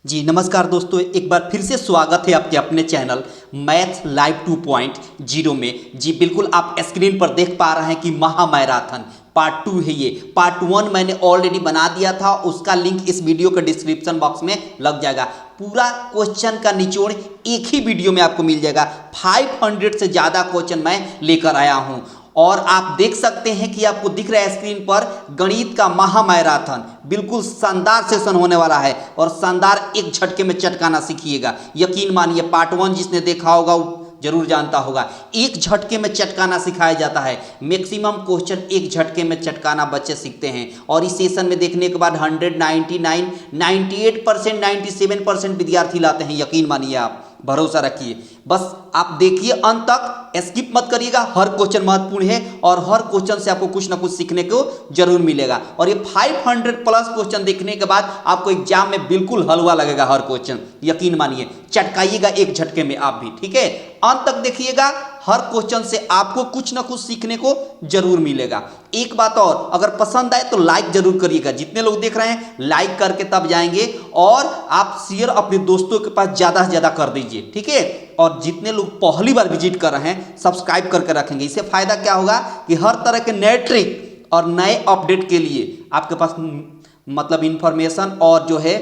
जी नमस्कार दोस्तों, एक बार फिर से स्वागत है आपके अपने चैनल मैथ लाइव 2.0 में। जी बिल्कुल, आप स्क्रीन पर देख पा रहे हैं कि महामैराथन पार्ट 2 है। ये पार्ट 1 मैंने ऑलरेडी बना दिया था, उसका लिंक इस वीडियो के डिस्क्रिप्शन बॉक्स में लग जाएगा। पूरा क्वेश्चन का निचोड़ एक ही वीडियो में आपको मिल जाएगा। 500 से ज़्यादा क्वेश्चन मैं लेकर आया हूँ और आप देख सकते हैं कि आपको दिख रहा है स्क्रीन पर गणित का महामैराथन। बिल्कुल शानदार सेशन होने वाला है और शानदार एक झटके में चटकाना सीखिएगा। यकीन मानिए, पार्ट 1 जिसने देखा होगा वो जरूर जानता होगा, एक झटके में चटकाना सिखाया जाता है। मैक्सिमम क्वेश्चन एक झटके में चटकाना बच्चे सीखते हैं और इस सेशन में देखने के बाद 199, 98%, 97% विद्यार्थी लाते हैं। यकीन मानिए, आप भरोसा रखिए, बस आप देखिए अंत तक, स्किप मत करिएगा। हर क्वेश्चन महत्वपूर्ण है और हर क्वेश्चन से आपको कुछ ना कुछ सीखने को जरूर मिलेगा। और ये 500 प्लस क्वेश्चन देखने के बाद आपको एग्जाम में बिल्कुल हलवा लगेगा। हर क्वेश्चन यकीन मानिए चटकाइएगा एक झटके में आप भी, ठीक है। अंत तक देखिएगा, हर क्वेश्चन से आपको कुछ ना कुछ सीखने को जरूर मिलेगा। एक बात और, अगर पसंद आए तो लाइक जरूर करिएगा। जितने लोग देख रहे हैं लाइक करके तब जाएंगे और आप शेयर अपने दोस्तों के पास ज़्यादा से ज़्यादा कर दीजिए, ठीक है। और जितने लोग पहली बार विजिट कर रहे हैं सब्सक्राइब करके रखेंगे। इससे फायदा क्या होगा कि हर तरह के नए ट्रिक और नए अपडेट के लिए आपके पास मतलब इंफॉर्मेशन और जो है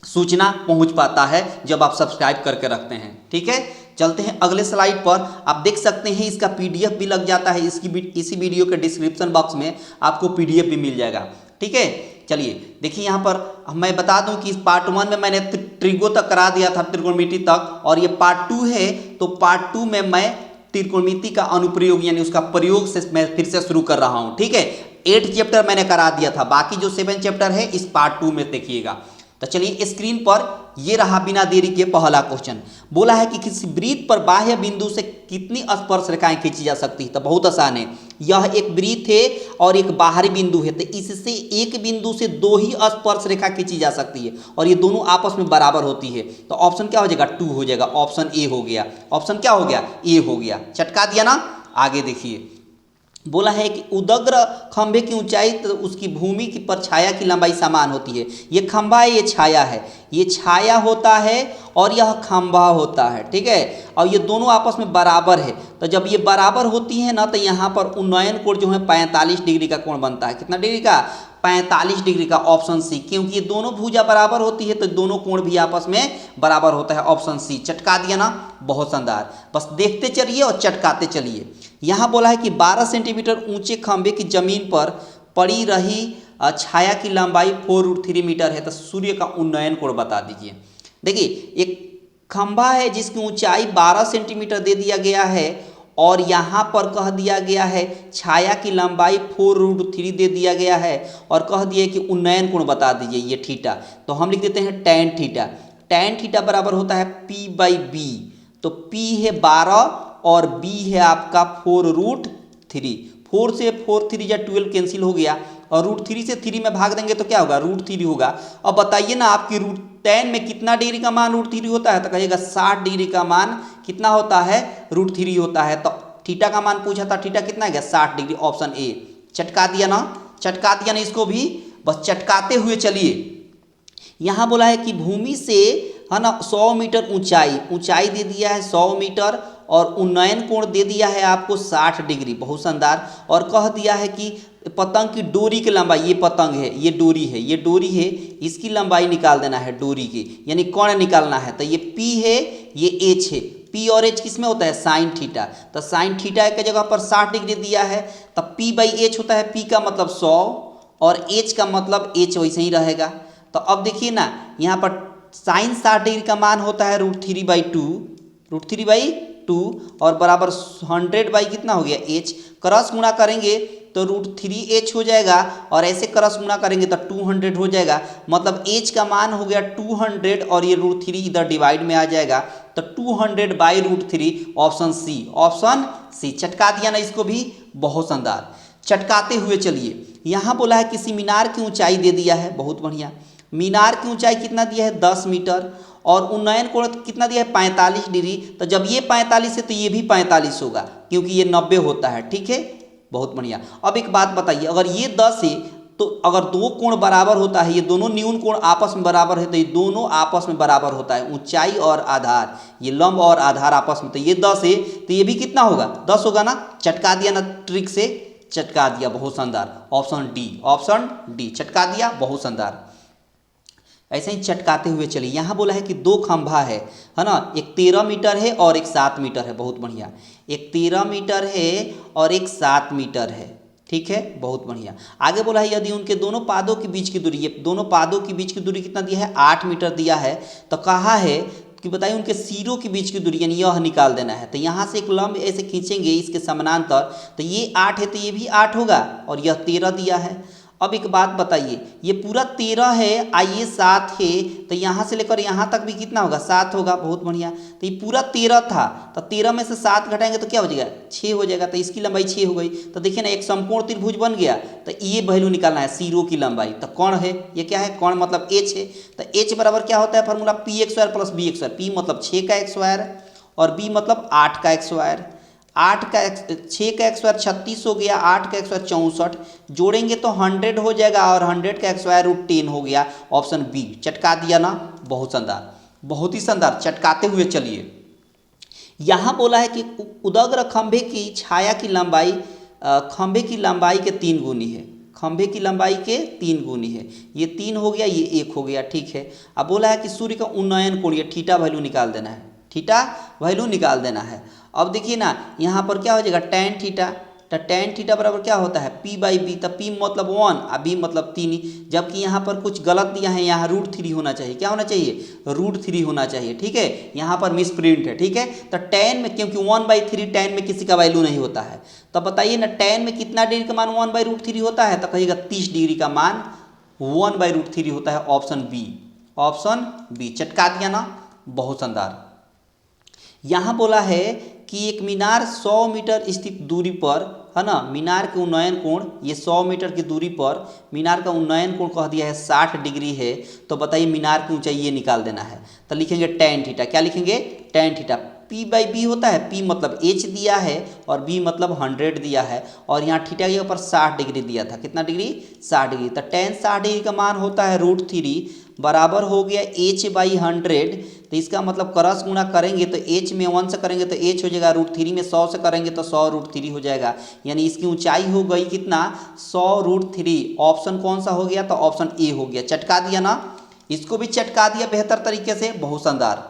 सूचना पहुंच पाता है जब आप सब्सक्राइब करके रखते हैं, ठीक है। चलते हैं अगले स्लाइड पर। आप देख सकते हैं इसका पीडीएफ भी लग जाता है। इसी वीडियो के डिस्क्रिप्शन बॉक्स में आपको पीडीएफ भी मिल जाएगा, ठीक है। चलिए देखिए, यहाँ पर मैं बता दूं कि इस पार्ट 1 में मैंने ट्रिगो तक करा दिया था, त्रिकोणमिति तक, और ये पार्ट 2 है। तो पार्ट 2 में मैं त्रिकोणमिति का अनुप्रयोग यानी उसका प्रयोग से मैं फिर से शुरू कर रहा हूँ, ठीक है। 8 चैप्टर मैंने करा दिया था, बाकी जो 7 चैप्टर है इस पार्ट 2 में देखिएगा। तो चलिए स्क्रीन पर ये रहा बिना देरी के पहला क्वेश्चन। बोला है कि किसी वृत्त पर बाह्य बिंदु से कितनी स्पर्श रेखाएं खींची जा सकती है। तो बहुत आसान है, यह एक वृत्त है और एक बाहरी बिंदु है, तो इससे एक बिंदु से 2 ही स्पर्श रेखा खींची जा सकती है और ये दोनों आपस में बराबर होती है। तो ऑप्शन क्या हो जाएगा? 2 हो जाएगा। ऑप्शन ए हो गया। ऑप्शन क्या हो गया? ए हो गया। चटका दिया ना। आगे देखिए, बोला है कि उदग्र खंभे की ऊंचाई तो उसकी भूमि की परछाया की लंबाई समान होती है। ये खंभा है, ये छाया है। ये छाया होता है और यह खंभा होता है, ठीक है। और ये दोनों आपस में बराबर है। तो जब ये बराबर होती है ना, तो यहाँ पर उन्नयन कोण जो है 45 डिग्री का कोण बनता है। कितना डिग्री का? 45 डिग्री का। ऑप्शन सी, क्योंकि ये दोनों भुजा बराबर होती है तो दोनों कोण भी आपस में बराबर होता है। Option C. चटका दिया ना। बहुत शानदार। बस देखते चलिए और चटकाते चलिए। यहाँ बोला है कि 12 सेंटीमीटर ऊंचे खंभे की जमीन पर पड़ी रही छाया की लंबाई 4√3 मीटर है। तो सूर्य का उन्नयन कोण बता दीजिए। देखिए, एक खंभा है जिसकी ऊंचाई 12 सेंटीमीटर दे दिया गया है और यहाँ पर कह दिया गया है छाया की लंबाई 4√3 दे दिया गया है और कह दिया कि उन्नयन कोण बता दीजिए, ये थीटा। तो हम लिख देते हैं tan थीटा। tan थीटा बराबर होता है P/B। तो P है 12 और B है आपका 4√3। 4 से 4 3 या 12 कैंसिल हो गया और √3 से 3 में भाग देंगे तो क्या होगा? √3 होगा। अब बताइए ना, आपकी tan में कितना डिग्री का मान √3 होता है? तो कहिएगा 60 डिग्री का मान कितना होता है? √3 होता है। तो थीटा का मान पूछा था, थीटा कितना है? 60 डिग्री। Option A. चटका दिया ना। चटका दिया ना इसको भी। बस चटकाते हुए चलिए। यहाँ बोला है कि भूमि से है ना 100 मीटर ऊंचाई दे दिया है 100 मीटर और उन्नयन कोण दे दिया है आपको 60 डिग्री। बहुत शानदार। और कह दिया है कि पतंग की डोरी की लंबाई, ये पतंग है, ये डोरी है, ये डोरी है, इसकी लंबाई निकाल देना है डोरी की, यानी कोण निकालना है। तो ये P है, ये H है। P और H किस में होता है? Sine theta. तो साइन थीटा की जगह पर 60 डिग्री दिया है तो P/H होता है। P का मतलब 100 और H का मतलब H वैसे ही रहेगा। तो अब देखिए ना, यहाँ पर साइन 60 डिग्री का मान होता है √3/2, √3/2 और बराबर 100 कितना हो गया? H। क्रॉस गुणा करेंगे तो √3H हो जाएगा और ऐसे क्रॉस गुणा करेंगे तो 200 हो जाएगा। मतलब H का मान हो गया 200 और ये √3 इधर डिवाइड में आ जाएगा तो 200/√3। Option C. Option C. चटका दिया ना इसको भी। बहुत शानदार। चटकाते हुए चलिए। यहाँ बोला है किसी मीनार की ऊंचाई दे दिया है। बहुत बढ़िया। मीनार की ऊंचाई कितना दिया है? 10 मीटर और उन्नयन कोण कितना दिया है? 45 डिग्री। तो जब ये 45 है तो ये भी 45 होगा, क्योंकि ये 90 होता है, ठीक है। बहुत बढ़िया। अब एक बात बताइए, अगर ये 10 है तो अगर दो कोण बराबर होता है, ये दोनों न्यून कोण आपस में बराबर है, तो ये दोनों आपस में बराबर होता है, ऊंचाई और आधार, ये लंब और आधार आपस में, तो ये 10 है, तो ये भी कितना होगा 10 होगा ना। चटका दिया ना, ट्रिक से चटका दिया, बहुत शानदार। ऑप्शन डी चटका दिया, बहुत शानदार। ऐसे ही चटकाते हुए चलिए, यहाँ बोला है कि दो खंभा है ना, एक 13 मीटर है और एक 7 मीटर है, बहुत बढ़िया। एक 13 मीटर है और एक 7 मीटर है, ठीक है, बहुत बढ़िया। आगे बोला है यदि उनके दोनों पादों के बीच की दूरी, ये दोनों पादों के बीच की दूरी कितना दिया है 8 मीटर दिया है, तो कहा है कि बताइए उनके सिरों के बीच की दूरी, यानी यह निकाल देना है। तो यहाँ से एक लंब ऐसे खींचेंगे इसके समानांतर, तो ये 8 है तो ये भी 8 होगा, और यह 13 दिया है। अब एक बात बताइए, ये पूरा 13 है, आइए 7 है, तो यहाँ से लेकर यहाँ तक भी कितना होगा 7 होगा, बहुत बढ़िया। तो ये पूरा 13 था, तो 13 में से 7 घटाएंगे तो क्या हो जाएगा 6 हो जाएगा, तो इसकी लंबाई 6 हो गई। तो देखिए ना, एक समकोण त्रिभुज बन गया। तो ये वैल्यू निकालना है सिरों की लंबाई। तो कौन है, ये क्या है, कौन मतलब एच है। तो एच बराबर क्या होता है formula, p x square plus B x square. P मतलब 6 का एक्स स्क्वायर और बी मतलब 8 का एक्स स्क्वायर। 6 का एक्स स्क्वायर 36 हो गया, 8 का एक्स स्क्वायर 64, जोड़ेंगे तो 100 हो जाएगा, और 100 का एक्स स्क्वायर रूट 10 हो गया। ऑप्शन बी चटका दिया ना, बहुत शानदार, बहुत ही शानदार। चटकाते हुए चलिए, यहाँ बोला है कि उदग्र खंभे की छाया की लंबाई खंभे की लंबाई के 3 गुनी है, खंभे की लंबाई के 3 गुनी है। ये 3 हो गया, ये 1 हो गया, ठीक है। अब बोला है कि सूर्य का उन्नयन कोण, ये थीटा वैल्यू निकाल देना है, थीटा वैल्यू निकाल देना है। अब देखिए ना, यहाँ पर क्या हो जाएगा tan थीटा, तो tan थीटा बराबर क्या होता है p बाई बी। तो p मतलब 1 और b मतलब 3, जबकि यहाँ पर कुछ गलत दिया है, यहाँ √3 होना चाहिए, क्या होना चाहिए √3 होना चाहिए, ठीक है। यहाँ पर मिस प्रिंट है, ठीक है। तो tan में, क्योंकि 1/3 tan में किसी का वैल्यू नहीं होता है, तो बताइए ना tan में कितना डिग्री का मान 1/√3 होता है, तो कहिएगा 30 डिग्री का मान 1/√3 होता है। ऑप्शन बी चटका दिया ना, बहुत शानदार। यहाँ बोला है कि एक मीनार 100 मीटर स्थित दूरी पर है ना, मीनार के उन्नयन कोण, ये 100 मीटर की दूरी पर मीनार का उन्नयन कोण कह दिया है 60 डिग्री है। तो बताइए मीनार की ऊंचाई ये निकाल देना है, तो लिखेंगे tan थीटा। क्या लिखेंगे tan theta. p by b होता है, p मतलब h दिया है और b मतलब 100 दिया है, और यहाँ थीटा के ऊपर 60 डिग्री दिया था, कितना डिग्री 60 डिग्री। तो tan 60 डिग्री का मान होता है √3 बराबर हो गया h/100। तो इसका मतलब क्रॉस गुणा करेंगे तो h में 1 से करेंगे तो h हो जाएगा, √3 में 100 से करेंगे तो 100 √3 हो जाएगा, यानी इसकी ऊंचाई हो गई कितना 100 √3। ऑप्शन कौन सा हो गया, तो ऑप्शन ए हो गया। चटका दिया ना, इसको भी चटका दिया बेहतर तरीके से, बहुत शानदार।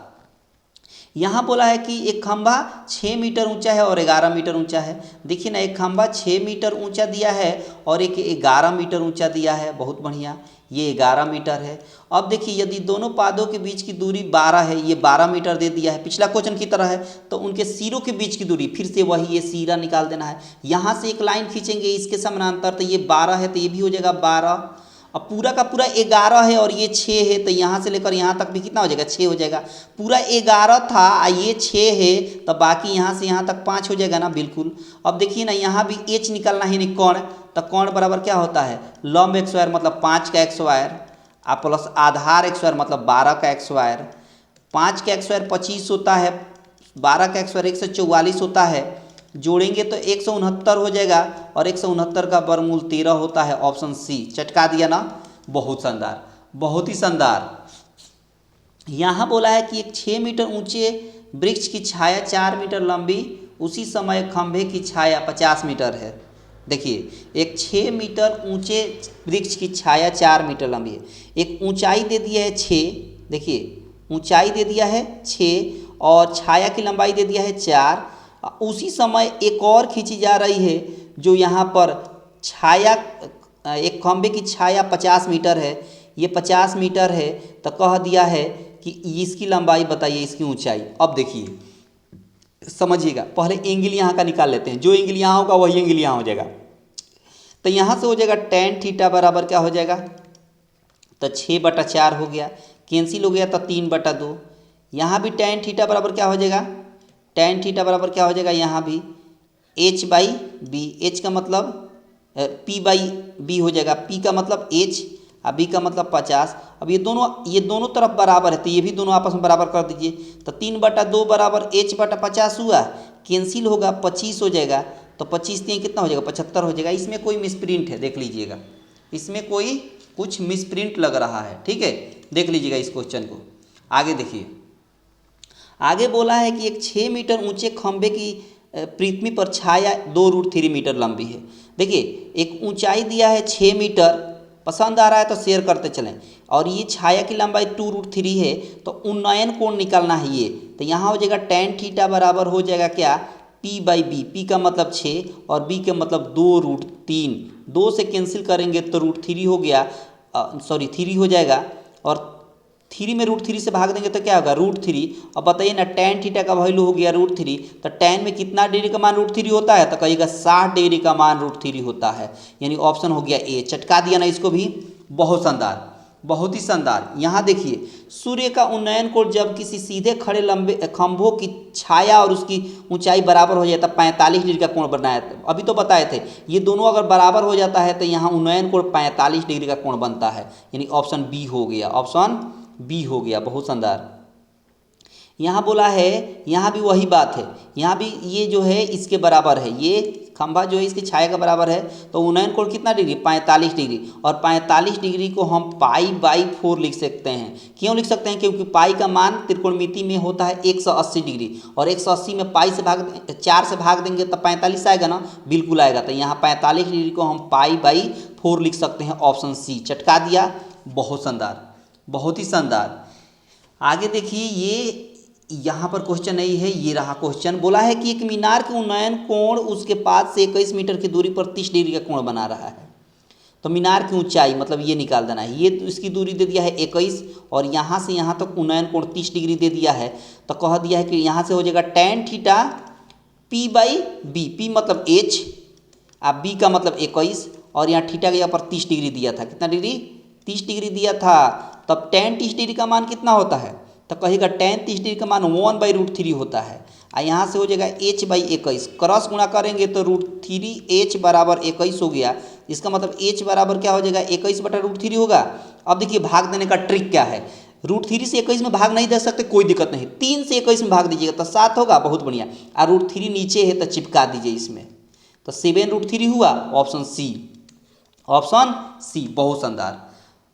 यहाँ बोला है कि एक खंभा 6 मीटर ऊंचा है और 11 मीटर ऊंचा है। देखिए ना, एक खंभा 6 मीटर ऊंचा दिया है और एक 11 मीटर ऊंचा दिया है, बहुत बढ़िया, ये 11 मीटर है। अब देखिए यदि दोनों पादों के बीच की दूरी 12 है, ये 12 मीटर दे दिया है, पिछला क्वेश्चन की तरह है, तो उनके सिरों के बीच की दूरी फिर से वही, ये सिरा निकाल देना है। यहाँ से एक लाइन खींचेंगे इसके समानांतर, तो ये 12 है तो ये भी हो जाएगा 12। अब पूरा का पूरा 11 है और ये 6 है, तो यहाँ से लेकर यहाँ तक भी कितना हो जाएगा 6 हो जाएगा। पूरा 11 था और ये 6 है, तो बाकी यहाँ से यहाँ तक 5 हो जाएगा ना, बिल्कुल। अब देखिए ना, यहाँ भी h निकालना है नहीं, कोण, तो कोण बराबर क्या होता है लंब एक्स स्क्वायर मतलब 5 का एक्स स्क्वायर प्लस आधार एक्स स्क्वायर मतलब 12 का एक्स स्क्वायर। 5 का एक्स स्क्वायर 25 होता है, 12 का एक्स स्क्वायर 144 होता है, जोड़ेंगे तो 169 हो जाएगा, और 169 का वर्गमूल 13 होता है। ऑप्शन सी चटका दिया ना, बहुत शानदार, बहुत ही शानदार। यहाँ बोला है कि एक 6 मीटर ऊंचे वृक्ष की छाया 4 मीटर लंबी, उसी समय खंभे की छाया 50 मीटर है। देखिए, एक 6 मीटर ऊंचे वृक्ष की छाया 4 मीटर लंबी है, एक ऊंचाई दे दिया है 6, देखिए ऊंचाई दे दिया है 6 और छाया की लंबाई दे दिया है 4। उसी समय एक और खींची जा रही है, जो यहाँ पर छाया, एक खंभे की छाया 50 मीटर है, ये 50 मीटर है, तो कह दिया है कि इसकी लंबाई बताइए, इसकी ऊंचाई। अब देखिए समझिएगा, पहले एंगल यहाँ का निकाल लेते हैं, जो एंगल यहाँ होगा वही एंगल यहाँ हो जाएगा। तो यहाँ से हो जाएगा tan थीटा बराबर क्या हो जाएगा, तो 6/4 हो गया, कैंसिल हो गया तो 3/2। यहाँ भी tan थीटा बराबर क्या हो जाएगा, tan थीटा बराबर क्या हो जाएगा, यहाँ भी h/b। h का मतलब p/b हो जाएगा, p का मतलब h और b का मतलब 50। अब ये दोनों तरफ बराबर है, तो ये भी दोनों आपस में बराबर कर दीजिए, तो 3/2 बराबर h/50 हुआ, कैंसिल होगा 25 हो जाएगा, तो 25 3 कितना हो जाएगा 75 हो जाएगा। इसमें कोई मिसप्रिंट है, देख लीजिएगा, इसमें कोई कुछ मिसप्रिंट लग रहा है, ठीक है। देख लीजिएगा इस क्वेश्चन को। आगे देखिए, आगे बोला है कि एक 6 मीटर ऊंचे खंभे की पृथ्वी पर छाया 2√3 मीटर लंबी है। देखिए एक ऊंचाई दिया है 6 मीटर, पसंद आ रहा है तो शेयर करते चलें, और ये छाया की लंबाई 2√3 है, तो उन्नयन कोण निकालना है ये। तो यहाँ हो जाएगा tan थीटा बराबर हो जाएगा क्या, P/B। P का मतलब 6 और B का मतलब 2√3। 2 से कैंसिल करेंगे तो √3 हो गया, सॉरी 3 हो जाएगा, और 3 में √3 से भाग देंगे तो क्या होगा, √3। अब बताइए ना, tan थीटा का वैल्यू हो गया √3, तो tan में कितना डिग्री का मान √3 होता है, तो कहिएगा 60 डिग्री का मान √3 होता है, यानी ऑप्शन हो गया ए। चटका दिया ना इसको भी, बहुत शानदार, बहुत ही शानदार। यहाँ देखिए, सूर्य का उन्नयन कोण जब किसी सीधे खड़े लंबे खंभों की छाया और उसकी ऊंचाई बराबर हो जाए तब 45 डिग्री का कोण बनाया था। अभी तो बताए थे, ये दोनों अगर बराबर हो जाता है तो यहाँ उन्नयन कोण 45 डिग्री का कोण बनता है, यानी ऑप्शन बी हो गया, ऑप्शन बी हो गया, बहुत शानदार। यहाँ बोला है, यहाँ भी वही बात है, यहाँ भी ये जो है इसके बराबर है, ये खंभा जो है इसकी छाया का बराबर है, तो उन्नयन कोण कितना डिग्री, 45 डिग्री, और 45 डिग्री को हम π/4 लिख सकते हैं। क्यों लिख सकते हैं, क्योंकि पाई का मान त्रिकोणमिति में होता है 180 डिग्री, और 180 में पाई से 4 से भाग देंगे तो 45 आएगा ना, बिल्कुल आएगा। तो यहाँ 45 डिग्री को हम π/4 लिख सकते हैं, ऑप्शन सी। चटका दिया, बहुत शानदार, बहुत ही शानदार। आगे देखिए, ये यहाँ पर क्वेश्चन नहीं है, ये रहा क्वेश्चन। बोला है कि एक मीनार के उन्नयन कोण उसके पास से 21 मीटर की दूरी पर 30 डिग्री का कोण बना रहा है। तो मीनार की ऊंचाई मतलब ये निकाल देना है, ये तो इसकी दूरी दे दिया है 21, और यहाँ से यहाँ तक उन्नयन कोण 30 डिग्री दे दिया है। तो कह दिया है कि यहाँ से हो जाएगा tan थीटा P/B। P मतलब h, अब B का मतलब 21, और यहाँ थीटा के यहाँ पर 30 डिग्री दिया था। कितना डिग्री, 30 डिग्री दिया था। तब tan 30 डिग्री का मान कितना होता है, तो कहेगा tan 30 डिग्री का मान 1/√3 होता है। और यहाँ से हो जाएगा h/21, क्रॉस गुणा करेंगे तो √3h बराबर 21 हो गया। इसका मतलब h बराबर क्या हो जाएगा, 21/√3 होगा। अब देखिए भाग देने का ट्रिक क्या है, √3 से 21 में भाग नहीं दे सकते, कोई दिक्कत नहीं, 3 से 21 में भाग दीजिएगा तो 7 होगा, बहुत बढ़िया। और √3 नीचे है तो चिपका दीजिए इसमें, तो 7√3 हुआ, ऑप्शन सी, ऑप्शन सी, बहुत शानदार,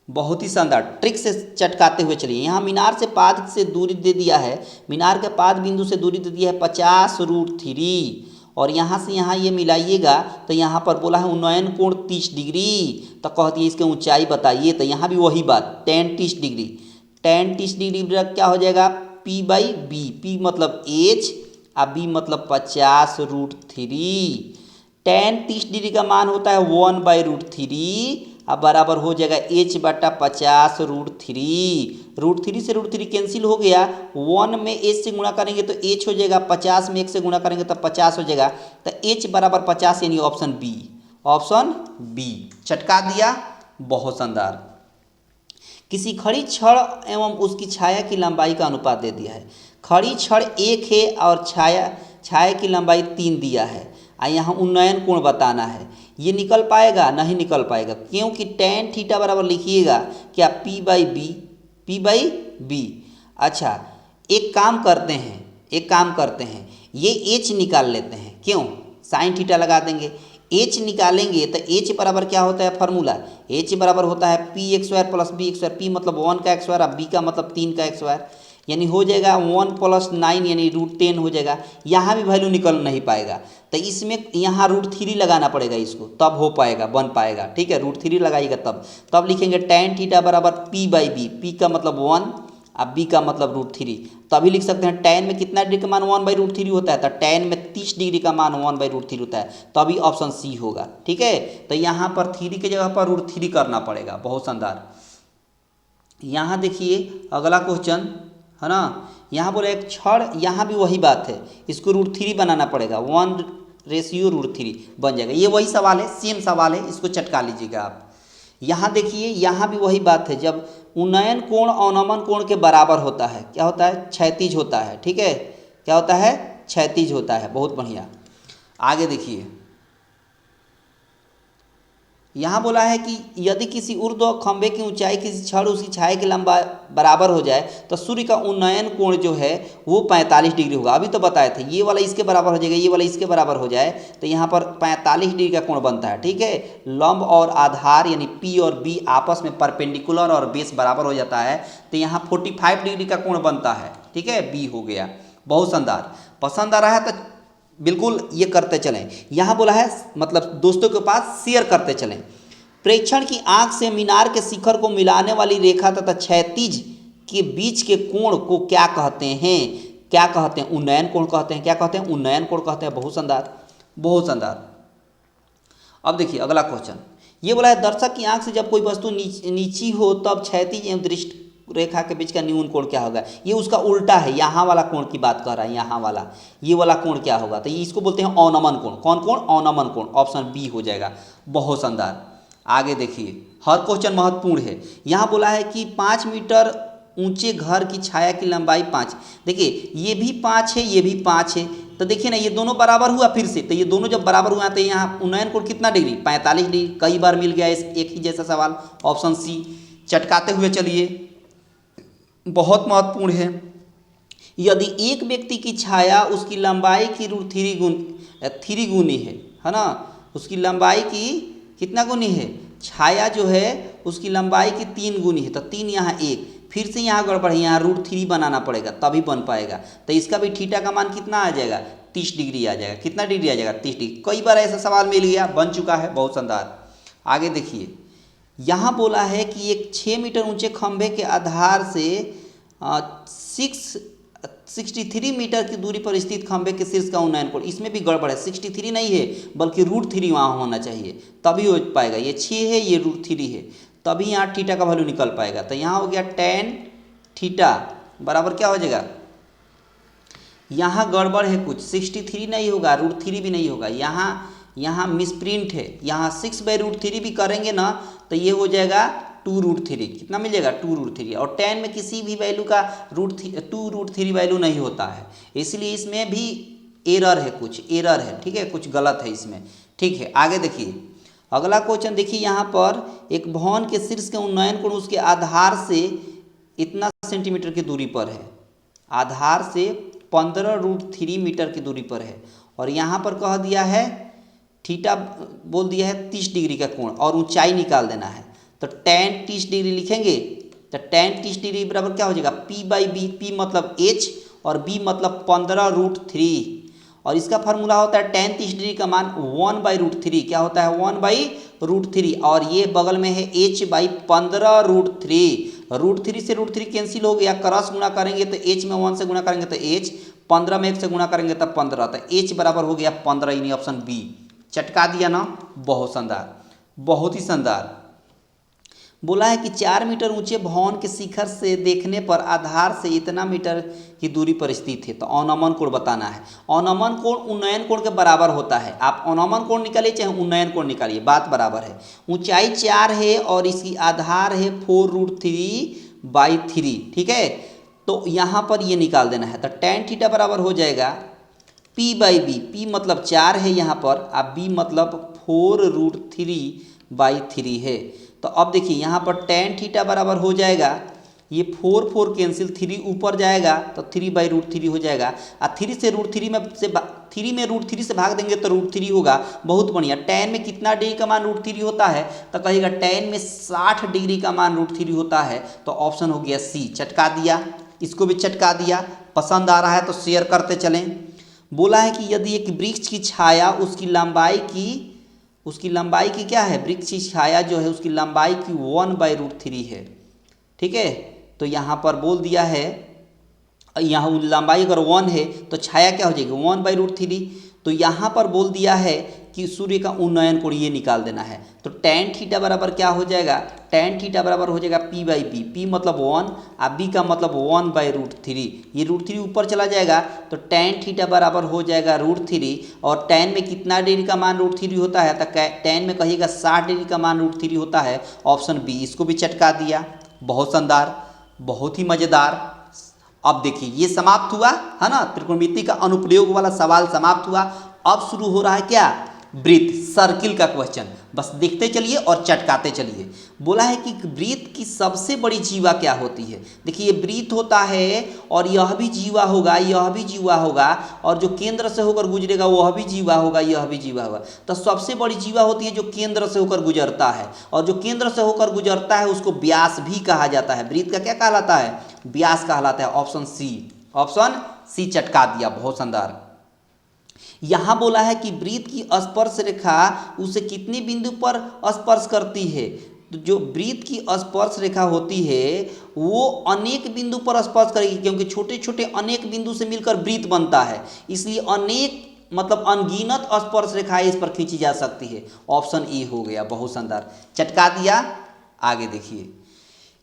बहुत ही शानदार। ट्रिक से चटकाते हुए चलिए। यहाँ मीनार से पाद से दूरी दे दिया है, मीनार के पाद बिंदु से दूरी दे दिया है 50√3, और यहाँ से यहाँ ये मिलाइएगा तो यहाँ पर बोला है उन्नयन कोण 30 डिग्री, तो कह दिए इसके ऊंचाई बताइए। तो यहाँ भी वही बात, tan 30 डिग्री, tan 30 डिग्री क्या हो जाएगा, P/B। P मतलब h, और B मतलब 50√3। tan 30 डिग्री का मान होता है 1/√3, अब बराबर हो जाएगा h/50√3। √3 से √3 कैंसिल हो गया, 1 में h से गुणा करेंगे तो h हो जाएगा, 50 में 1 से गुणा करेंगे तो 50 हो जाएगा, तो h बराबर 50, यानी ऑप्शन बी, ऑप्शन बी। चटका दिया, बहुत शानदार। किसी खड़ी छड़ एवं उसकी छाया की लंबाई का अनुपात दे दिया है। खड़ी छड़ 1 है और छाया की लंबाई 3 दिया है, और यहाँ उन्नयन कोण बताना है। ये निकल पाएगा, नहीं निकल पाएगा, क्योंकि tan थीटा बराबर लिखिएगा क्या, P/B, P/B। अच्छा एक काम करते हैं, ये h निकाल लेते हैं, क्यों, sin थीटा लगा देंगे, h निकालेंगे तो h बराबर क्या होता है, फार्मूला h बराबर होता है px² + bx²। p मतलब 1 का x², और b का मतलब 3 का x², यानी हो जाएगा 1 + 9 यानी √10 हो जाएगा। यहाँ भी वैल्यू निकल नहीं पाएगा, तो इसमें यहाँ √3 लगाना पड़ेगा इसको, तब हो पाएगा, बन पाएगा, ठीक है। √3 लगाइएगा तब लिखेंगे tan थीटा बराबर P/B। P का मतलब 1, अब B का मतलब √3। तभी लिख सकते हैं tan में कितना डिग्री का मान 1/√3 होता है, तो tan में 30 डिग्री का मान 1/√3 होता है, तभी ऑप्शन सी होगा, ठीक है। तो यहाँ पर 3 की जगह पर √3 करना पड़ेगा, बहुत शानदार। यहाँ देखिए अगला क्वेश्चन है ना, यहाँ बोले एक छड़, यहाँ भी वही बात है, इसको √3 बनाना पड़ेगा, 1/√3 बन जाएगा। ये वही सवाल है, सेम सवाल है, इसको चटका लीजिएगा आप। यहाँ देखिए, यहाँ भी वही बात है, जब उन्नयन कोण अवनमन कोण के बराबर होता है, क्या होता है, क्षैतिज होता है, ठीक है, क्या होता है, क्षैतिज होता है, बहुत बढ़िया। आगे देखिए, यहाँ बोला है कि यदि किसी ऊर्ध्व खंभे की ऊंचाई किसी क्षण उसकी छाया की लंबाई बराबर हो जाए तो सूर्य का उन्नयन कोण जो है वो 45 डिग्री होगा। अभी तो बताए थे, ये वाला इसके बराबर हो जाएगा, ये वाला इसके बराबर हो जाए तो यहाँ पर 45 डिग्री का कोण बनता है। ठीक है, लंब और आधार यानी पी और बी आपस में परपेंडिकुलर और बेस बराबर हो जाता है तो यहाँ 45 डिग्री का कोण बनता है। ठीक है, बी हो गया। बहुत शानदार। पसंद आ रहा है तो बिल्कुल ये करते चलें। यहाँ बोला है मतलब दोस्तों के पास शेयर करते चलें। प्रेक्षण की आंख से मीनार के शिखर को मिलाने वाली रेखा तथा क्षैतिज के बीच के कोण को क्या कहते हैं? क्या कहते हैं? उन्नयन कोण कहते हैं। क्या कहते हैं? उन्नयन कोण कहते हैं। बहुत शानदार, बहुत शानदार। अब देखिए अगला क्वेश्चन, ये बोला है दर्शक की आंख से जब कोई वस्तु नीची हो तब क्षैतिज एवं दृष्टि रेखा के बीच का न्यून कोण क्या होगा? ये उसका उल्टा है, यहाँ वाला कोण की बात कर रहा है। यहाँ वाला ये वाला कोण क्या होगा? तो ये इसको बोलते हैं अवनमन कोण। कौन कोण? अवनमन कोण। ऑप्शन बी हो जाएगा। बहुत शानदार। आगे देखिए, हर क्वेश्चन महत्वपूर्ण है। यहाँ बोला है कि 5 मीटर ऊंचे घर की छाया की लंबाई 5। देखिए ये भी 5 है, ये भी 5 है, तो देखिए ना ये दोनों बराबर हुआ फिर से। तो ये दोनों जब बराबर हुआ तो यहाँ उन्नयन कोण कितना डिग्री? 45 डिग्री। कई बार मिल गया एक ही जैसा सवाल। Option C. चटकाते हुए चलिए, बहुत महत्वपूर्ण है। यदि एक व्यक्ति की छाया उसकी लंबाई की √3 गुनी है ना, उसकी लंबाई की कितना गुनी है? छाया जो है उसकी लंबाई की 3 गुनी है, तो 3 यहाँ 1, फिर से यहाँ गड़बड़ है, यहाँ √3 बनाना पड़ेगा तभी बन पाएगा। तो इसका भी थीटा का मान कितना आ जाएगा? 30 डिग्री आ जाएगा। कितना डिग्री आ जाएगा? 30 डिग्री। कई बार ऐसा सवाल मिल गया, बन चुका है। बहुत शानदार। आगे देखिए, यहाँ बोला है कि एक 6 मीटर ऊंचे खंभे के आधार से 63 मीटर की दूरी पर स्थित खंभे के शीर्ष का उन्नयन कोण। इसमें भी गड़बड़ है, 63 नहीं है बल्कि √3 वहाँ होना चाहिए तभी हो पाएगा। ये 6 है, ये √3 है, तभी यहाँ थीटा का वैल्यू निकल पाएगा। तो यहाँ हो गया tan थीटा बराबर क्या हो जाएगा? यहाँ गड़बड़ है कुछ, 63 नहीं होगा, √3 भी नहीं होगा। यहाँ मिसप्रिंट है। यहाँ 6/√3 भी करेंगे ना तो ये हो जाएगा 2√3। कितना मिल जाएगा? 2√3। और tan में किसी भी वैल्यू का 2√3 वैल्यू नहीं होता है, इसलिए इसमें भी एरर है, कुछ एरर है। ठीक है, कुछ गलत है इसमें। ठीक है, आगे देखिए अगला क्वेश्चन। देखिए यहाँ पर एक भवन के शीर्ष के उन्नयन कोण उसके आधार से इतना सेंटीमीटर की दूरी पर है। आधार से 15√3 मीटर की दूरी पर है, और यहाँ पर कह दिया है थीटा बोल दिया है 30 डिग्री का कोण, और ऊंचाई निकाल देना है। तो tan 30 डिग्री लिखेंगे तो tan 30 डिग्री बराबर क्या हो जाएगा? P/B। P मतलब H और B मतलब 15√3, और इसका फार्मूला होता है tan 30 डिग्री का मान 1/√3। क्या होता है? 1/√3, और ये बगल में है H/15√3। √3 से √3 कैंसिल हो गया, क्रॉस गुणा करेंगे तो H में 1 से गुणा करेंगे तो H, 15 में 1 से गुणा करेंगे तब 15, तो H बराबर हो गया 15, यानी ऑप्शन बी। चटका दिया ना? बहुत शानदार, बहुत ही शानदार। बोला है कि 4 मीटर ऊंचे भवन के शिखर से देखने पर आधार से इतना मीटर की दूरी पर स्थित है, तो अवनमन कोण बताना है। अवनमन कोण उन्नयन कोण के बराबर होता है। आप अवनमन कोण निकालिए चाहे उन्नयन कोण निकालिए, बात बराबर है। ऊंचाई 4 है और इसकी आधार है 4√3/3। ठीक है, तो यहाँ पर ये निकाल देना है। तो tan थीटा बराबर हो जाएगा P/B। P मतलब 4 है यहाँ पर, और B मतलब 4√3/3 है। तो अब देखिए यहाँ पर tan थीटा बराबर हो जाएगा, ये 4 कैंसिल, 3 ऊपर जाएगा तो 3/√3 हो जाएगा, और 3 से √3 में √3 से भाग देंगे तो √3 होगा। बहुत बढ़िया। tan में कितना डिग्री का मान √3 होता है? तो कहेगा tan में 60 डिग्री का मान √3 होता है, तो ऑप्शन हो गया सी। चटका दिया, इसको भी चटका दिया। पसंद आ रहा है तो शेयर करते चलें। बोला है कि यदि एक वृक्ष की छाया उसकी लंबाई की क्या है? वृक्ष की छाया जो है उसकी लंबाई की 1/√3 है। ठीक है, तो यहाँ पर बोल दिया है, यहाँ लंबाई अगर 1 है तो छाया क्या हो जाएगी? 1/√3। तो यहाँ पर बोल दिया है कि सूर्य का उन्नयन कोण ये निकाल देना है। तो tan थीटा बराबर क्या हो जाएगा? tan थीटा बराबर हो जाएगा P/B। P मतलब 1 और B का मतलब 1/√3। ये √3 ऊपर चला जाएगा तो tan थीटा बराबर हो जाएगा √3। और tan में कितना डिग्री का मान √3 होता है? तो tan में कहिएगा 60 डिग्री का मान √3 होता है, ऑप्शन बी। इसको भी चटका दिया। बहुत शानदार, बहुत ही मज़ेदार। अब देखिए ये समाप्त हुआ है ना, त्रिकोणमिति का अनुप्रयोग वाला सवाल समाप्त हुआ। अब शुरू हो रहा है क्या? ब्रीथ, सर्किल का क्वेश्चन, बस देखते चलिए और चटकाते चलिए। बोला है कि ब्रीथ की सबसे बड़ी जीवा क्या होती है। देखिए ब्रीथ होता है और यह भी जीवा होगा, यह भी जीवा होगा, और जो केंद्र से होकर गुजरेगा वह भी जीवा होगा, यह भी जीवा होगा। तो सबसे बड़ी जीवा होती है जो केंद्र से होकर गुजरता है, और जो केंद्र से होकर गुजरता है उसको व्यास भी कहा जाता है। ब्रीथ का क्या कहलाता है? व्यास कहलाता है। ऑप्शन सी, ऑप्शन सी चटका दिया, बहुत शानदार। यहां बोला है कि ब्रीथ की स्पर्श रेखा उसे कितने बिंदु पर स्पर्श करती है। तो जो ब्रीथ की स्पर्श रेखा होती है वो अनेक बिंदु पर स्पर्श करेगी, क्योंकि छोटे छोटे अनेक बिंदु से मिलकर ब्रीथ बनता है, इसलिए अनेक मतलब अनगिनत स्पर्श रेखाएं इस पर खींची जा सकती है। ऑप्शन ए हो गया, बहुत शानदार, चटका दिया। आगे देखिए,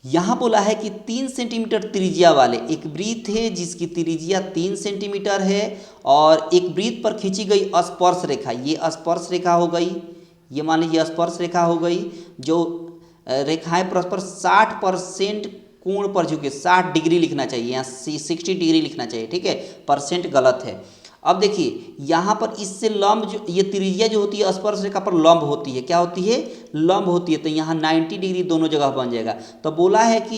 यहाँ बोला है कि 3 सेंटीमीटर त्रिज्या वाले एक वृत्त है जिसकी त्रिज्या 3 सेंटीमीटर है, और एक वृत्त पर खींची गई स्पर्श रेखा, ये स्पर्श रेखा हो गई, ये मान लीजिए स्पर्श रेखा हो गई, जो रेखाएं परस्पर 60% कोण पर झुके, 60 डिग्री लिखना चाहिए, यहाँ 60 डिग्री लिखना चाहिए, ठीक है, परसेंट गलत है। अब देखिए यहाँ पर इससे लंब, जो ये त्रिज्या जो होती है स्पर्श रेखा पर लंब होती है, क्या होती है? लंब होती है, तो यहाँ 90 डिग्री दोनों जगह बन जाएगा। तो बोला है कि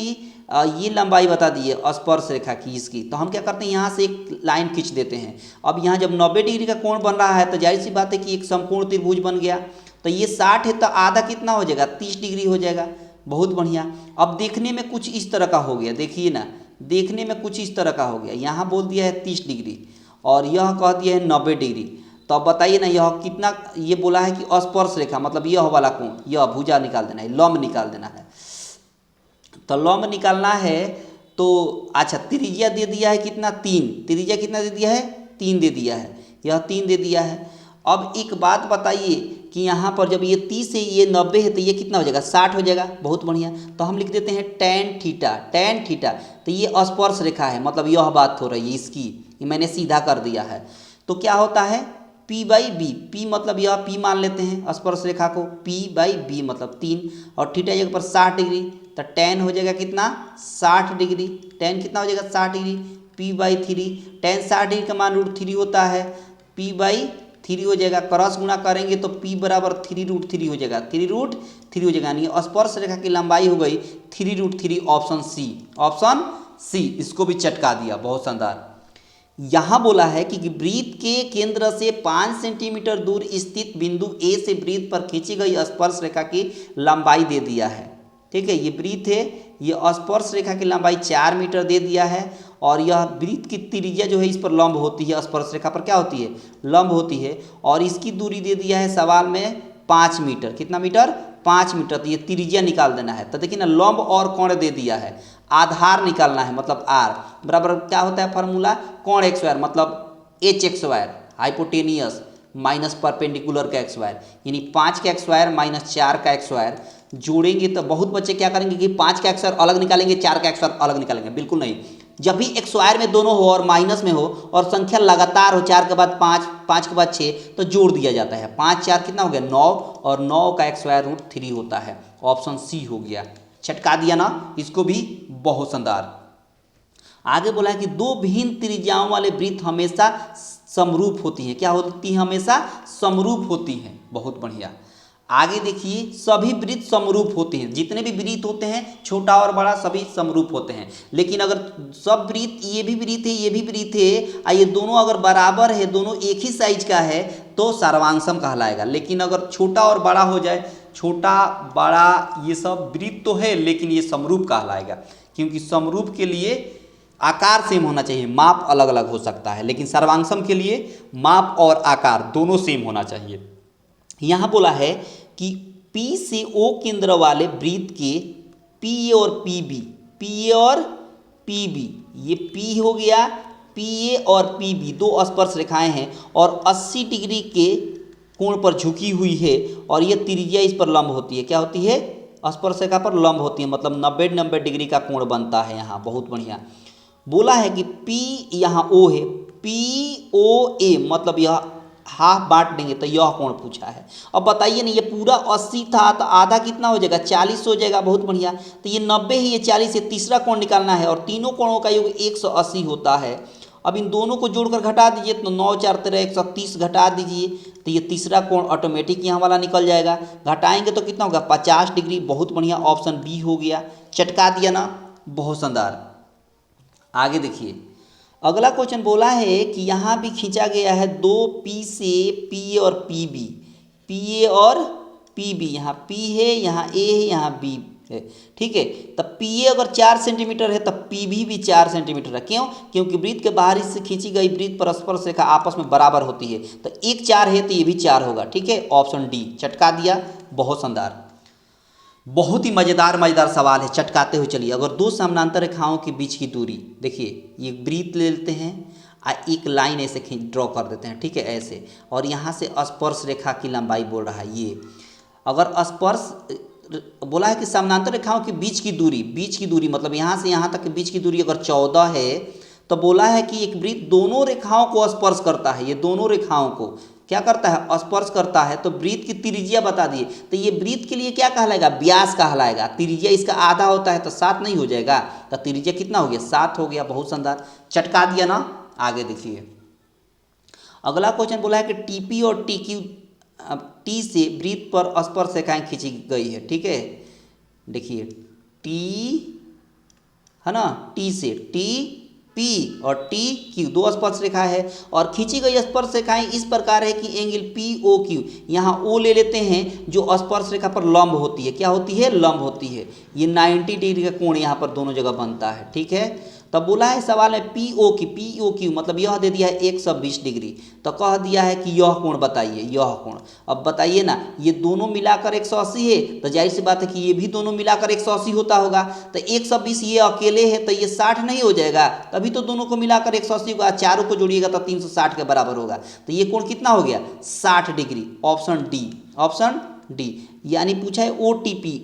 ये लंबाई बता दी है स्पर्श रेखा की इसकी, तो हम क्या करते हैं यहाँ से एक लाइन खींच देते हैं। अब यहाँ जब 90 डिग्री का कोण बन रहा है तो जाहिर सी बात है कि एक समकोण त्रिभुज बन गया। तो ये 60 है तो आधा कितना हो जाएगा? 30 डिग्री हो जाएगा, बहुत बढ़िया। अब देखने में कुछ इस तरह का हो गया, देखिए ना, देखने में कुछ इस तरह का हो गया। यहाँ बोल दिया है 30 डिग्री और यह कह दिया है 90 डिग्री। तो अब बताइए ना यह कितना, ये बोला है कि स्पर्श रेखा मतलब यह वाला कोण, यह भुजा निकाल देना है, लंब निकाल देना है। तो लंब निकालना है तो अच्छा, त्रिज्या दे दिया है कितना? 3। त्रिज्या कितना दे दिया है? 3 दे दिया है, यह 3 दे दिया है। अब एक बात बताइए कि यहाँ पर जब ये 30 है, ये 90 है, तो ये कितना हो जाएगा? 60 हो जाएगा, बहुत बढ़िया। तो हम लिख देते हैं tan थीटा, tan थीटा। तो ये स्पर्श रेखा है, मतलब यह बात हो रही है इसकी, ये मैंने सीधा कर दिया है। तो क्या होता है? P/B, P मतलब यह P मान लेते हैं स्पर्श रेखा को, P/B मतलब 3, और थीटा जगह पर 60 डिग्री, तो tan हो जाएगा कितना? 60 डिग्री। tan कितना हो जाएगा? 60 डिग्री, P/3। tan 60 डिग्री का मान √3 होता है, P/3 हो जाएगा। क्रॉस गुणा करेंगे तो P बराबर 3√3 हो जाएगा, 3√3 हो जाएगा, यानी स्पर्श रेखा की लंबाई हो गई 3√3। ऑप्शन सी, ऑप्शन सी, इसको भी चटका दिया, बहुत शानदार। यहाँ बोला है कि वृत्त के केंद्र से 5 सेंटीमीटर दूर स्थित बिंदु ए से वृत्त पर खींची गई स्पर्श रेखा की लंबाई दे दिया है, ठीक है। ये वृत्त है, ये स्पर्श रेखा की लंबाई 4 मीटर दे दिया है, और यह वृत्त की त्रिज्या जो है इस पर लंब होती है, स्पर्श रेखा पर क्या होती है? लंब होती है, और इसकी दूरी दे दिया है सवाल में 5 मीटर। कितना मीटर? 5 मीटर। तो ये त्रिज्या निकाल देना है। तो देखिए ना, लंब और कोण दे दिया है, आधार निकालना है, मतलब R बराबर क्या होता है फार्मूला? कोण x स्क्वायर मतलब HX square, hypotenuse minus perpendicular का x स्क्वायर, यानी 5 का x स्क्वायर माइनस 4 का x स्क्वायर। जोड़ेंगे तो बहुत बच्चे क्या करेंगे कि 5 का x स्क्वायर अलग निकालेंगे, 4 का x स्क्वायर अलग निकालेंगे, बिल्कुल नहीं। जब भी x स्क्वायर में दोनों हो और माइनस में हो और संख्या लगातार हो, 4 के बाद 5, 5 के बाद 6, तो जोड़ दिया जाता है। 5 4 कितना हो गया? 9, और 9 का x स्क्वायर √3 होता है। ऑप्शन सी हो गया, छटका दिया ना, इसको भी बहुत शानदार। आगे बोला है कि 2 भिन्न त्रिज्याओं वाले वृत्त हमेशा समरूप होती हैं। क्या होती हैं? हमेशा समरूप होती हैं, बहुत बढ़िया। आगे देखिए, सभी वृत्त समरूप होते हैं, जितने भी वृत्त होते हैं छोटा और बड़ा सभी समरूप होते हैं। लेकिन अगर सब वृत्त, ये भी वृत्त है, ये भी वृत्त है, ये दोनों अगर बराबर है, दोनों एक ही साइज का है, तो सर्वांगसम कहलाएगा। लेकिन अगर छोटा और बड़ा हो जाए, छोटा बड़ा ये सब वृत्त तो है लेकिन ये समरूप कहलाएगा, क्योंकि समरूप के लिए आकार सेम होना चाहिए, माप अलग अलग हो सकता है, लेकिन सर्वांगसम के लिए माप और आकार दोनों सेम होना चाहिए। यहाँ बोला है कि P से O केंद्र वाले वृत्त के PA और PB, PA और PB, ये P हो गया, PA और PB दो स्पर्श रेखाएं हैं और 80 डिग्री के कोण पर झुकी हुई है, और यह त्रिज्या इस पर लंब होती है। क्या होती है? स्पर्श रेखा पर लंब होती है, मतलब 90 डिग्री का कोण बनता है यहाँ, बहुत बढ़िया। बोला है कि P यहाँ O है, POA मतलब यह हाफ बांट देंगे तो यह कोण पूछा है। अब बताइए ना, ये पूरा 80 था तो आधा कितना हो जाएगा? 40 हो जाएगा, बहुत बढ़िया। तो ये 90 है, ये 40 है, तीसरा कोण निकालना है, और तीनों कोणों का योग 180 होता है। अब इन दोनों को जोड़कर घटा दीजिए तो 9 4 13 130 घटा दीजिए तो ये तीसरा कोण ऑटोमेटिक यहाँ वाला निकल जाएगा। घटाएंगे तो कितना होगा 50 डिग्री। बहुत बढ़िया, ऑप्शन बी हो गया। चटका दिया ना, बहुत शानदार। आगे देखिए, अगला क्वेश्चन बोला है कि यहाँ भी खींचा गया है 2P से PA और PB, PA और PB, यहाँ P है, यहाँ A है, यहाँ B है, ठीक है। तब PA अगर 4 सेंटीमीटर है तब PB भी 4 सेंटीमीटर है। क्यों? क्योंकि वृत्त के बाहरी से खींची गई वृत्त परस्पर रेखा आपस में बराबर होती है, तो एक 4 है तो ये भी 4 होगा, ठीक है। ऑप्शन डी, चटका दिया, बहुत शानदार। बहुत ही मज़ेदार सवाल है, चटकाते हुए चलिए। अगर दो समानांतर रेखाओं के बीच की दूरी, देखिए ये वृत्त ले लेते हैं और एक लाइन ऐसे ड्रॉ कर देते हैं, ठीक है, ऐसे, और यहाँ से स्पर्श रेखा की लंबाई बोल रहा है ये। अगर स्पर्श बोला है कि समानांतर रेखाओं के बीच की दूरी मतलब यहाँ से यहाँ तक के बीच की दूरी अगर 14 है, तो बोला है कि एक वृत्त दोनों रेखाओं को स्पर्श करता है। ये दोनों रेखाओं को क्या करता है? स्पर्श करता है। तो वृत्त की त्रिज्या बता दिए, तो ये वृत्त के लिए क्या कहलाएगा? व्यास कहलाएगा। त्रिज्या इसका आधा होता है तो 7 नहीं हो जाएगा, तो त्रिज्या कितना हो गया? 7 हो गया। बहुत शानदार, चटका दिया ना। आगे देखिए, अगला क्वेश्चन बोला है कि टीपी और टीक्यू, टी से वृत्त पर स्पर्श रेखाएं खींची गई है, ठीक है। देखिए टी है ना, टी से टी पी और टी क्यू, दो स्पर्श रेखा है और खींची गई स्पर्श रेखाएं इस प्रकार है कि एंगल पी ओ क्यू, यहाँ ओ ले लेते हैं जो स्पर्श रेखा पर लंब होती है। क्या होती है? लंब होती है। ये 90 डिग्री का कोण यहाँ पर दोनों जगह बनता है, ठीक है। तब बोला है सवाल में पी ओ क्यू मतलब यह दे दिया है 120 डिग्री, तो कह दिया है कि यह कोण बताइए, यह कोण। अब बताइए ना, ये दोनों मिलाकर 180 है, तो जाहिर सी बात है कि ये भी दोनों मिलाकर 180 होता होगा। तो 120 ये अकेले है तो ये 60 नहीं हो जाएगा, तभी तो दोनों को मिलाकर 180 होगा। चारों को जोड़िएगा तो 360 के बराबर होगा। तो ये कोण कितना हो गया? 60 degree. Option D, option D. यानी पूछा है OTP,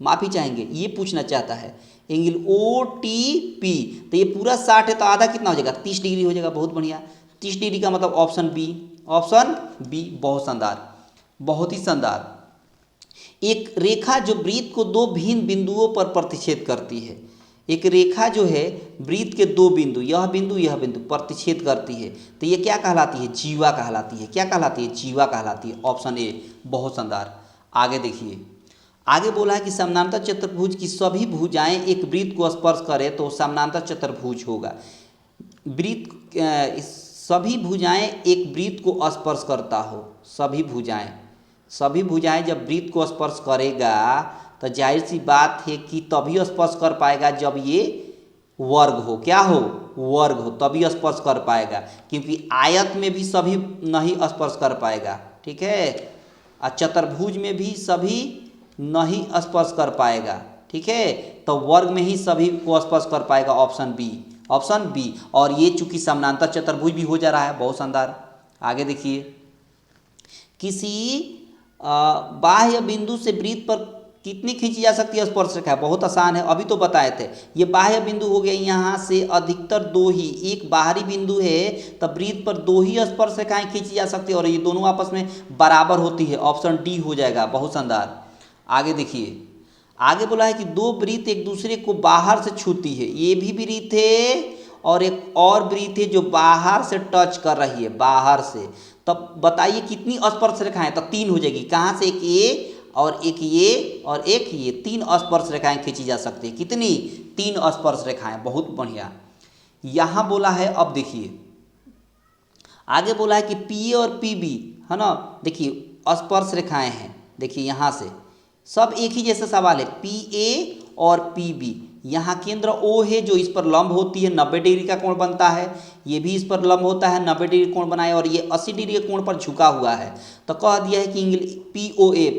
माफी चाहेंगे, ये पूछना चाहता है एंगल OTP, तो ये पूरा 60 है तो आधा कितना हो जाएगा? 30 डिग्री हो जाएगा। बहुत बढ़िया, 30 डिग्री का मतलब ऑप्शन बी, ऑप्शन बी। बहुत शानदार, बहुत ही शानदार। एक रेखा जो वृत्त को दो भिन्न बिंदुओं पर प्रतिच्छेद करती है, एक रेखा जो है वृत्त के दो बिंदु, यह बिंदु प्रतिच्छेद करती है, तो ये क्या कहलाती है? जीवा कहलाती है। क्या कहलाती है? जीवा कहलाती है। ऑप्शन ए, बहुत शानदार। आगे देखिए, आगे बोला है कि समानांतर चतुर्भुज की सभी भुजाएं एक वृत्त को स्पर्श करे तो समानांतर चतुर्भुज होगा। वृत्त सभी भुजाएं एक वृत्त को स्पर्श करता हो, सभी भुजाएं जब वृत्त को स्पर्श करेगा तो जाहिर सी बात है कि तभी स्पर्श कर पाएगा जब ये वर्ग हो। क्या हो? वर्ग हो, तभी स्पर्श कर पाएगा, क्योंकि आयत में भी सभी नहीं स्पर्श कर पाएगा, ठीक है। और चतुर्भुज में भी सभी नहीं स्पर्श कर पाएगा, ठीक है। तो वर्ग में ही सभी को स्पर्श कर पाएगा। Option B, option B. और ये चूंकि समानांतर चतुर्भुज भी हो जा रहा है। बहुत शानदार। आगे देखिए, किसी बाह्य बिंदु से वृत्त पर कितनी खींची जा सकती है स्पर्श रेखा? बहुत आसान है, अभी तो बताए थे। ये बाह्य बिंदु हो गया, यहाँ से अधिकतर 2 ही, एक बाहरी बिंदु है तब वृत्त पर 2 ही स्पर्श रेखाएं खींची जा सकती है और ये दोनों आपस में बराबर होती है। ऑप्शन डी हो जाएगा। बहुत शानदार। आगे देखिए, आगे बोला है कि दो वृत्त एक दूसरे को बाहर से छूती है, ये भी वृत्त है और एक और वृत्त है जो बाहर से टच कर रही है, बाहर से। तब बताइए कितनी स्पर्श रेखाएं? तो 3 हो जाएगी। कहाँ से? एक ये और एक ये और एक ये, 3 स्पर्श रेखाएं खींची जा सकती है। कितनी? 3 स्पर्श रेखाएं। बहुत बढ़िया। यहाँ बोला है, अब देखिए आगे बोला है कि पी और पीबी है ना, देखिए स्पर्श रेखाएं हैं। देखिए यहाँ से सब एक ही जैसा सवाल है। PA और PB, यहाँ केंद्र O है जो इस पर लंब होती है, 90 डिग्री का कोण बनता है। ये भी इस पर लंब होता है, 90 डिग्री कोण बनाए, और ये 80 डिग्री के कोण पर झुका हुआ है। तो कह दिया है कि एंगल POA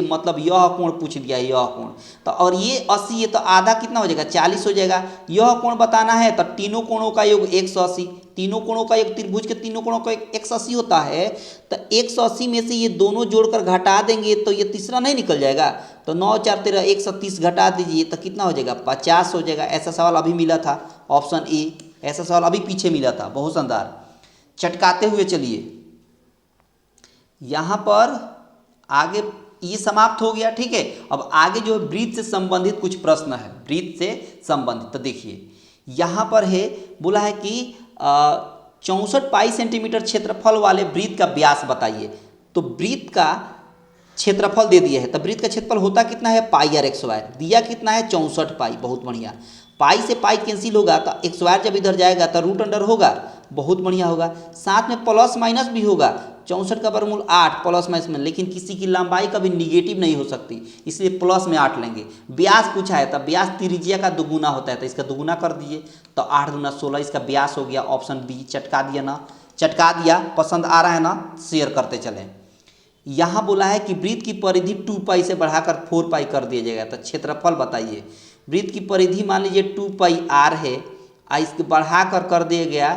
मतलब यह कोण पूछ दिया है, यह कोण। तो और ये 80 है तो आधा कितना हो जाएगा? 40 हो जाएगा। यह कोण बताना है तो तीनों कोणों का योग 180, तीनों कोणों का योग, त्रिभुज के तीनों कोणों का 180 होता है। तो 180 में से ये दोनों जोड़कर घटा देंगे तो ये तीसरा नहीं निकल जाएगा। तो 9 4 13 130 घटा दीजिए तो कितना हो जाएगा? 50 हो जाएगा। ऐसा सवाल अभी मिला था, ऑप्शन ए। ऐसा सवाल अभी पीछे मिला था। बहुत शानदार। चटकाते हुए चलिए, यहाँ पर आगे ये समाप्त हो गया, ठीक है। अब आगे जो वृत्त से संबंधित कुछ प्रश्न है, वृत्त से संबंधित। तो देखिए यहाँ पर है, बोला है कि 64 पाई सेंटीमीटर क्षेत्रफल वाले वृत्त का व्यास बताइए। तो वृत्त का क्षेत्रफल दे दिया है, तब वृत्त का क्षेत्रफल होता कितना है पाई आर एक्स स्क्वायर, दिया कितना है 64 पाई। बहुत बढ़िया, पाई से पाई कैंसिल होगा तो एक्स स्क्वायर जब इधर जाएगा तो रूट अंडर होगा, बहुत बढ़िया होगा। साथ में प्लस माइनस भी होगा, 64 का वर्गमूल 8 प्लस माइनस में, लेकिन किसी की लंबाई कभी निगेटिव नहीं हो सकती, इसलिए प्लस में 8 लेंगे। व्यास पूछा है, तब व्यास त्रिज्या का दुगुना होता है, तो इसका दुगुना कर दीजिए, तो 8 दूना 16 इसका व्यास हो गया। ऑप्शन बी चटका दिया ना, चटका दिया। पसंद आ रहा है ना, शेयर करते चलें। यहाँ बोला है कि वृत्त की परिधि 2 पाई से बढ़ाकर 4 पाई कर दिया जाएगा, तो क्षेत्रफल बताइए। वृत्त की परिधि मान लीजिए 2 पाई आर है, इसके बढ़ाकर कर दिया गया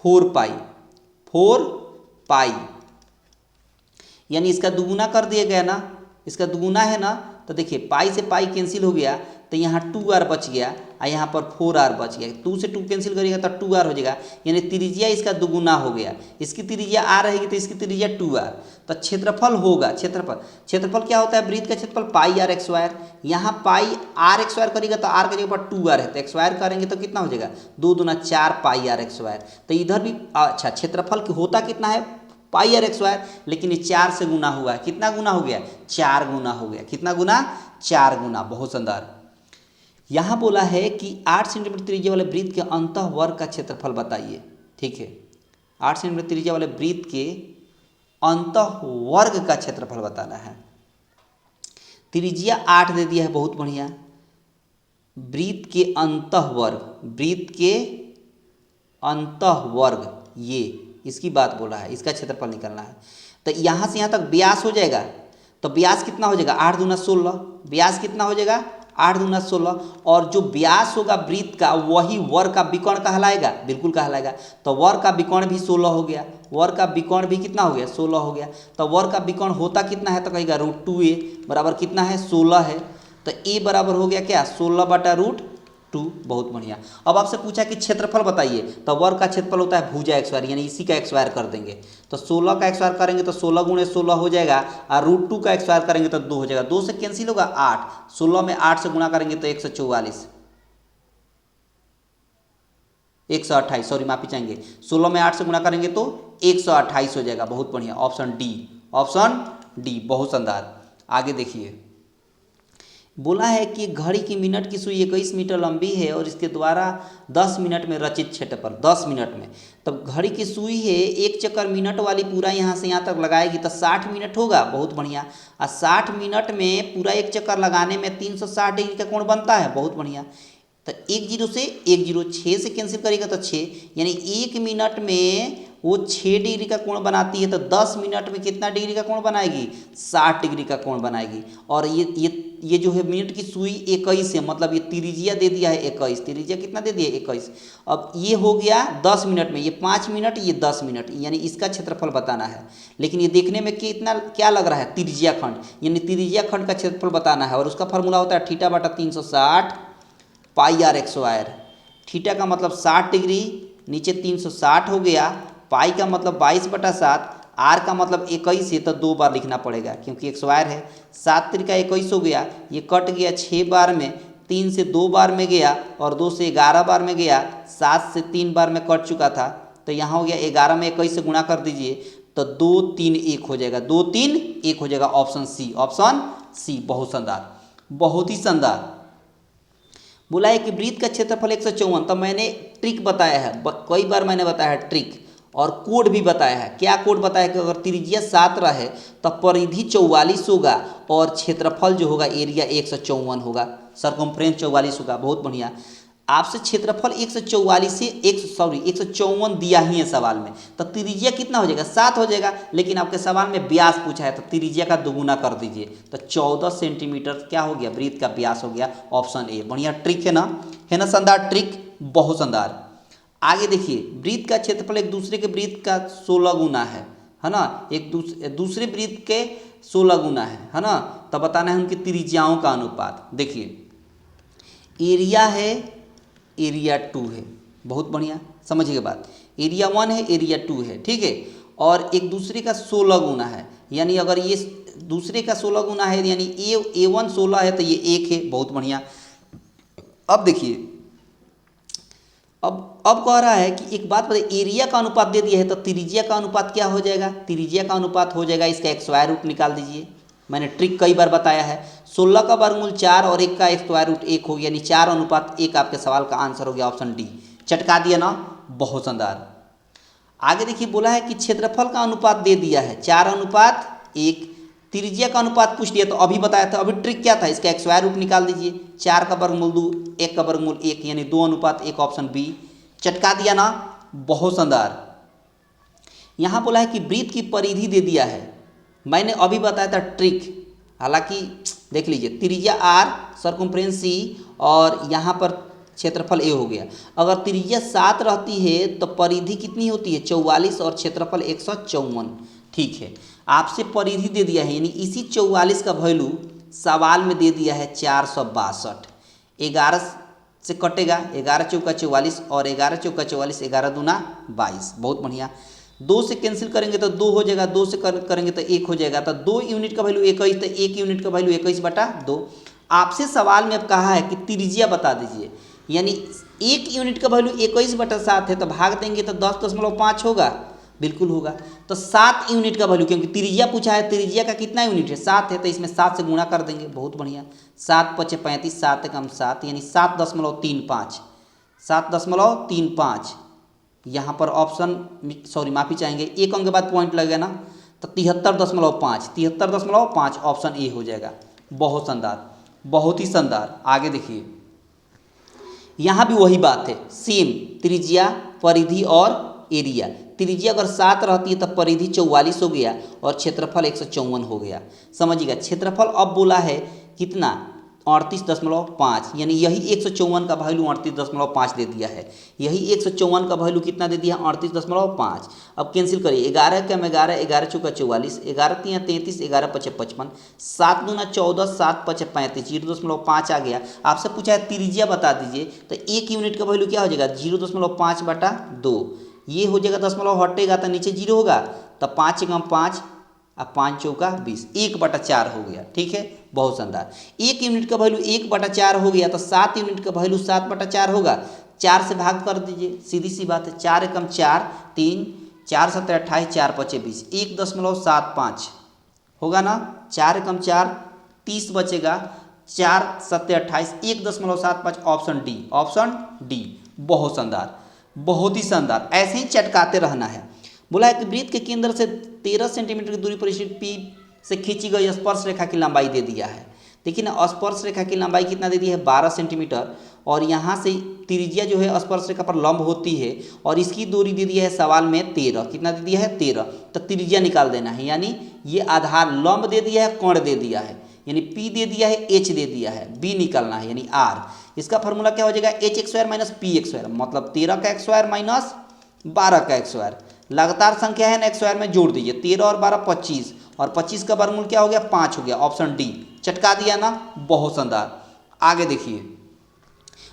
4 पाई, 4 पाई, यानी इसका दुगुना कर दिया गया ना, इसका दुगुना है ना, तो देखिए पाई से पाई कैंसिल हो गया, तो यहाँ 2r बच गया और यहाँ पर 4r बच गया। 2 से 2 कैंसिल करिएगा तो 2r हो जाएगा, यानी त्रिज्या इसका दुगुना हो गया। इसकी त्रिज्या r रहेगी तो इसकी त्रिज्या 2r। तो क्षेत्रफल होगा, क्षेत्रफल क्या होता है वृत्त का क्षेत्रफल पाई आर एक्स स्क्वायर। यहाँ पाई आर एक्स स्क्वायर करेगा तो r करेगा पर 2r है, तो एक्स स्क्वायर करेंगे तो कितना हो जाएगा 2 दूना 4 पाई आर एक्स स्क्वायर। तो इधर भी अच्छा क्षेत्रफल होता कितना है पाई आर एक्स स्क्वायर, लेकिन ये 4 से गुना हुआ है। कितना गुना हो गया 4 गुना हो गया। कितना गुना 4 गुना। बहुत शानदार। यहाँ बोला है कि 8 सेंटीमीटर त्रिज्या वाले वृत्त के अंतः वर्ग का क्षेत्रफल बताइए। ठीक है, 8 सेंटीमीटर त्रिज्या वाले वृत्त के अंतः वर्ग का क्षेत्रफल बताना है। त्रिज्या 8 दे दिया है, बहुत बढ़िया। वृत्त के अंतः वर्ग, वृत्त के अंतः वर्ग, ये इसकी बात बोला है, इसका क्षेत्रफल निकालना है। तो यहाँ से यहाँ तक व्यास हो जाएगा, तो व्यास कितना हो जाएगा 8 दूना 16, व्यास कितना हो जाएगा 8 दूना 16, और जो व्यास होगा वृत्त का वही वर्ग का विकर्ण कहलाएगा, बिल्कुल कहलाएगा। तो वर्ग का विकर्ण भी 16 हो गया, वर्ग का विकर्ण भी कितना हो गया 16 हो गया। तो वर्ग का विकर्ण होता कितना है, तो कहेगा √2a बराबर कितना है 16 है। तो a बराबर हो गया क्या 16/√2। बहुत बढ़िया। अब आपसे पूछा कि क्षेत्रफल बताइए, तो वर्ग का क्षेत्रफल होता है भुजा एक्स स्क्वायर, यानी इसी का एक्स स्क्वायर कर देंगे। तो 16 का एक्स स्क्वायर करेंगे तो 16 गुणे 16 हो जाएगा, और √2 का एक्स स्क्वायर करेंगे तो 2 हो जाएगा। 2 से कैंसिल होगा 8, 16 में 8 से गुणा करेंगे तो 144, 128, सॉरी माफी चाहेंगे, 16 में 8 से गुणा करेंगे तो 128 हो जाएगा। बहुत बढ़िया, ऑप्शन डी, ऑप्शन डी। बहुत शानदार। आगे देखिए, बोला है कि घड़ी की मिनट की सुई 21 मीटर लंबी है और इसके द्वारा 10 मिनट में रचित क्षेत्रफल 10 मिनट में। तब घड़ी की सुई है, एक चक्कर मिनट वाली पूरा यहाँ से यहाँ तक लगाएगी तो 60 मिनट होगा। बहुत बढ़िया। और 60 मिनट में पूरा एक चक्कर लगाने में 360 डिग्री का कोण बनता है। बहुत बढ़िया। तो 10 से 10 6 से कैंसिल करेगा तो 6, यानी 1 मिनट में वो 6 डिग्री का कोण बनाती है, तो 10 मिनट में कितना डिग्री का कोण बनाएगी 60 डिग्री का कोण बनाएगी। और ये जो है मिनट की सुई 21 है, मतलब ये त्रिज्या दे दिया है 21, त्रिज्या कितना दे दिया 21। अब ये हो गया 10 मिनट में, ये 5 मिनट, ये 10 मिनट, यानी इसका क्षेत्रफल बताना है। लेकिन ये देखने में कितना क्या लग रहा है त्रिज्या खंड, यानी त्रिज्या खंड का क्षेत्रफल बताना है। और उसका फॉर्मूला होता है θ/360 पाई आर एक्स स्क्वायर। थीटा का मतलब 60 डिग्री, नीचे 360 हो गया, पाई का मतलब 22/7, आर का मतलब 21 है, तो 2 बार लिखना पड़ेगा क्योंकि एक स्क्वायर है। 7 त्रिका 21 हो गया, ये कट गया 6 बार में, 3 से 2 बार में गया और 2 से 11 बार में गया, 7 से 3 बार में कट चुका था। तो यहाँ हो गया 11 में 21 से गुणा कर दीजिए तो 2 3 1 हो जाएगा, 2 3 1 हो जाएगा। Option C, option C. बहुत शानदार, बहुत ही शानदार। बोला है कि वृत्त का क्षेत्रफल 154। तो मैंने ट्रिक बताया है, कई बार मैंने बताया है ट्रिक, और कोड भी बताया है। क्या कोड बताया कि अगर त्रिज्या 7 रहे तो परिधि 44 होगा और क्षेत्रफल जो होगा एरिया 154 होगा, सरकमफ्रेंस 44 होगा। बहुत बढ़िया। आपसे क्षेत्रफल 144 से 154 दिया ही है सवाल में, तो त्रिज्या कितना हो जाएगा 7 हो जाएगा। लेकिन आपके सवाल में व्यास पूछा है, तो त्रिज्या का दुगुना कर दीजिए, तो 14 सेंटीमीटर क्या हो गया वृत्त का व्यास हो गया। Option A. बढ़िया ट्रिक है ना, है ना शानदार ट्रिक, बहुत शानदार। आगे देखिए, वृत्त का क्षेत्रफल एक दूसरे के वृत्त का 16 गुना है ना, एक दूसरे वृत्त के 16 गुना है ना। तब बताना है उनकी त्रिज्याओं का अनुपात। देखिए, एरिया है, एरिया 2 है। बहुत बढ़िया, समझिए बात। एरिया 1 है, एरिया 2 है, ठीक है। और एक दूसरे का 16 गुना है, यानी अगर ये दूसरे का 16 गुना है, यानी A1 16 है तो ये 1 है। बहुत बढ़िया। अब देखिए, अब कह रहा है कि एक बात बताइए, एरिया का अनुपात दे दिया है तो त्रिज्या का अनुपात क्या हो जाएगा? त्रिज्या का अनुपात हो जाएगा इसका स्क्वायर रूट निकाल दीजिए। मैंने ट्रिक कई बार बताया है। 16 का वर्गमूल 4 और 1 का स्क्वायर रूट 1 हो गया, यानी 4:1 आपके सवाल का आंसर हो गया ऑप्शन डी। चटका दिया ना, बहुत शानदार। आगे देखिए, बोला है कि क्षेत्रफल का अनुपात दे दिया है 4:1, त्रिज्या का अनुपात पूछ दिया तो अभी बताया था। अभी ट्रिक क्या था? इसका स्क्वायर रूट निकाल दीजिए। 4 का वर्गमूल 2, 1 का वर्गमूल 1, यानी 2:1, ऑप्शन बी। चटका दिया ना, बहुत शानदार। यहाँ बोला है कि वृत्त की परिधि दे दिया है, मैंने अभी बताया था ट्रिक। हालांकि देख लीजिए, त्रिज्या आर, सर्कम्फ्रेंस सी, और यहाँ पर क्षेत्रफल ए हो गया। अगर त्रिज्या 7 रहती है तो परिधि कितनी होती है? 44, और क्षेत्रफल 154। ठीक है, आपसे परिधि दे दिया है, यानी इसी 44 का वैल्यू सवाल में दे दिया है 462। 11 से कटेगा, 11 चौका 44, और 11 चौका 44, 11 दूना 22। बहुत बढ़िया। 2 से कैंसिल करेंगे तो 2 हो जाएगा, 2 से करेंगे तो 1 हो जाएगा, तो 2 यूनिट का वैल्यू 21, तो 1 यूनिट का वैल्यू 21/2। आपसे सवाल में अब कहा है कि त्रिज्या बता दीजिए, यानी 1 यूनिट का वैल्यू 21/7 है, तो भाग देंगे तो 10.5 होगा। बिल्कुल होगा। तो 7 यूनिट का वैल्यू, क्योंकि त्रिज्या पूछा है, त्रिज्या का कितना यूनिट है? 7 है, तो इसमें 7 से गुणा कर देंगे। बहुत बढ़िया। 7 × 5 = 35, 7 × 7, यानी 7.35, 7.35। यहाँ पर ऑप्शन, सॉरी माफ़ी चाहेंगे, 1 अंक के बाद पॉइंट लगेगा ना, तो 73.5, 73.5, ऑप्शन ए हो जाएगा। बहुत शानदार, बहुत ही शानदार। आगे देखिए, यहाँ भी वही बात है, सेम त्रिज्या, परिधि और एरिया। त्रिज्या अगर 7 रहती है तब परिधि 44 हो गया और क्षेत्रफल 154 हो गया। समझिएगा, क्षेत्रफल अब बोला है कितना? 38.5, यानी यही 154 का वैल्यू 38.5 दे दिया है। यही 154 का वैल्यू कितना दे दिया? 38.5। अब कैंसिल करिए, 11 कम 11, 11 चौका 44, 11 तिया 33, 11 पचे 55, 7 दूना 14, 7 पचे 35, 0.5 आ गया। आपसे पूछा है त्रिज्या बता दीजिए, तो 1 यूनिट का वैल्यू क्या हो जाएगा? 0.5/2। ये हो जाएगा, दशमलव हटेगा तो नीचे 0 होगा, तो 5 × 5, अब 5 चौका 20, 1/4 हो गया। ठीक है, बहुत शानदार। 1 यूनिट का वैल्यू 1/4 हो गया, तो 7 यूनिट का वैल्यू 7/4 होगा। 4 से भाग कर दीजिए, सीधी सी बात है। 4 × 4 = 3, 4 × 7 = 28, 4 × 5 = 20, 1.75 होगा ना। 4 × 4 = 30 बचेगा, 4 × 7 = 28, 1.75, ऑप्शन डी, ऑप्शन डी। बहुत शानदार, बहुत ही शानदार। ऐसे ही चटकाते रहना है। बोला है कि वृत्त के केंद्र से 13 सेंटीमीटर की दूरी पर स्थित पी से खींची गई स्पर्श रेखा की लंबाई दे दिया है। देखिए ना, स्पर्श रेखा की लंबाई कितना दे दी है? 12 सेंटीमीटर। और यहाँ से त्रिज्या जो है स्पर्श रेखा पर लंब होती है, और इसकी दूरी दे दी है सवाल में 13। कितना दे दिया है? 13। तो त्रिज्या निकाल देना है, यानी ये आधार लंब दे दिया है, कोण दे दिया है, यानी P दे दिया है, H दे दिया है, B निकालना है, यानी R। इसका फॉर्मूला क्या हो जाएगा? hx² - px², मतलब 13 का x² माइनस 12 का x²। लगातार संख्या है ना, x² में जोड़ दीजिए, 13 और 12 = 25, और 25 का वर्गमूल क्या हो गया? 5 हो गया, ऑप्शन डी। चटका दिया ना, बहुत शानदार। आगे देखिए,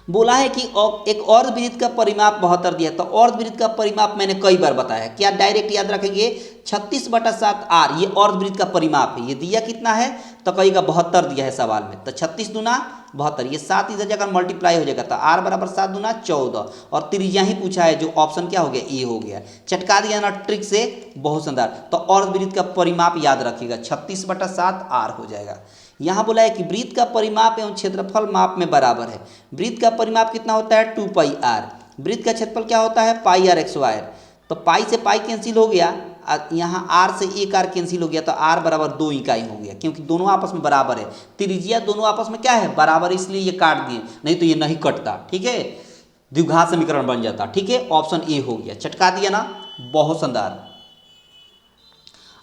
बोला है कि एक अर्धवृत्त का परिमाप 72 दिया है, तो अर्धवृत्त का परिमाप मैंने कई बार बताया, क्या डायरेक्ट याद रखेंगे? 36/7 R, ये अर्धवृत्त का परिमाप है। ये दिया कितना है? तो कहेगा 72 दिया है सवाल में, तो 36 दूना 72, ये 7 इधर जाकर मल्टीप्लाई हो जाएगा, तो R = 7 दूना 14, और त्रिज्या ही पूछा है, जो ऑप्शन क्या हो गया? ए हो गया। चटका दिया ना ट्रिक से, बहुत शानदार। तो अर्धवृत्त का परिमाप याद रखिएगा, 36/7 R हो जाएगा। यहाँ बोला है कि वृत्त का परिमाप एवं क्षेत्रफल माप में बराबर है। वृत्त का परिमाप कितना होता है? 2πr। वृत्त का क्षेत्रफल क्या होता है? πr²। तो पाई से पाई कैंसिल हो गया, यहाँ r से एक r कैंसिल हो गया, तो r = 2 इकाई हो गया, क्योंकि दोनों आपस में बराबर है। त्रिज्या दोनों आपस में क्या है? बराबर, इसलिए ये काट दिए, नहीं तो ये नहीं कटता। ठीक है, द्विघात समीकरण बन जाता। ठीक है, ऑप्शन ए हो गया। चटका दिया ना, बहुत शानदार।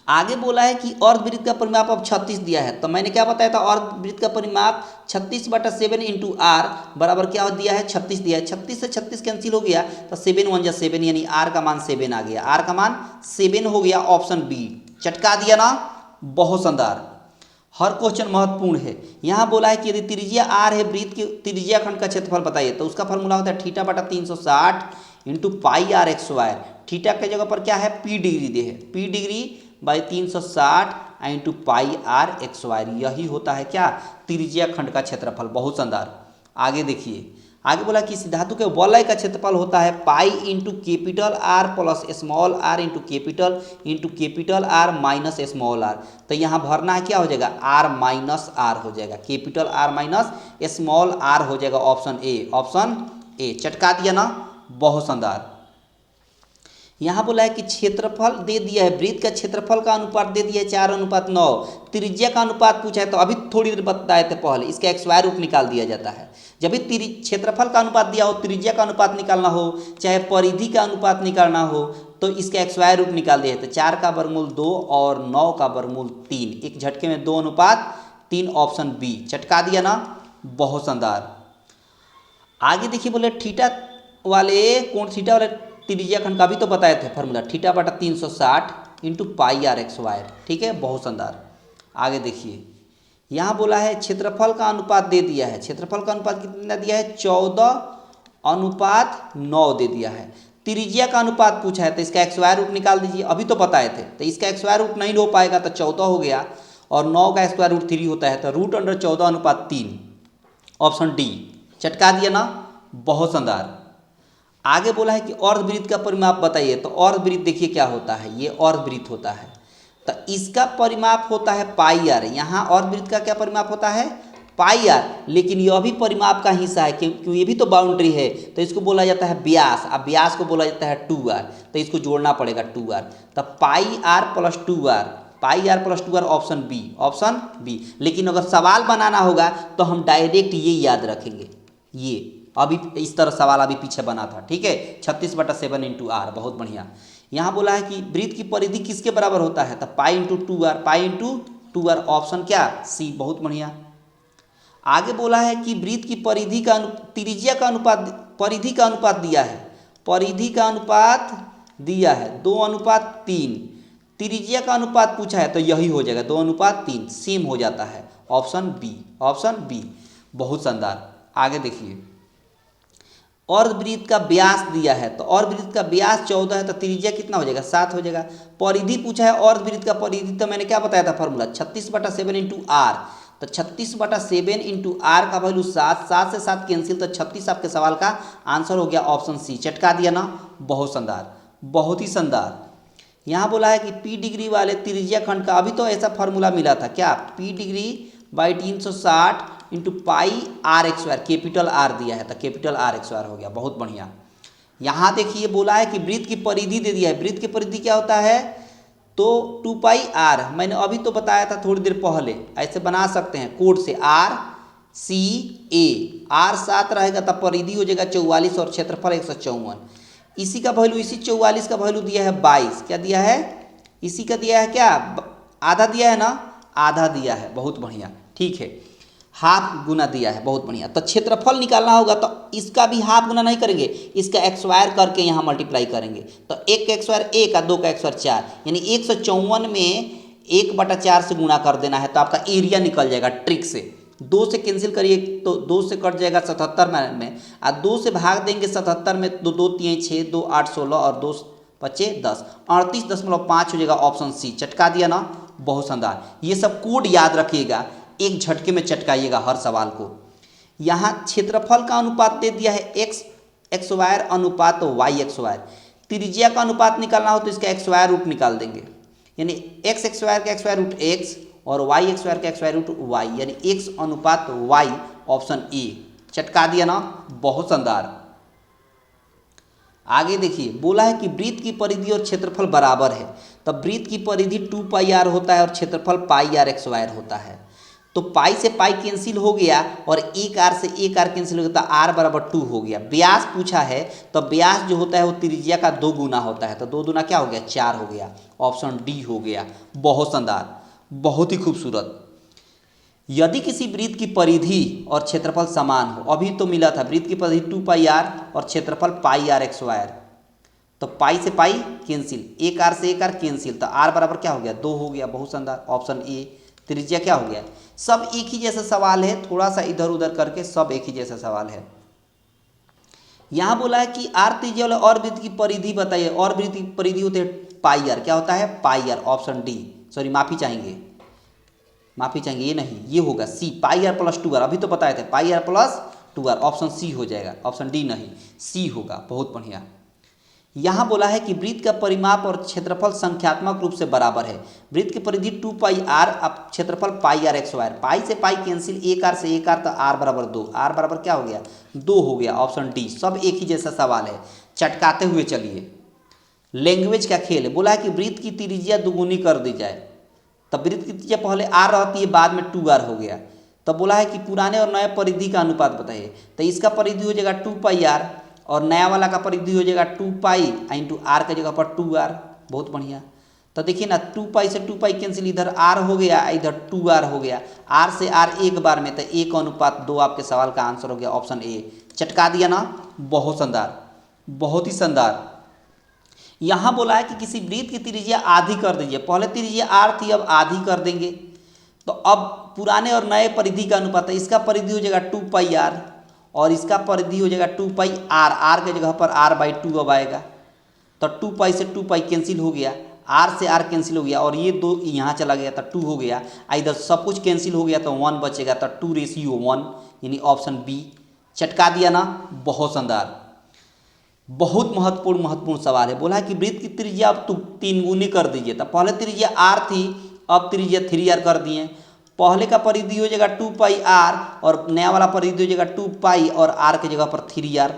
आगे बोला है कि अर्धवृत्त का परिमाप अब 36 दिया है, तो मैंने क्या बताया था? अर्धवृत्त का परिमाप 36/7 × r बराबर क्या दिया है? 36 दिया है। 36 से 36 कैंसिल हो गया, तो 7 × 1 = 7, यानी r का मान 7 आ गया। r का मान 7 हो गया, ऑप्शन बी। चटका दिया ना, बहुत शानदार। हर क्वेश्चन महत्वपूर्ण है। यहाँ बोला है कि यदि त्रिज्या r है, वृत्त के त्रिज्या खंड का क्षेत्रफल बताइए, तो उसका फॉर्मूला होता है θ/360 × πr²। थीटा के जगह पर क्या है? P डिग्री दे है, P डिग्री / 360 × πr²। यही होता है क्या? त्रिज्या खंड का क्षेत्रफल। बहुत शानदार। आगे देखिए, आगे बोला कि इस धातु के वलय का क्षेत्रफल होता है pi into capital R plus small r into capital R minus small r. तो यहाँ भरना है, क्या हो जाएगा, आर माइनस आर हो जाएगा, capital R minus small r हो जाएगा। ऑप्शन ए चटका दिया ना, बहुत शानदार। यहाँ बोला है कि क्षेत्रफल दे दिया है, वृत्त का क्षेत्रफल का अनुपात दे दिया है 4:9। त्रिज्या का अनुपात पूछा है, तो अभी थोड़ी देर बताए थे पहले, इसका एक स्क्वायर रूट निकाल दिया जाता है। जब भी क्षेत्रफल का अनुपात दिया हो, त्रिज्या का अनुपात निकालना हो, चाहे परिधि का अनुपात निकालना हो, तो इसका एक स्क्वायर रूट निकाल दिया है। तो 4 का वर्गमूल 2 और 9 का वर्गमूल 3, एक झटके में 2:3। ऑप्शन बी चटका दिया ना, बहुत शानदार। आगे देखिए, बोले थीटा वाले कोण थीटा वाले त्रिज्या खंड का भी तो बताए थे फॉर्मूला, थीटा बटा 360 इंटू पाई आर एक्स वायर। ठीक है, बहुत शानदार। आगे देखिए, यहाँ बोला है क्षेत्रफल का अनुपात दे दिया है, क्षेत्रफल का अनुपात कितना दिया है, 14:9 दे दिया है। त्रिज्या का अनुपात पूछा है, तो इसका एक स्क्वायर रूट निकाल दीजिए, अभी तो बताए थे। तो इसका एक स्क्वायर रूट नहीं हो पाएगा, तो 14 हो गया, और 9 का स्क्वायर रूट 3 होता है, तो √14/3। ऑप्शन डी चटका दिया ना, बहुत शानदार। आगे बोला है कि अर्धवृत्त का परिमाप बताइए। तो अर्धवृत्त देखिए क्या होता है, ये अर्धवृत्त होता है, तो इसका परिमाप होता है पाई आर। यहाँ अर्धवृत्त का क्या परिमाप होता है, पाई आर, लेकिन यह भी परिमाप का हिस्सा है, क्योंकि ये भी तो बाउंड्री है, तो इसको बोला जाता है व्यास, अब व्यास को बोला जाता है 2r, तो इसको जोड़ना पड़ेगा 2r। तो pi r plus 2r, pi r plus 2r, option B. लेकिन अगर सवाल बनाना होगा तो हम डायरेक्ट ये याद रखेंगे, ये अभी इस तरह सवाल अभी पीछे बना था। ठीक है, 36/7 इंटू आर, बहुत बढ़िया। यहाँ बोला है कि वृत्त की परिधि किसके बराबर होता है, तो पाई इंटू 2r, ऑप्शन क्या, सी, बहुत बढ़िया। आगे बोला है कि वृत्त की परिधि का त्रिज्या का अनुपात, परिधि का अनुपात दिया है, परिधि का अनुपात दिया है 2:3। त्रिज्या का अनुपात पूछा है, तो यही हो जाएगा 2:3, सेम हो जाता है। ऑप्शन बी, बहुत शानदार। आगे देखिए, अर्धवृत्त का व्यास दिया है, तो अर्धवृत्त का व्यास 14 है, तो त्रिज्या कितना हो जाएगा, 7 हो जाएगा। परिधि पूछा है अर्धवृत्त का, परिधि तो मैंने क्या बताया था फॉर्मूला, 36/7 इंटू आर। तो 36/7 इंटू आर का वैल्यू 7, 7 से 7 कैंसिल, तो 36 आपके सवाल का आंसर हो गया। ऑप्शन सी चटका दिया ना, बहुत शानदार, बहुत ही शानदार। यहाँ बोला है कि पी डिग्री वाले त्रिज्या खंड का, अभी तो ऐसा फॉर्मूला मिला था क्या, p degree by 360 into pi r x वायर, कैपिटल आर दिया है, तो कैपिटल आर एक्स वायर हो गया, बहुत बढ़िया। यहाँ देखिए बोला है कि वृत्त की परिधि दे दिया है, वृत्त की परिधि क्या होता है, तो 2πr, मैंने अभी तो बताया था थोड़ी देर पहले, ऐसे बना सकते हैं कोड से, RCA, R 7 रहेगा तब परिधि हो जाएगा 44 और क्षेत्रफल 154। इसी का वैल्यू, इसी 44 का वैल्यू दिया है 22, क्या दिया है, इसी का दिया है क्या, आधा दिया है ना, आधा दिया है, बहुत बढ़िया। ठीक है, हाफ गुना दिया है, बहुत बढ़िया। तो क्षेत्रफल निकालना होगा, तो इसका भी हाफ गुना नहीं करेंगे, इसका एक्स वायर करके यहाँ मल्टीप्लाई करेंगे, तो 1 का एक्स वायर 1 और 2 का एक्स वायर 4, यानी 154 में 1/4 से गुणा कर देना है, तो आपका एरिया निकल जाएगा ट्रिक से। 2 से कैंसिल करिए तो 2 से कट जाएगा 77 में, और 2 से भाग देंगे 77 में, 2 2 3 6, 2 8 16 और 2 5 10, 38.5 हो जाएगा। ऑप्शन सी चटका दिया ना, बहुत शानदार। ये सब कोड याद रखिएगा, एक झटके में चटकाइएगा हर सवाल को। यहाँ क्षेत्रफल का अनुपात दे दिया है एक्स वायर अनुपात वाई एक्स वायर। त्रिज्या का अनुपात निकालना हो तो इसका एक्स वायर रूट निकाल देंगे, यानी एक्स वायर का एक्स वायर रूट एक्स और वाई एक्स वायर का एक्स वायर रूट वाई, यानी एक्स अनुपात वाई। ऑप्शन ए चटका दिया ना, बहुत शानदार। आगे देखिए, बोला है कि वृत्त की परिधि और क्षेत्रफल बराबर है, तब वृत्त की परिधि 2πr होता है और क्षेत्रफल πr एक्स वायर होता है। तो पाई से पाई कैंसिल हो गया और एक आर से एक आर कैंसिल हो गया, तो आर बराबर 2 हो गया। व्यास पूछा है, तो व्यास जो होता है वो त्रिज्या का 2 गुना होता है, तो 2 दूना क्या हो गया, 4 हो गया। ऑप्शन डी हो गया, बहुत शानदार, बहुत ही खूबसूरत। यदि किसी वृत्त की परिधि और क्षेत्रफल समान हो, अभी तो मिला था वृत्त की परिधि 2πr और क्षेत्रफल πr एक्स वायर, तो पाई से पाई कैंसिल, एक आर से एक आर कैंसिल, तो आर बराबर क्या हो गया, 2 हो गया, बहुत शानदार। ऑप्शन ए त्रिज्या क्या हो गया। सब एक ही जैसा सवाल है, थोड़ा सा इधर उधर करके सब एक ही जैसा सवाल है। यहाँ बोला है कि आर त्रिज्या वाले और वृत्त की परिधि बताइए, और वृत्त की परिधि होते हैं पाई आर, क्या होता है, pi are. Option D, sorry माफी चाहेंगे, ये नहीं, ये होगा सी, पाई आर प्लस 2r, अभी तो बताए थे pi r plus 2r, option C हो जाएगा, ऑप्शन डी नहीं, सी होगा। बहुत बढ़िया। यहाँ बोला है कि वृत्त का परिमाप और क्षेत्रफल संख्यात्मक रूप से बराबर है। वृत्त की परिधि 2 पाई आर, अब क्षेत्रफल पाई आर एक्स वायर, पाई से पाई कैंसिल, एक आर से एक आर, तो आर बराबर 2, आर बराबर क्या हो गया 2 हो गया, ऑप्शन डी। सब एक ही जैसा सवाल है, चटकाते हुए चलिए। लैंग्वेज का खेल है, बोला है कि वृत्त की त्रिज्या दुगुनी कर दी जाए, तब वृत्त की त्रिज्या पहले आर रहती है, बाद में 2r हो गया। तब बोला है कि पुराने और नए परिधि का अनुपात बताइए, तो इसका परिधि हो जाएगा 2 पाई आर और नया वाला का परिधि हो जाएगा 2 पाई इंटू आर के जगह पर 2r। बहुत बढ़िया। तो देखिए ना 2 पाई से 2 पाई कैंसिल, इधर आर हो गया, इधर 2r हो गया, आर से आर एक बार में, तो 1:2 आपके सवाल का आंसर हो गया, ऑप्शन ए। चटका दिया ना, बहुत शानदार, बहुत ही शानदार। यहाँ बोला है कि किसी वृत्त की त्रिज्या आधी कर दीजिए, पहले त्रिज्या आर थी, अब आधी कर देंगे, तो अब पुराने और नए परिधि का अनुपात है, इसका परिधि हो जाएगा 2 पाई आर और इसका परिधि हो जाएगा 2 पाई आर, आर के जगह पर r/2 अब आएगा, तो 2 पाई से 2 पाई कैंसिल हो गया, आर से आर कैंसिल हो गया और ये 2 यहाँ चला गया तो 2 हो गया, इधर सब कुछ कैंसिल हो गया तो 1 बचेगा, तो 2:1 यानी ऑप्शन बी। चटका दिया ना, बहुत शानदार। बहुत महत्वपूर्ण सवाल है, बोला है कि वृत्त की त्रिज्या अब 3 गुनी कर दीजिए, तो पहले त्रिज्या आर थी, अब त्रिज्या 3r कर दिए। पहले का परिधि हो जाएगा 2 पाई आर और नया वाला परिधि हो जाएगा 2 पाई और आर के जगह पर 3r।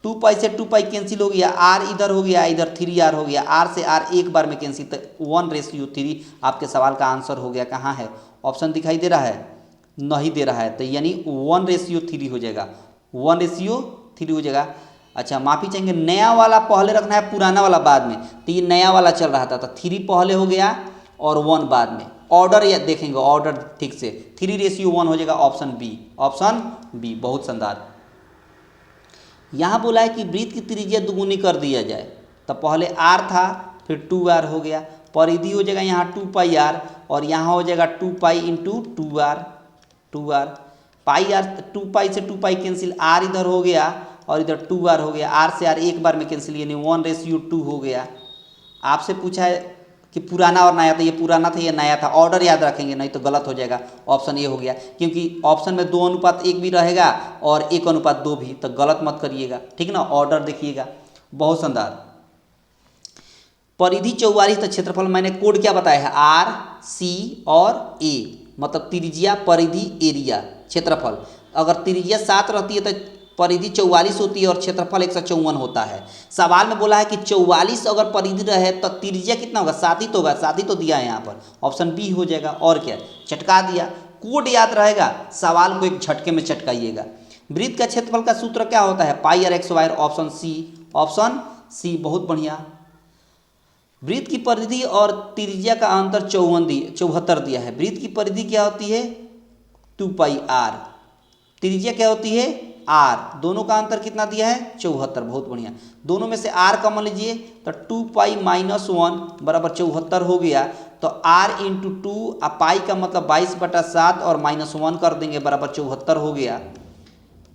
2 पाई से 2 पाई कैंसिल हो गया, आर इधर हो गया, इधर 3r हो गया, आर से आर एक बार में कैंसिल, तो 1:3 आपके सवाल का आंसर हो गया। कहाँ है ऑप्शन दिखाई दे रहा है, नहीं दे रहा है, तो यानी 1:3 हो जाएगा, 1:3 हो जाएगा। अच्छा माफ़ी चाहेंगे, नया वाला पहले रखना है, पुराना वाला बाद में, तो ये नया वाला चल रहा था, तो 3 पहले हो गया और 1 बाद में। ऑर्डर या देखेंगे ऑर्डर ठीक से, 3:1 हो जाएगा, ऑप्शन बी, ऑप्शन बी। बहुत शानदार। यहाँ बोला है कि वृत्त की त्रिज्या दुगुनी कर दिया जाए, तो पहले r था, फिर 2r हो गया, परिधि हो जाएगा यहाँ 2 पाई आर और यहाँ हो जाएगा 2 pi into 2r, pi are 2 पाई से 2 पाई कैंसिल, r इधर हो गया और इधर 2r हो गया, r से r एक बार में कैंसिल, यानी 1:2 हो गया। आपसे पूछा है कि पुराना और नया, था ये पुराना था, ये नया था, ऑर्डर याद रखेंगे, नहीं तो गलत हो जाएगा, ऑप्शन ए हो गया, क्योंकि ऑप्शन में 2:1 भी रहेगा और 1:2 भी, तो गलत मत करिएगा, ठीक ना, ऑर्डर देखिएगा। बहुत शानदार। परिधि 44, तो क्षेत्रफल मैंने कोड क्या बताया है, आर सी और ए, मतलब त्रिज्या, परिधि, एरिया, क्षेत्रफल। अगर त्रिज्या 7 रहती है तो परिधि 44 होती है और क्षेत्रफल 154 होता है। सवाल में बोला है कि 44 अगर परिधि रहे तो त्रिज्या कितना होगा, 7 ही तो होगा, 7 ही तो दिया है यहाँ पर, ऑप्शन बी हो जाएगा। और क्या, चटका दिया, कोड याद रहेगा, सवाल को एक झटके में चटकाइएगा। वृत्त का क्षेत्रफल का सूत्र क्या होता है, pi r x wire, option C, option C. बहुत बढ़िया। वृत्त की परिधि और त्रिज्या का अंतर 74 दिया है। वृत्त की परिधि क्या होती है 2 पाई आर, त्रिज्या क्या होती है r, दोनों का अंतर कितना दिया है 74। बहुत बढ़िया। दोनों में से r कॉमन लीजिए, तो 2 पाई -1 बराबर 74 हो गया, तो r इंटू 2, पाई का मतलब 22/7 और -1 कर देंगे, बराबर 74 हो गया।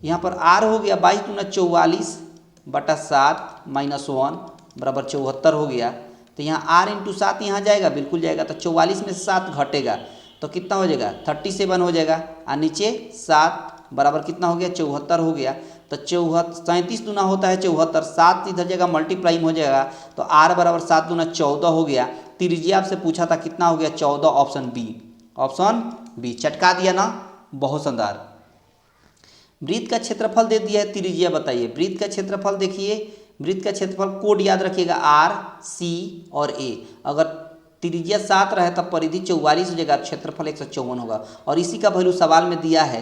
यहाँ पर r हो गया 22×44/7 -1 बराबर 74 हो गया, तो यहाँ r इंटू 7 यहाँ जाएगा, बिल्कुल जाएगा, तो 44 में से 7 घटेगा तो कितना हो जाएगा 37 हो जाएगा, और नीचे 7 बराबर कितना हो गया 74 हो गया। तो 37 दूना होता है 74, 7 इधर जगह मल्टीप्लाई हो जाएगा, तो r बराबर 7 दूना 14 हो गया। त्रिज्या आपसे पूछा था कितना हो गया 14, ऑप्शन बी, ऑप्शन बी। चटका दिया ना, बहुत शानदार। वृत्त का क्षेत्रफल दे दिया है, त्रिज्या बताइए। वृत्त का क्षेत्रफल देखिए, वृत्त का क्षेत्रफल कोड याद रखिएगा, आर सी और ए। अगर त्रिज्या 7 रहे तब परिधि 44 हो जाएगा, क्षेत्रफल 154 होगा, और इसी का वैल्यू सवाल में दिया है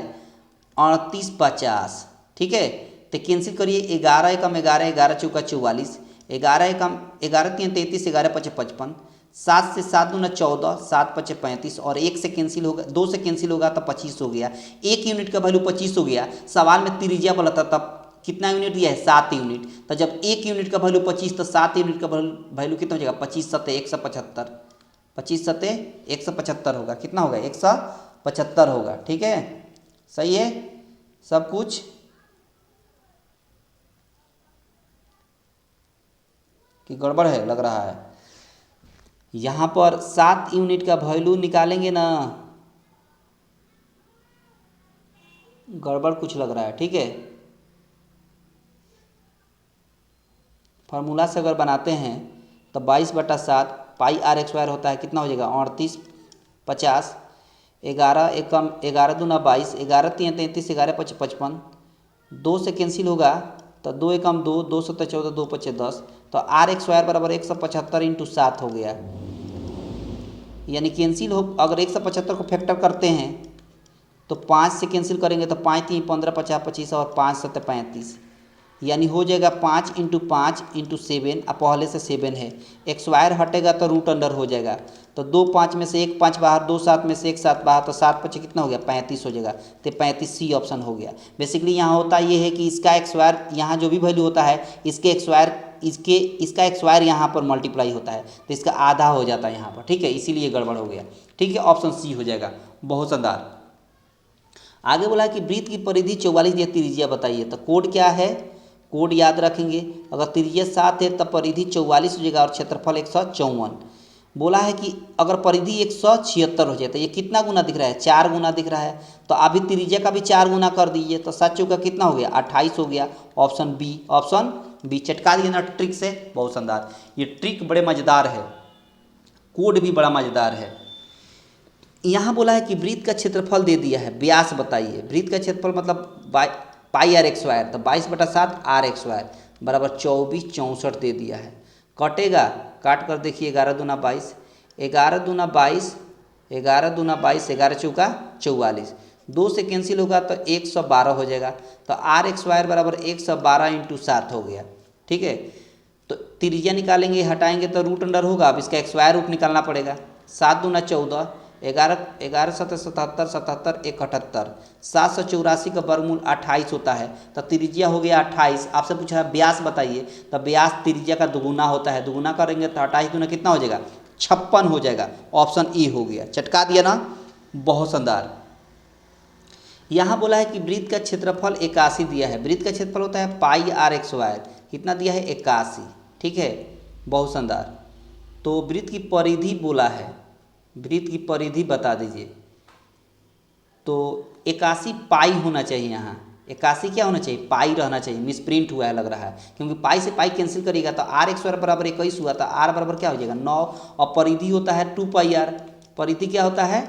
3850। ठीक है, तो कैंसिल करिए, 11 एकम 11, 11 चौका 44, 11 एकम 11 3 33, 11 5 55, 7 से 7 दूना 14, 7 5 35, और 1 से कैंसिल होगा, 2 से कैंसिल होगा तो 25 हो गया। 1 यूनिट का वैल्यू 25 हो गया। सवाल में त्रिज्या बोला था, तब कितना यूनिट दिया है 7 यूनिट, तो जब 1 यूनिट का वैल्यू 25 तो 7 यूनिट का वैल्यू कितना हो जाएगा 25 × 175, 25 × 175 होगा, कितना होगा 175 होगा। ठीक है, सही है सब कुछ। कि गड़बड़ है लग रहा है, यहाँ पर 7 यूनिट का वैल्यू निकालेंगे ना, गड़बड़ कुछ लग रहा है, ठीक है। फार्मूला से अगर बनाते हैं तो 22/7 पाई आर एक्स वायर होता है, कितना हो जाएगा 38 50, 11 एकम 11 दूना 22, 11 तीन 33, 11 पच 55, 2 से कैंसिल होगा तो 2 एकम 2, 2 सत्तर 14, 2 पचे 10, तो आर एक्स वायर बराबर 175 इंटू 7 हो गया। यानी कैंसिल हो, अगर 175 को फैक्टर करते हैं तो 5 से कैंसिल करेंगे तो 5 3 15 50 25 और 5 7 35, यानी हो जाएगा 5 इंटू 5 इंटू 7, अब पहले से 7 है, एक्स वायर हटेगा तो रूट अंडर हो जाएगा, तो 2 5 में से 1 5 बाहर, 2 7 में से 1 7 बाहर, तो 7 5 कितना हो गया 35 हो जाएगा, तो 35 सी ऑप्शन हो गया। बेसिकली यहाँ होता ये है कि इसका एक्स वायर यहाँ जो भी वैल्यू होता है इसके एक्स वायर इसका एक्स वायर यहाँ पर मल्टीप्लाई होता है तो इसका आधा हो जाता है यहाँ पर, ठीक है, इसीलिए गड़बड़ हो गया, ठीक है, ऑप्शन सी हो जाएगा। बहुत शानदार। आगे बोला कि वृत्त की परिधि 44 दिया, त्रिज्या बताइए, तो कोड क्या है, कोड याद रखेंगे, अगर त्रिज्या 7 है तब परिधि 44 हो जाएगा और क्षेत्रफल 154। बोला है कि अगर परिधि 176 हो जाए तो ये कितना गुना दिख रहा है, 4 गुना दिख रहा है, तो अभी त्रिज्या का भी 4 गुना कर दीजिए, तो 7 चौका कितना हो गया 28 हो गया, ऑप्शन बी, ऑप्शन बी चटका दिए ना ट्रिक से। बहुत शानदार, ये ट्रिक बड़े मज़ेदार है, कोड भी बड़ा मज़ेदार है। यहाँ बोला है कि वृत्त का क्षेत्रफल दे दिया है, व्यास बताइए, वृत्त का क्षेत्रफल मतलब पाई आर एक्स वायर, तो 22/7 आर एक्स वायर बराबर 24 64 दे दिया है। कटेगा, काट कर देखिए, 11 दूना 22, 11 दूना 22, 11 दूना 22, 11 चौका 44, 2 से कैंसिल होगा तो 112 हो जाएगा, तो आर एक्स वायर बराबर 112 इंटू 7 हो गया, ठीक है। तो त्रिज्या निकालेंगे, हटाएंगे तो रूट अंडर होगा, अब इसका एक्स वायर रूट निकालना पड़ेगा, 7 दूना 14, 11 11 7 77 77 1 78, 784 का वर्गमूल 28 होता है, तो त्रिज्या हो गया 28। आपसे पूछा है व्यास बताइए, तो व्यास त्रिज्या का दुगुना होता है, दुगुना करेंगे तो 28 दूना कितना हो जाएगा 56 हो जाएगा, ऑप्शन ई हो गया, चटका दिया ना। बहुत शानदार। यहाँ बोला है कि वृत्त का क्षेत्रफल 81 दिया है, वृत्त का क्षेत्रफल होता है पाई आर एक्स वायर, कितना दिया है 81, ठीक है, बहुत शानदार। तो वृत्त की परिधि बोला है, वृत्त की परिधि बता दीजिए, तो 81 पाई होना चाहिए, यहाँ 81 क्या होना चाहिए पाई रहना चाहिए, मिसप्रिंट हुआ है लग रहा है, क्योंकि पाई से पाई कैंसिल करेगा तो आर एक्स वायर बराबर 21 हुआ, तो आर बराबर क्या हो जाएगा 9, और परिधि होता है 2 पाई आर, परिधि क्या होता है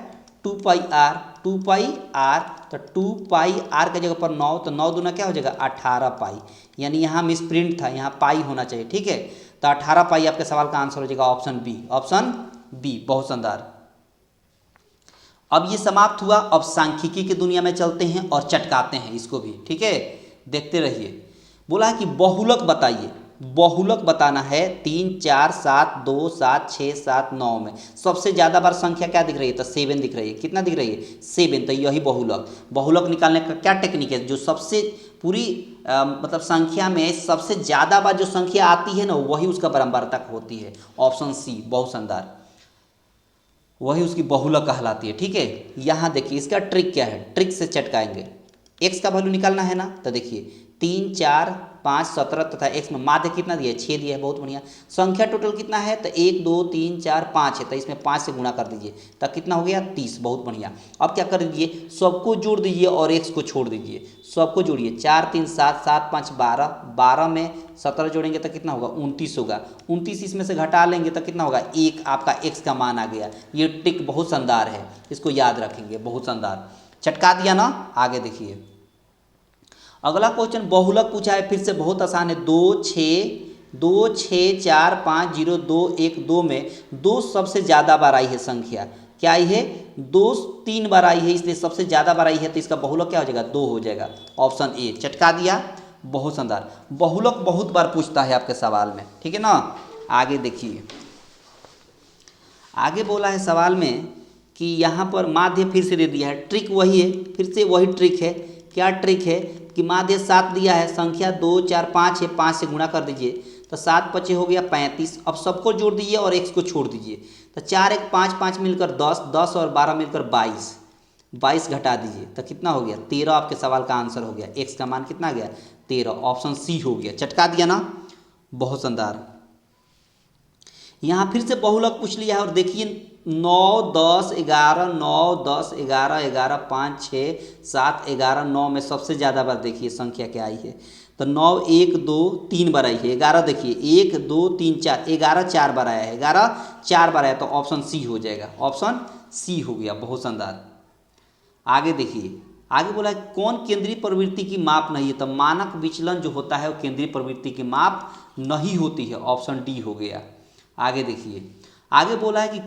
2 पाई आर, 2 पाई आर, तो 2 पाई आर की जगह पर 9, तो 9 दूना क्या हो जाएगा 18 पाई, यानी यहाँ मिसप्रिंट था, यहाँ पाई होना चाहिए, ठीक है, तो 18 पाई आपके सवाल का आंसर हो जाएगा ऑप्शन बी, ऑप्शन बी। बहुत शानदार। अब ये समाप्त हुआ, अब सांख्यिकी की दुनिया में चलते हैं और चटकाते हैं इसको भी, ठीक है, देखते रहिए। बोला है कि बहुलक बताइए, बहुलक बताना है 3 4 7 2 7 6 7 9 में सबसे ज़्यादा बार संख्या क्या दिख रही है, तो 7 दिख रही है, कितना दिख रही है 7, तो यही बहुलक। बहुलक निकालने का क्या टेक्निक है, जो सबसे पूरी मतलब संख्या में सबसे ज़्यादा बार जो संख्या आती है ना वही उसका बराबरतक होती है, ऑप्शन सी, बहुत शानदार, वही उसकी बहुलक कहलाती है, ठीक है। यहाँ देखिए इसका ट्रिक क्या है, ट्रिक से चटकाएंगे, एक्स का वैल्यू निकालना है ना, तो देखिए 3 4 5 17 तथा एक्स में माध्य कितना दिया है 6 दिया है, बहुत बढ़िया। संख्या टोटल कितना है, तो 1 2 3 4 5 है, तो इसमें 5 से गुणा कर दीजिए, तो कितना हो गया 30, बहुत बढ़िया। अब क्या कर दीजिए, सबको जोड़ दीजिए और एक्स को छोड़ दीजिए, सबको जोड़िए, 4 3 7 7 5 12, 12 में 17 जोड़ेंगे तो कितना होगा 29 होगा, 29 इसमें से घटा लेंगे तो कितना होगा 1, आपका एक्स का मान आ गया। ये ट्रिक बहुत शानदार है, इसको याद रखेंगे, बहुत शानदार, चटका दिया ना। आगे देखिए अगला क्वेश्चन बहुलक पूछा है, फिर से बहुत आसान है, 2 6 4 5 0 2 1 2 में 2 सबसे ज़्यादा बार आई है संख्या, क्या आई है 2 3 बार आई है, इसलिए सबसे ज़्यादा बार आई है, तो इसका बहुलक क्या हो जाएगा 2 हो जाएगा, ऑप्शन ए, चटका दिया। बहुत शानदार, बहुलक बहुत बार पूछता है आपके सवाल में, ठीक है ना। आगे देखिए, आगे बोला है सवाल में कि यहाँ पर माध्य फिर से दे दिया है, ट्रिक वही है, फिर से वही ट्रिक है, क्या ट्रिक है कि माध्य 7 दिया है, संख्या 2 4 5 है, 5 से गुणा कर दीजिए, तो 7 5 हो गया 35, अब सबको जोड़ दीजिए और एक्स को छोड़ दीजिए, तो 4 1 5 5 मिलकर 10, 10 और 12 मिलकर 22, 22 घटा दीजिए तो कितना हो गया 13, आपके सवाल का आंसर हो गया, एक्स का मान कितना गया 13, ऑप्शन सी हो गया, चटका दिया ना। बहुत शानदार। यहाँ फिर से बहुलक पूछ लिया है और देखिए 9 10 11 9 10 11 11 5 6 7 11 9 में सबसे ज़्यादा बार देखिए संख्या क्या आई है, तो 9 1 2 3 बार आई है। 11 देखिए 1 2 3 4, 11 4 बार आया है, 11 4 बार आया, तो ऑप्शन सी हो जाएगा, ऑप्शन सी हो गया। बहुत शानदार। आगे देखिए, आगे बोला है कौन केंद्रीय प्रवृत्ति की माप नहीं है, तो मानक विचलन जो होता है वो केंद्रीय प्रवृत्ति की माप नहीं होती है, ऑप्शन डी हो गया। आगे देखिए, आगे बोला है कि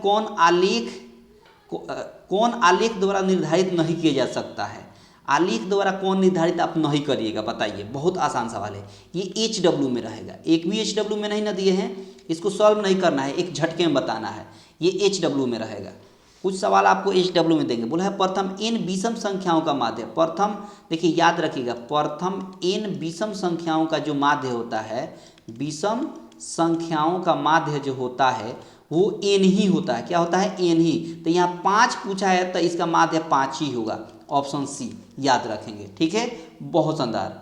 कौन आलेख द्वारा निर्धारित नहीं किया जा सकता है। आलेख द्वारा कौन निर्धारित आप नहीं करिएगा, बताइए। बहुत आसान सवाल है ये, HW में रहेगा। एक भी HW में नहीं ना दिए हैं, इसको सॉल्व नहीं करना है, एक झटके में बताना है। ये HW में रहेगा। कुछ सवाल आपको HW में देंगे। बोला है प्रथम n विषम संख्याओं का माध्य। प्रथम देखिए याद रखिएगा, प्रथम n विषम संख्याओं का जो माध्य होता है, विषम संख्याओं का माध्य जो होता है वो n ही होता है। क्या होता है? n ही। तो यहाँ 5 पूछा है तो इसका माध्य 5 ही होगा, ऑप्शन सी याद रखेंगे। ठीक है, बहुत शानदार।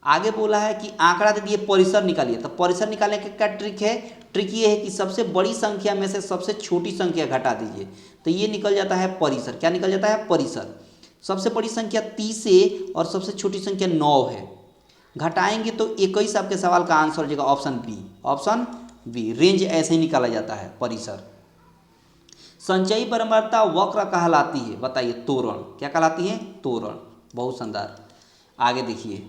आगे बोला है कि आंकड़ा दे दिए, परिसर निकालिए। तो परिसर निकालने का क्या ट्रिक है? ट्रिक ये है कि सबसे बड़ी संख्या में से सबसे छोटी संख्या घटा दीजिए, तो ये निकल जाता है परिसर। क्या निकल जाता है? परिसर। सबसे बड़ी संख्या 30 है और सबसे छोटी संख्या 9 है, घटाएंगे तो 21 आपके सवाल का आंसर हो जाएगा, option B, option B. Range ऐसे ही निकाला जाता है, परिसर। संचयी परम्परता वक्र कहलाती है, बताइए। तोरण। क्या कहलाती है? तोरण। बहुत शानदार। आगे देखिए,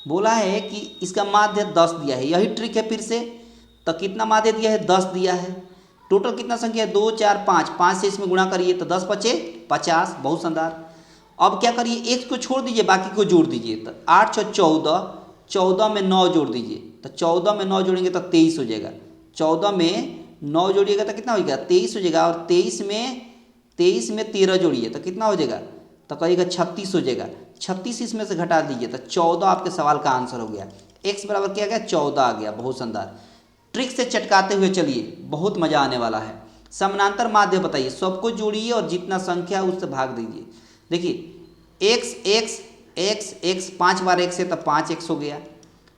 बोला है कि इसका माध्य 10 दिया है, यही ट्रिक है फिर से। तो कितना माध्य दिया है? 10 दिया है। टोटल कितना संख्या है? 2 4 5, 5 से इसमें गुणा करिए तो 10 पचे 50। बहुत शानदार। अब क्या करिए, एक को छोड़ दीजिए, बाकी को जोड़ दीजिए। तो 8 6 14, 14 में 9 जोड़ दीजिए, तो 14 में 9 जोड़ेंगे तो 23 हो जाएगा। 14 में 9 जोड़िएगा तो कितना हो जाएगा? 23 हो जाएगा। और 23 में 13 जोड़िए तो कितना हो जाएगा? तो कहिएगा 36 हो जाएगा। 36 इसमें से घटा दीजिए तो 14 आपके सवाल का आंसर हो गया। x बराबर क्या आ गया? 14 आ गया। बहुत शानदार। ट्रिक से चटकाते हुए चलिए, बहुत मजा आने वाला है। समानांतर माध्य बताइए, सबको जोड़िए और जितना संख्या उससे भाग दीजिए। देखिए x x x x 5 बार x है तो 5x हो गया।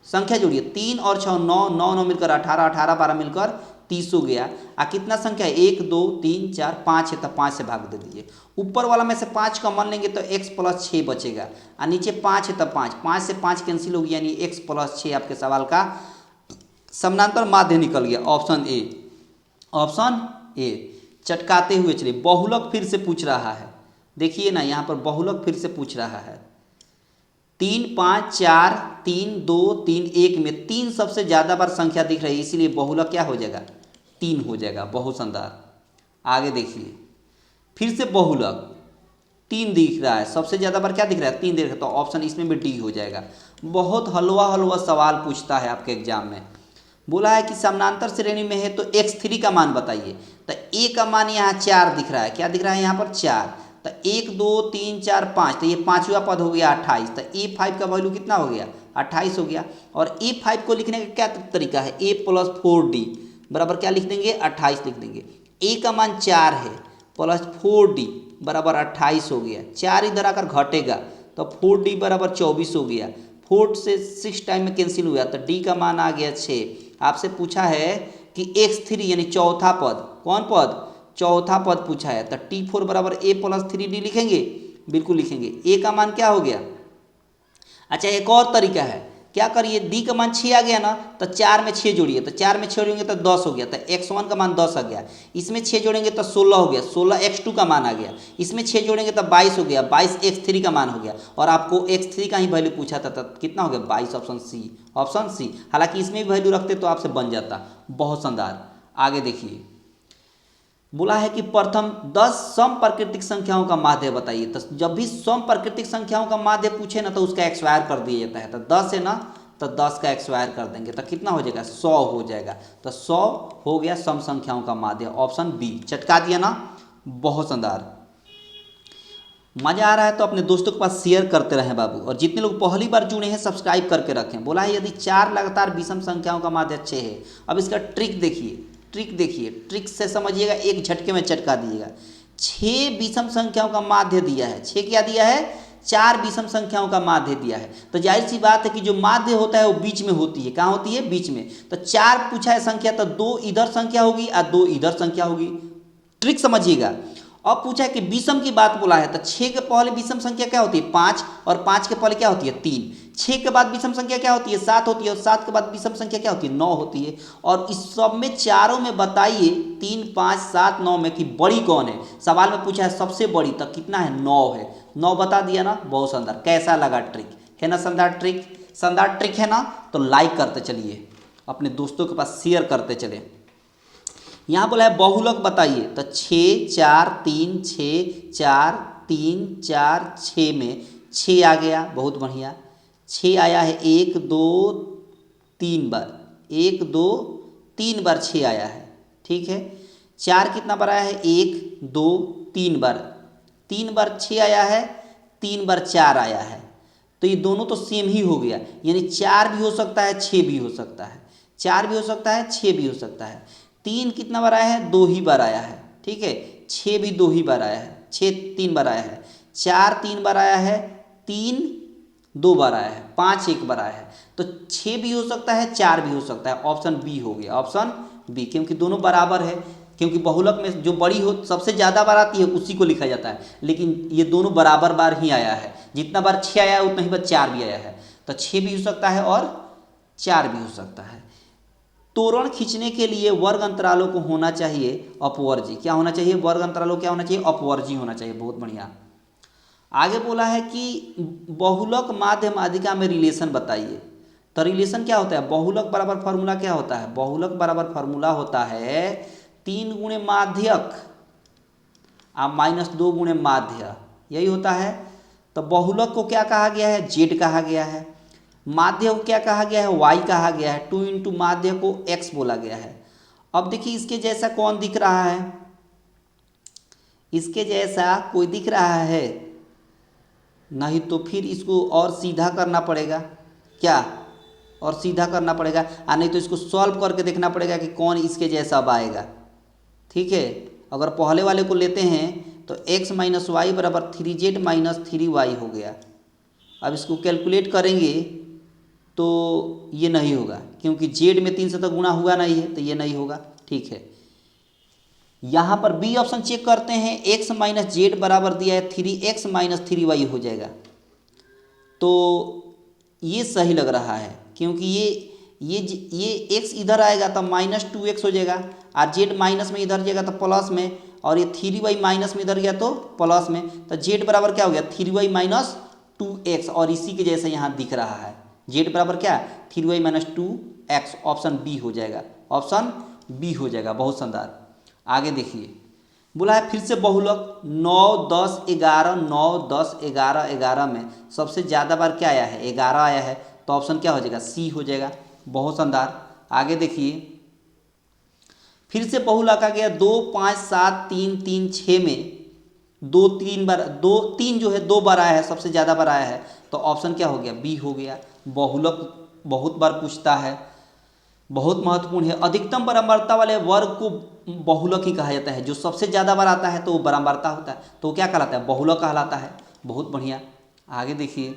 संख्या जोड़िए, 3 और 6 9, 9 9 मिलकर 18, 18 12 मिलकर 30 हो गया। कितना संख्या है? 1 2 3 4 5 है तो 5 से भाग दे दीजिए। ऊपर वाला में से 5 कॉमन लेंगे तो x प्लस 6 बचेगा, और नीचे 5 है तो 5, 5 से 5 कैंसिल हो गया, यानी x प्लस 6 आपके सवाल का समानांतर माध्य निकल गया, ऑप्शन ए, ऑप्शन ए। चटकाते हुए चलिए, बहुलक फिर से पूछ रहा है। देखिए ना, यहाँ पर बहुलक फिर से पूछ रहा है। 3 5 4 3 2 3 1 में 3 सबसे ज़्यादा बार संख्या दिख रही है, इसीलिए बहुलक क्या हो जाएगा? 3 हो जाएगा। बहुत शानदार। आगे देखिए, फिर से बहुलक 3 दिख रहा है, सबसे ज़्यादा बार क्या दिख रहा है? 3 दिख रहा है, तो ऑप्शन इसमें भी डी हो जाएगा। बहुत हलवा सवाल पूछता है आपके एग्जाम में। बोला है कि समानांतर श्रेणी में है तो x3 का मान बताइए। तो a का मान यहाँ 4 दिख रहा है। क्या दिख रहा है यहाँ पर? 4। तो 1 2 3 4 5, तो ये 5वां पद हो गया 28। तो a5 का वैल्यू कितना हो गया? 28 हो गया। और a5 को लिखने का क्या तरीका है? a प्लस 4d बराबर क्या लिख देंगे? 28 लिख देंगे। a का मान 4 है, प्लस 4d बराबर 28 हो गया। 4 इधर आकर घटेगा तो 4d बराबर 24 हो गया। 4 से 6 टाइम में कैंसिल हुआ तो d का मान आ गया 6। आपसे पूछा है कि x3 यानी चौथा पद, कौन पद? चौथा पद पूछा है, तो t4 बराबर a प्लस 3d लिखेंगे, बिल्कुल लिखेंगे। a का मान क्या हो गया? अच्छा, एक और तरीका है, क्या करिए, d का मान 6 आ गया ना, तो 4 में 6 जोड़िए, तो 4 में 6 जोड़ेंगे तो 10 हो गया। तो x1 का मान 10 आ गया। इसमें 6 जोड़ेंगे तो 16 हो गया, 16 x2 का मान आ गया। इसमें 6 जोड़ेंगे तो 22 हो गया, 22 x3 का मान हो गया। और आपको x3 का ही वैल्यू पूछा था, तो कितना हो गया? 22, ऑप्शन सी, ऑप्शन सी। हालांकि इसमें भी वैल्यू रखते तो आपसे बन जाता। बहुत शानदार। आगे देखिए, बोला है कि प्रथम 10 सम प्राकृतिक संख्याओं का माध्य बताइए। तो जब भी सम प्राकृतिक संख्याओं का माध्य पूछे ना तो उसका एक्सवायर कर दिया जाता है। तो 10 है ना, तो 10 का एक्सवायर कर देंगे तो कितना हो जाएगा? 100 हो जाएगा। तो 100 हो गया सम संख्याओं का माध्य, ऑप्शन बी। चटका दिया ना, बहुत शानदार। मजा आ रहा है तो अपने दोस्तों के पास शेयर करते रहें बाबू, और जितने लोग पहली बार जुड़े हैं सब्सक्राइब करके रखें। बोला है यदि 4 लगातार विषम संख्याओं का माध्य 6 है। अब इसका ट्रिक देखिए, ट्रिक देखिए, ट्रिक से समझिएगा, एक झटके में चटका दिएगा। 6 विषम संख्याओं का माध्य दिया है। 6 क्या दिया है? 4 विषम संख्याओं का माध्य दिया है। तो जाहिर सी बात है कि जो माध्य होता है वो बीच में होती है। कहाँ होती है? बीच में। तो 4 पूछा है संख्या, तो 2 इधर संख्या होगी और 2 इधर संख्या होगी। ट्रिक समझिएगा। अब पूछा है कि विषम की बात बोला है, तो 6 के पहले विषम संख्या क्या होती है? 5, और 5 के पहले क्या होती है? 3। 6 के बाद विषम संख्या क्या होती है? 7 होती है, और 7 के बाद विषम संख्या क्या होती है? 9 होती है। और इस सब में चारों में बताइए 3, 5, 7, 9 में कि बड़ी कौन है? सवाल में पूछा है सबसे बड़ी, तो कितना है? 9 है। 9 बता दिया ना, बहुत शानदार। कैसा लगा ट्रिक? है ना शानदार ट्रिक? शानदार ट्रिक है ना? तो लाइक करते चलिए, अपने दोस्तों के पास शेयर करते चले। यहाँ बोला है बहुलक बताइए, तो 6, 4, 3, 6, 4, 3, 4, 6 में 6 आ गया, बहुत बढ़िया। 6 आया है 1, 2, 3 बार, 1, 2, 3 बार 6 आया है, ठीक है। 4 कितना बार आया है? 1, 2, 3 बार, 3 बार 6 आया है, 3 बार 4 आया है। तो ये दोनों तो सेम ही हो गया, यानी 4 भी हो सकता है, 6 भी हो सकता है, 4 भी हो सकता है, 6 भी हो सकता है। 3 कितना बार आया है? 2 ही बार आया है, ठीक है। 6 भी 2 ही बार आया है, 6 3 बार आया है। 4 3 बार आया है, 3 2 बार आया है, 5 1 बार आया है। तो 6 भी हो सकता है, 4 भी हो सकता है। ऑप्शन बी हो गया, ऑप्शन बी, क्योंकि दोनों बराबर है। क्योंकि बहुलक में जो बड़ी हो सबसे ज़्यादा बार आती है उसी को लिखा जाता है, लेकिन ये दोनों बराबर बार ही आया है। जितना बार 6 आया है उतना ही बार 4 भी आया है। तो 6 भी हो सकता है और 4 भी हो सकता है। तोरण खींचने के लिए वर्ग अंतरालों को होना चाहिए अपवर्जी। क्या होना चाहिए? वर्ग अंतरालों क्या होना चाहिए? अपवर्जी होना चाहिए। बहुत बढ़िया। आगे बोला है कि बहुलक माध्य माध्यिका में रिलेशन बताइए। तो रिलेशन क्या होता है? बहुलक बराबर फार्मूला क्या होता है? बहुलक बराबर फार्मूला होता है 3 गुणे माध्यक और -2 गुणे माध्य, यही होता है। तो बहुलक को क्या कहा गया है? जेड कहा गया है। माध्य को क्या कहा गया है? वाई कहा गया है। 2 इंटू माध्य को एक्स बोला गया है। अब देखिए इसके जैसा कौन दिख रहा है? इसके जैसा कोई दिख रहा है? नहीं, तो फिर इसको और सीधा करना पड़ेगा। क्या? और सीधा करना पड़ेगा, और नहीं तो इसको सॉल्व करके देखना पड़ेगा कि कौन इसके जैसा अब आएगा, ठीक है। अगर पहले वाले को लेते हैं तो x माइनस वाई बराबर 3z माइनस 3y हो गया। अब इसको कैलकुलेट करेंगे तो ये नहीं होगा, क्योंकि z में 3 से तो गुणा हुआ नहीं है, तो ये नहीं होगा, ठीक है। यहाँ पर बी ऑप्शन चेक करते हैं। x माइनस जेड बराबर दिया है 3x माइनस 3y हो जाएगा। तो ये सही लग रहा है, क्योंकि ये x इधर आएगा तो -2x हो जाएगा, और z माइनस में इधर जाएगा तो प्लस में, और ये 3y माइनस में इधर गया तो प्लस में। तो z बराबर क्या हो गया? 3y माइनस 2x, और इसी के जैसे यहाँ दिख रहा है। z बराबर क्या? 3y minus 2x। Option B हो जाएगा, ऑप्शन बी हो जाएगा। बहुत शानदार। आगे देखिए, बोला है फिर से बहुलक 9, 10, 11, 9, 10, 11, 11 में सबसे ज़्यादा बार क्या आया है? 11 आया है। तो ऑप्शन क्या हो जाएगा? सी हो जाएगा। बहुत शानदार। आगे देखिए, फिर से बहुलक आ गया 2, 5, 7, 3, 3, 6 में 2 3 बार, 2 3 जो है 2 बार आया है, सबसे ज़्यादा बार आया है। तो ऑप्शन क्या हो गया? बी हो गया। बहुलक बहुत बार पूछता है, बहुत महत्वपूर्ण है। अधिकतम बारंबारता वाले वर्ग को बहुलक ही कहा जाता है। जो सबसे ज़्यादा बार आता है तो वो बारंबारता होता है, तो वो क्या कहलाता है? बहुलक कहलाता है। बहुत बढ़िया। आगे देखिए,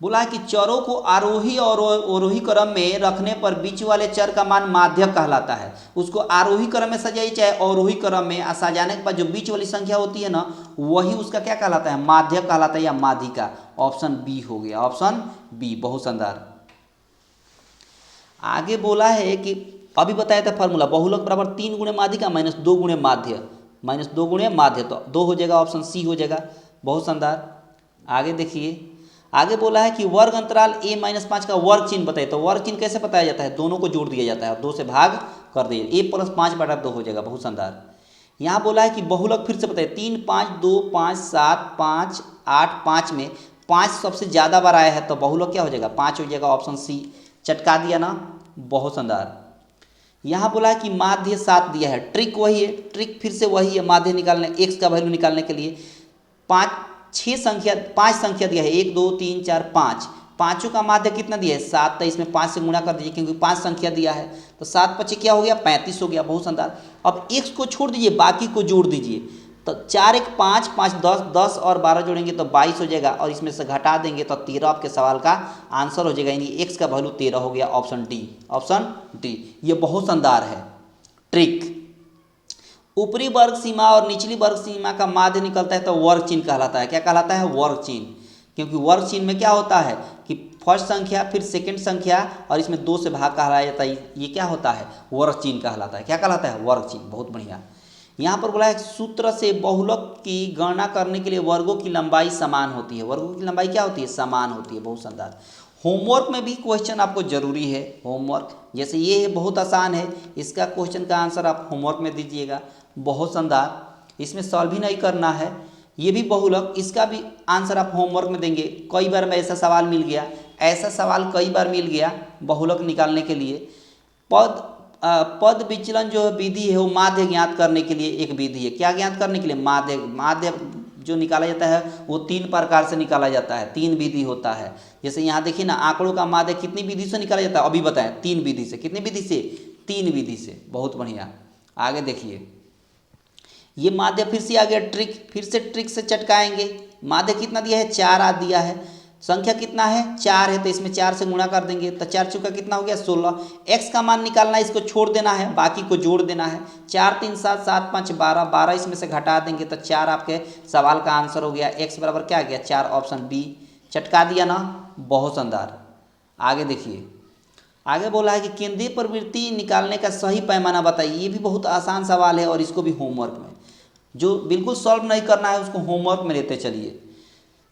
बोला है कि चरों को आरोही और अवरोही क्रम में रखने पर बीच वाले चर का मान माध्यक कहलाता है। उसको आरोही क्रम में सजाइए चाहे अवरोही क्रम में, सजाने के बाद जो बीच वाली संख्या होती है ना, वही उसका क्या कहलाता है? माध्यक कहलाता है या माध्यिका। ऑप्शन बी हो गया, ऑप्शन बी। बहुत शानदार। आगे बोला है कि अभी बताया था फार्मूला, बहुलक बराबर 3 गुणे माध्यिका माइनस 2 गुणे माध्य, माइनस 2 गुणे माध्य, तो 2 हो जाएगा, ऑप्शन सी हो जाएगा। बहुत शानदार। आगे देखिए, आगे बोला है कि वर्ग अंतराल a माइनस 5 का वर्ग चिन्ह बताइए। तो वर्ग चिन्ह कैसे बताया जाता है? दोनों को जोड़ दिया जाता है, 2 से भाग कर दिए, a प्लस 5 बटा 2 हो जाएगा। बहुत शानदार। यहाँ बोला है कि बहुलक फिर से बताइए। 3, 5, 2, 5, 7, 5, 8, 5 में 5 सबसे ज़्यादा बार आया है, तो बहुलक क्या हो जाएगा? 5 हो जाएगा। Option C. चटका दिया ना, बहुत शानदार। यहाँ बोला है कि माध्य 7 दिया है। ट्रिक वही है, ट्रिक फिर से वही है, माध्य निकालने, x का वैल्यू निकालने के लिए। 5 संख्या दिया है, 1, 2, 3, 4, 5। पाँचों का माध्य कितना दिया है? 7। तो इसमें 5 से गुणा कर दीजिए, क्योंकि 5 संख्या दिया है। तो 7 × 5 क्या हो गया? 35 हो गया। बहुत शानदार। अब x को छोड़ दीजिए, बाकी को जोड़ दीजिए। तो 4 एक 5, 5 10, 10 और 12 जोड़ेंगे तो 22 हो जाएगा और इसमें से घटा देंगे तो 13 आपके सवाल का आंसर हो जाएगा, यानी एक्स का वैल्यू 13 हो गया। Option D, option D. ये बहुत शानदार है ट्रिक। ऊपरी वर्ग सीमा और निचली वर्ग सीमा का माध्य निकलता है तो वर्ग चिन्ह कहलाता है। क्या कहलाता है? वर्ग चिन्ह। क्योंकि वर्ग चिन्ह में क्या होता है कि फर्स्ट संख्या फिर सेकंड संख्या और इसमें 2 से भाग कहलाया जाता है, ये क्या होता है? वर्ग चिन्ह कहलाता है। क्या कहलाता है? वर्ग चिन्ह। बहुत बढ़िया। यहाँ पर बोला है सूत्र से बहुलक की गणना करने के लिए वर्गों की लंबाई समान होती है। वर्गों की लंबाई क्या होती है? समान होती है। बहुत शानदार। होमवर्क में भी क्वेश्चन आपको जरूरी है। होमवर्क जैसे ये है, बहुत आसान है, इसका क्वेश्चन का आंसर आप होमवर्क में दीजिएगा। बहुत शानदार। इसमें सॉल्व भी नहीं करना है। ये भी बहुलक, इसका भी आंसर आप होमवर्क में देंगे। कई बार में ऐसा सवाल मिल गया, ऐसा सवाल कई बार मिल गया बहुलक निकालने के लिए। पद विचलन जो विधि है वो माध्य ज्ञात करने के लिए एक विधि है। क्या ज्ञात करने के लिए? माध्य। माध्य जो निकाला जाता है वो 3 प्रकार से निकाला जाता है, 3 विधि होता है। जैसे यहाँ देखिए ना, आंकड़ों का माध्य कितनी विधि से निकाला जाता है? अभी बताएं। 3 विधि से। कितनी विधि से? 3 विधि से। बहुत बढ़िया। आगे देखिए, ये माध्य फिर से आ गया ट्रिक। फिर से ट्रिक से चटकाएंगे। माध्य कितना दिया है? 4 आ दिया है। संख्या कितना है? 4 है, तो इसमें 4 से गुणा कर देंगे तो 4 चौका कितना हो गया? 16। एक्स का मान निकालना है, इसको छोड़ देना है, बाकी को जोड़ देना है। 4 3 7 7 5 12, 12 इसमें से घटा देंगे तो 4 आपके सवाल का आंसर हो गया। एक्स बराबर क्या आ गया? 4। Option B. चटका दिया ना? बहुत शानदार। आगे देखिए, आगे बोला है कि केंद्रीय प्रवृत्ति निकालने का सही पैमाना बताइए। ये भी बहुत आसान सवाल है और इसको भी होमवर्क में, जो बिल्कुल सॉल्व नहीं करना है उसको होमवर्क में लेते चलिए।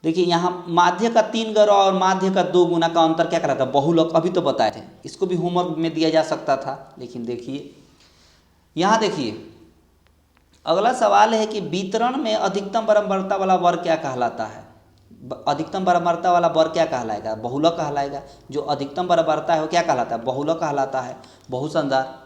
देखिए यहाँ माध्य का 3 गुना और माध्य का 2 गुना का अंतर क्या कहलाता है? बहुलक। अभी तो बताए थे, इसको भी होमवर्क में दिया जा सकता था, लेकिन देखिए यहाँ देखिए अगला सवाल है कि वितरण में अधिकतम बराबरता वाला वर्ग क्या कहलाता है? अधिकतम बराबरता वाला वर्ग क्या कहलाएगा? बहुलक कहलाएगा। जो अधिकतम बराबरता है वो क्या कहलाता है? बहुलक कहलाता है। बहुत शानदार।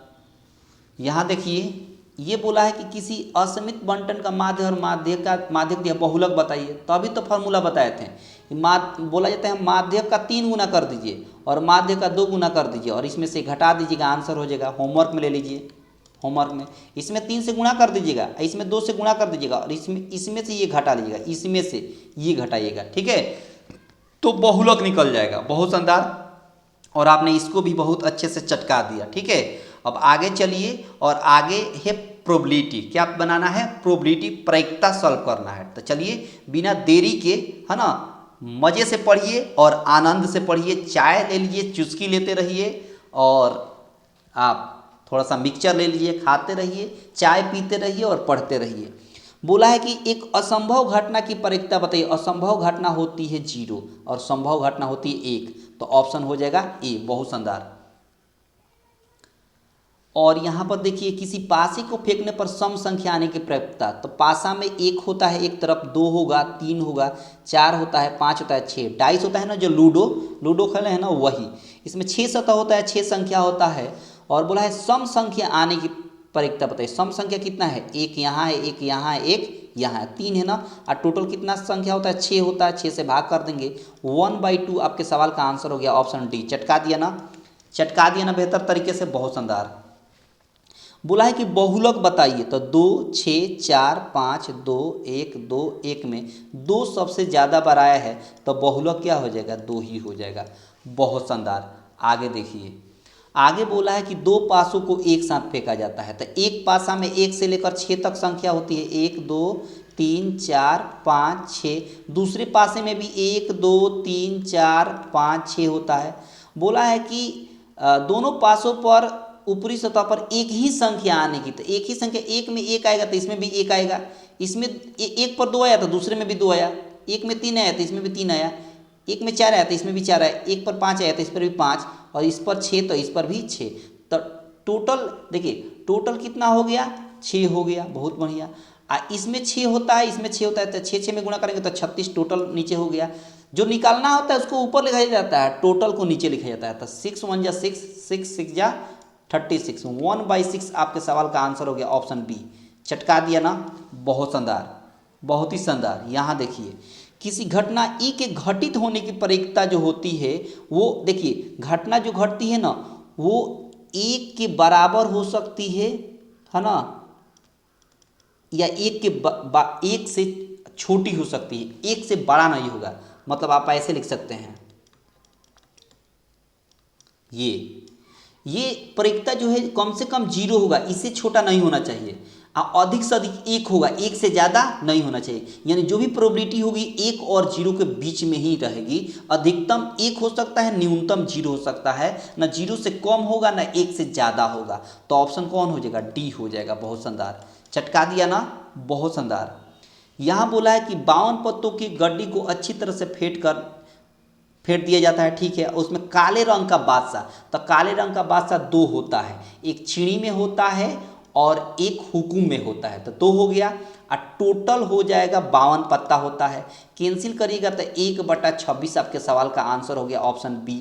यहाँ देखिए ये बोला है कि किसी असीमित बंटन का माध्य और माध्य दिया बहुलक बताइए। तो अभी तो फॉर्मूला बताए थे। बोला जाता है माध्य का 3 गुना कर दीजिए और माध्य का 2 गुना कर दीजिए और इसमें से घटा दीजिएगा, आंसर हो जाएगा। होमवर्क में ले लीजिए। होमवर्क में इसमें 3 से गुणा कर दीजिएगा, इसमें 2 से गुणा कर दीजिएगा और इसमें से ये घटा लीजिएगा, इसमें से ये घटाइएगा। ठीक है, तो बहुलक निकल जाएगा। बहुत शानदार। और आपने इसको भी बहुत अच्छे से चटका दिया। ठीक है, अब आगे चलिए और आगे है प्रोबेबिलिटी। क्या बनाना है? प्रोबेबिलिटी, प्रायिकता सॉल्व करना है। तो चलिए बिना देरी के, है ना, मज़े से पढ़िए और आनंद से पढ़िए। चाय ले लीजिए, चुस्की लेते रहिए और आप थोड़ा सा मिक्सचर ले लीजिए, खाते रहिए, चाय पीते रहिए और पढ़ते रहिए। बोला है कि एक असंभव घटना की प्रायिकता बताइए। असंभव घटना होती है 0 और संभव घटना होती है 1, तो ऑप्शन हो जाएगा ए। बहुत शानदार। और यहाँ पर देखिए किसी पासे को फेंकने पर सम संख्या आने की प्रायिकता। तो पासा में 1 होता है, एक तरफ 2 होगा, 3 होगा, 4 होता है, 5 होता है, 6। डाइस होता है ना, जो लूडो खेले हैं ना, वही। इसमें 6 सतह होता है, 6 संख्या होता है। और बोला है सम संख्या आने की प्रायिकता बताइए। सम संख्या कितना है? 1 यहाँ है, 1 यहाँ है, 1 यहाँ है, 3 है ना। और टोटल कितना संख्या होता है? 6 होता है। 6 से भाग कर देंगे, 1/2 आपके सवाल का आंसर हो गया। Option D. चटका दिया ना? चटका दिया ना बेहतर तरीके से। बहुत शानदार। बोला है कि बहुलक बताइए। तो 2 6 4 5 2 1 2 1 में 2 सबसे ज़्यादा बार आया है तो बहुलक क्या हो जाएगा? 2 ही हो जाएगा। बहुत शानदार। आगे देखिए, आगे बोला है कि 2 पासों को एक साथ फेंका जाता है। तो एक पासा में 1 से लेकर 6 तक संख्या होती है। 1 2 3 4 5 6। दूसरे पासे में भी 1 2 3 4 5 6 होता है। बोला है कि दोनों पासों पर ऊपरी सतह पर एक ही संख्या आने की। तो एक ही संख्या, एक में 1 आएगा तो इसमें भी 1 आएगा। इसमें 1 पर 2 आया तो दूसरे में भी 2 आया। 1 में 3 आया तो इसमें भी 3 आया। 1 में 4 आया तो इसमें भी 4 आया। 1 पर 5 आया तो इस पर भी 5 और इस पर 6 तो इस पर भी 6। तो टोटल देखिए, टोटल कितना हो गया? 6 हो गया। बहुत बढ़िया। इसमें 6 होता है, इसमें 6 होता है, तो 6 में गुणा करेंगे तो 36 टोटल नीचे हो गया। जो निकालना होता है उसको ऊपर लिखा जाता है, टोटल को नीचे लिखा जाता है। तो 6 1 जा 6, 6 6 जा 36, 1/6 आपके सवाल का आंसर हो गया। Option B. चटका दिया ना? बहुत शानदार, बहुत ही शानदार। यहाँ देखिए, किसी घटना ई के घटित होने की प्रायिकता जो होती है वो, देखिए घटना जो घटती है ना वो 1 के बराबर हो सकती है ना, या एक के एक से छोटी हो सकती है, एक से बड़ा नहीं होगा। मतलब आप ऐसे लिख सकते हैं, ये परिकता जो है कम से कम 0 होगा, इससे छोटा नहीं होना चाहिए। अधिक से अधिक 1 होगा, एक से ज़्यादा नहीं होना चाहिए। यानी जो भी प्रोबेबिलिटी होगी 1 और 0 के बीच में ही रहेगी। अधिकतम 1 हो सकता है, न्यूनतम 0 हो सकता है, ना 0 से कम होगा ना 1 से ज़्यादा होगा। तो ऑप्शन कौन हो जाएगा? डी हो जाएगा। बहुत शानदार, चटका दिया ना, बहुत शानदार। यहाँ बोला है कि 52 पत्तों की गड्डी को अच्छी तरह से फेंट दिया जाता है, ठीक है। उसमें काले रंग का बादशाह, तो काले रंग का बादशाह 2 होता है, एक छीणी में होता है और एक हुकुम में होता है, तो 2 हो गया। और टोटल हो जाएगा 52 पत्ता होता है। कैंसिल करिएगा तो 1/26 आपके सवाल का आंसर हो गया ऑप्शन बी।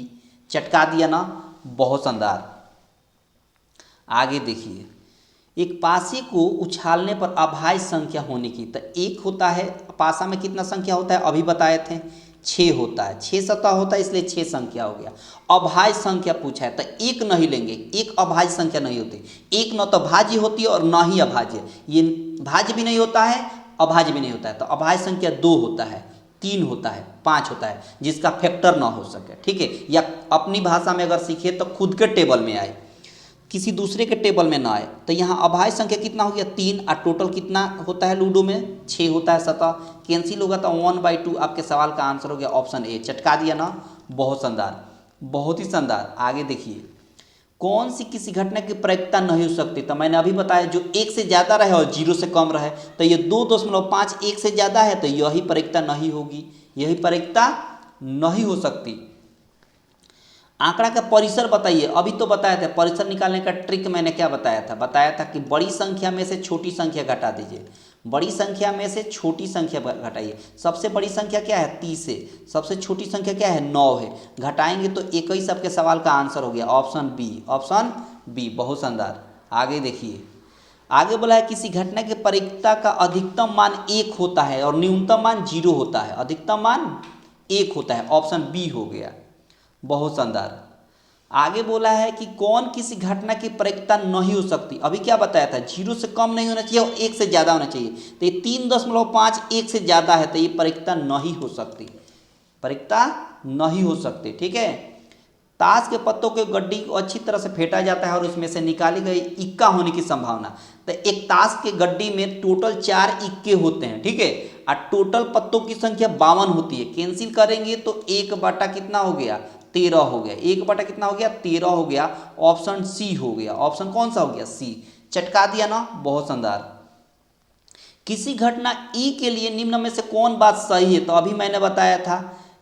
चटका दिया ना, बहुत शानदार। आगे देखिए, एक पासे को उछालने पर अभाज्य संख्या होने की, तो 1 होता है, पासा में कितना संख्या होता है अभी बताए थे, 6 होता है, 6 सतह होता है, इसलिए 6 संख्या हो गया। अभाज्य संख्या पूछा है तो 1 नहीं लेंगे, एक अभाज्य संख्या नहीं होती। 1 न तो भाज्य होती है और न ही अभाज्य, ये भाज्य भी नहीं होता है, अभाज्य भी नहीं होता है। तो अभाज्य संख्या 2 होता है, 3 होता है, 5 होता है, जिसका फैक्टर ना हो सके, ठीक है। या अपनी भाषा में अगर सीखे तो खुद के टेबल में आए, किसी दूसरे के टेबल में ना आए। तो यहाँ अभाज्य संख्या कितना हो गया? 3। और टोटल कितना होता है लूडो में? 6 होता है सतह। कैंसिल होगा तो 1/2 आपके सवाल का आंसर हो गया ऑप्शन ए। चटका दिया ना, बहुत शानदार, बहुत ही शानदार। आगे देखिए, कौन सी किसी घटना की प्रायिकता नहीं हो सकती? तो मैंने अभी बताया, जो 1 से ज़्यादा रहे और 0 से कम रहे, तो ये 2.5 1 से ज़्यादा है तो यही प्रायिकता नहीं होगी, यही प्रायिकता नहीं हो सकती। आंकड़ा का परिसर बताइए, अभी तो बताया था परिसर निकालने का ट्रिक। मैंने क्या बताया था कि बड़ी संख्या में से छोटी संख्या घटा दीजिए, बड़ी संख्या में से छोटी संख्या घटाइए। सबसे बड़ी संख्या क्या है? 30 है, सबसे छोटी संख्या क्या है? 9 है। घटाएंगे तो 21 आपके सवाल का आंसर हो गया ऑप्शन बी, ऑप्शन बी, बहुत शानदार। आगे देखिए, आगे बोला है किसी घटना की प्रायिकता का अधिकतम मान 1 होता है और न्यूनतम मान 0 होता है, अधिकतम मान 1 होता है, ऑप्शन बी हो गया, बहुत शानदार। आगे बोला है कि कौन किसी घटना की प्रायिकता नहीं हो सकती? अभी क्या बताया था? 0 से कम नहीं होना चाहिए और 1 से ज़्यादा होना चाहिए। तो ये 3.5 1 से ज़्यादा है तो ये प्रायिकता नहीं हो सकती, प्रायिकता नहीं हो सकती, ठीक है। ताश के पत्तों के गड्डी को अच्छी तरह से फेंटा जाता है और उसमें से निकाली गई इक्का होने की संभावना। तो एक ताश के गड्डी में टोटल 4 इक्के होते हैं, ठीक है। और टोटल पत्तों की संख्या 52 होती है। कैंसिल करेंगे तो 1 कितना हो गया? 13 हो गया। 1 कितना हो गया? 13 हो गया। ऑप्शन सी हो गया। ऑप्शन कौन सा हो गया? सी। चटका दिया ना, बहुत शानदार। किसी घटना ई के लिए निम्न में से कौन बात सही है? तो अभी मैंने बताया था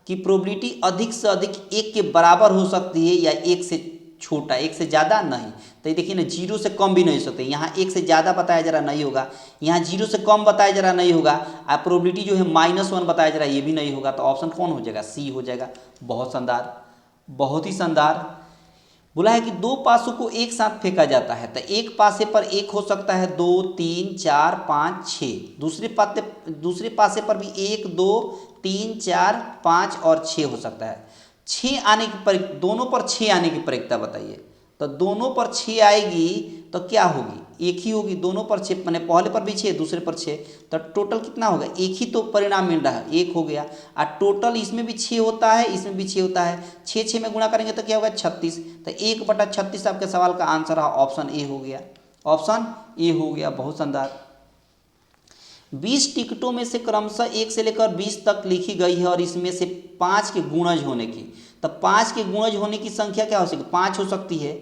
कि प्रोबेबिलिटी अधिक से अधिक 1 के बराबर हो सकती है या 1 से छोटा, 1 से ज़्यादा नहीं। तो ये देखिए ना, 0 से कम भी नहीं हो सकते। यहाँ 1 से ज़्यादा बताया जा रहा नहीं होगा, यहाँ 0 से कम बताया जा रहा नहीं होगा, और प्रोबेबिलिटी जो है -1 बताया जा रहा है ये भी नहीं होगा। तो ऑप्शन कौन हो जाएगा? सी हो जाएगा। बहुत शानदार, बहुत ही शानदार। बोला है कि 2 पासों को एक साथ फेंका जाता है, तो एक पासे पर 1 हो सकता है, 2 3 4 5 6। दूसरे पासे पर भी 1 2 3 4 5 और 6 हो सकता है। 6 आने की दोनों पर 6 आने की प्रायिकता बताइए। तो दोनों पर 6 आएगी तो क्या होगी? एक ही होगी। दोनों पर 6 मैंने पहले पर भी 6 दूसरे पर 6, तो टोटल कितना होगा? एक ही तो परिणाम मिल रहा है, 1 हो गया। और टोटल इसमें भी 6 होता है, इसमें भी 6 होता है। 6 6 में गुणा करेंगे तो क्या होगा? 36। तो 1/36 आपके सवाल का आंसर है ऑप्शन ए हो गया, ऑप्शन ए हो गया। बहुत शानदार। 20 टिकटों में से क्रमशः 1 से लेकर 20 तक लिखी गई है और इसमें से 5 के गुणज होने की, तो 5 के गुणज होने की संख्या क्या हो सकती है? 5 हो सकती है,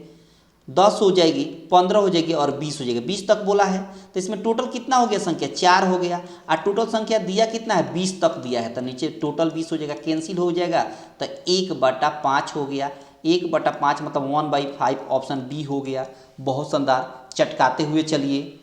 10 हो जाएगी, 15 हो जाएगी और 20 हो जाएगी। 20 तक बोला है तो इसमें टोटल कितना हो गया? संख्या 4 हो गया। और टोटल संख्या दिया कितना है? 20 तक दिया है, तो नीचे टोटल 20 हो जाएगा। कैंसिल हो जाएगा तो 1/5 हो गया। 1/5 मतलब 1/5, ऑप्शन डी हो गया। बहुत शानदार। चटकाते हुए चलिए,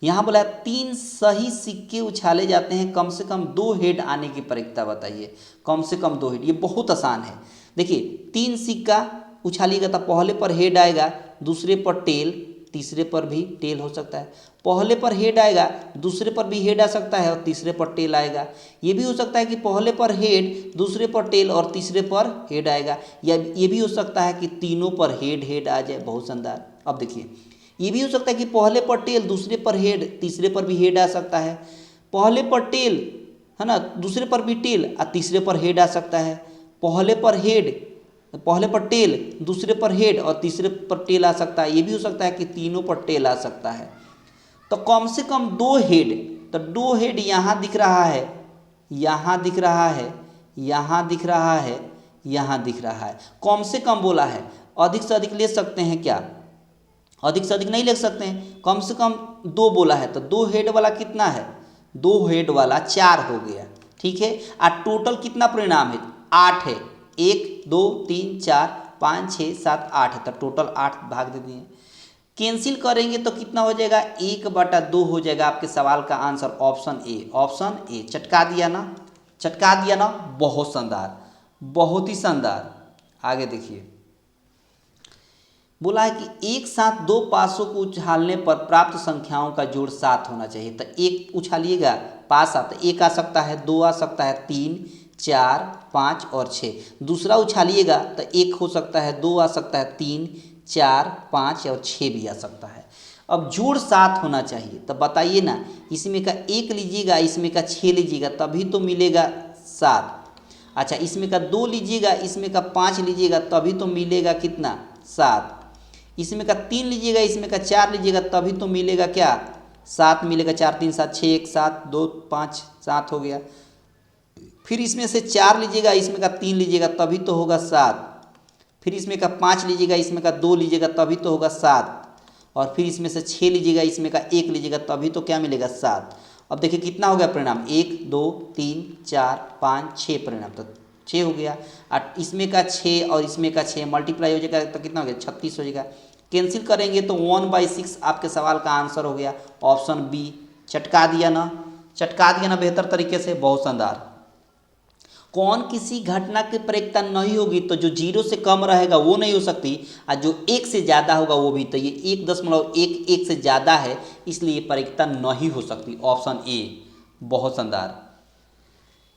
यहाँ बोला 3 सही सिक्के उछाले जाते हैं, कम से कम 2 हेड आने की प्रायिकता बताइए। कम से कम 2 हेड, ये बहुत आसान है। देखिए, 3 सिक्का उछालिएगा तो पहले पर हेड आएगा, दूसरे पर टेल, तीसरे पर भी टेल हो सकता है। पहले पर हेड आएगा, दूसरे पर भी हेड आ सकता है और तीसरे पर टेल आएगा। ये भी हो सकता है कि पहले पर हेड, दूसरे पर टेल और तीसरे पर हेड आएगा। या ये भी हो सकता है कि तीनों पर हेड आ जाए। बहुत शानदार। अब देखिए, ये भी हो सकता है कि पहले पर टेल, दूसरे पर हेड, तीसरे पर भी हेड आ सकता है। पहले पर टेल है ना, दूसरे पर भी टेल और तीसरे पर हेड आ सकता है। पहले पर हेड, पहले पर टेल, दूसरे पर हेड और तीसरे पर टेल आ सकता है। ये भी हो सकता है कि तीनों पर टेल आ सकता है। तो कम से कम 2 हेड, तो 2 हेड यहाँ दिख रहा है, यहाँ दिख रहा है, यहाँ दिख रहा है, यहाँ दिख रहा है। कम से कम बोला है, अधिक से अधिक ले सकते हैं क्या? अधिक से अधिक नहीं ले सकते हैं, कम से कम 2 बोला है। तो 2 हेड वाला कितना है? 2 हेड वाला 4 हो गया, ठीक है। और टोटल कितना परिणाम है? 8 है। 1 2 3 4 5 6 7 8 है, तो टोटल 8 भाग दे दिए। कैंसिल करेंगे तो कितना हो जाएगा? 1/2 हो जाएगा। आपके सवाल का answer option A, option A. चटका दिया ना, चटका दिया ना, बहुत शानदार, बहुत ही शानदार। आगे देखिए, बोला है कि एक साथ 2 पासों को उछालने पर प्राप्त संख्याओं का जोड़ 7 होना चाहिए। तो एक उछालिएगा, पास आता है, 1 आ सकता है, 2 आ सकता है, 3 4 5 और 6। दूसरा उछालिएगा तो 1 हो सकता है, 2 आ सकता है, 3 4 5 और 6 भी आ सकता है। अब जोड़ 7 होना चाहिए। तो बताइए ना, इसमें का 1 लीजिएगा, इसमें का 6 लीजिएगा, तभी तो मिलेगा 7। अच्छा, इसमें का 2 लीजिएगा, इसमें का 5 लीजिएगा, तभी तो मिलेगा कितना? 7। इसमें का 3 लीजिएगा, इसमें का 4 लीजिएगा, तभी तो मिलेगा क्या? 7 मिलेगा। 4 3 7 6 1 7 2 5 7 हो गया। फिर इसमें से 4 लीजिएगा, इसमें का 3 लीजिएगा, तभी तो होगा 7। फिर इसमें का 5 लीजिएगा, इसमें का 2 लीजिएगा, तभी तो होगा 7। और फिर इसमें से 6 लीजिएगा, इसमें का 1 लीजिएगा, तभी तो क्या मिलेगा? 7। अब देखिए कितना हो गया परिणाम? 1 2 3 4 5 6 परिणाम, तो 6 हो गया। और इसमें का 6 और इसमें का 6 मल्टीप्लाई हो जाएगा तो कितना हो गया? 36 हो जाएगा। कैंसिल करेंगे तो 1/6 आपके सवाल का आंसर हो गया, ऑप्शन बी। चटका दिया ना, चटका दिया ना बेहतर तरीके से, बहुत शानदार। कौन किसी घटना की प्रयोक्ता नहीं होगी? तो जो 0 से कम रहेगा वो नहीं हो सकती, और जो 1 से ज़्यादा होगा वो भी। तो ये 1.1 से ज़्यादा है, इसलिए प्रयोक्ता नहीं हो सकती, ऑप्शन ए। बहुत शानदार।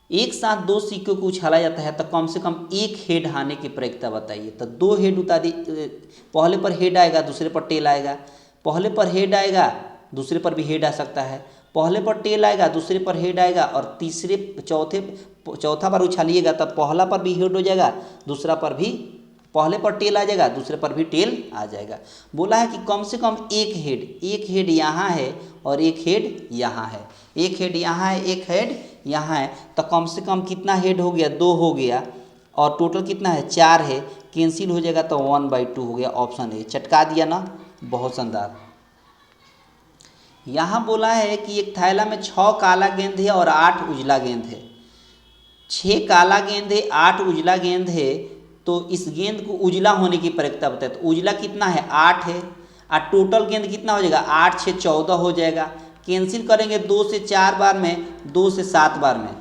एक साथ 2 सिक्कों को उछाला जाता है तो कम से कम 1 हेड आने की प्रयोक्ता बताइए। तो 2 हेड उतारी, पहले पर हेड आएगा, दूसरे पर टेल आएगा। पहले पर हेड आएगा, दूसरे पर भी हेड आ सकता है। पहले पर टेल आएगा, दूसरे पर हेड आएगा, और चौथा बार उछालिएगा तब पहला पर भी हेड हो जाएगा, दूसरा पर भी, पहले पर टेल आ जाएगा, दूसरे पर भी टेल आ जाएगा। बोला है कि कम से कम 1 हेड यहाँ है और 1 हेड यहाँ है, 1 हेड यहाँ है, 1 हेड यहाँ है। तो कम से कम कितना हेड हो गया? 2 हो गया। और टोटल कितना है? 4 है। कैंसिल हो जाएगा तो 1/2 हो गया, ऑप्शन ए। चटका दिया ना, बहुत शानदार। यहाँ बोला है कि एक थैला में 6 काला गेंद है और 8 उजला गेंद है। 6 काला गेंद है, 8 उजला गेंद है, तो इस गेंद को उजला होने की प्रयोक्ता बताए। तो उजला कितना है? 8 है। और टोटल गेंद कितना हो जाएगा? 8 6 14 हो जाएगा। कैंसिल करेंगे 2 से 4 बार में, 2 से 7 बार में,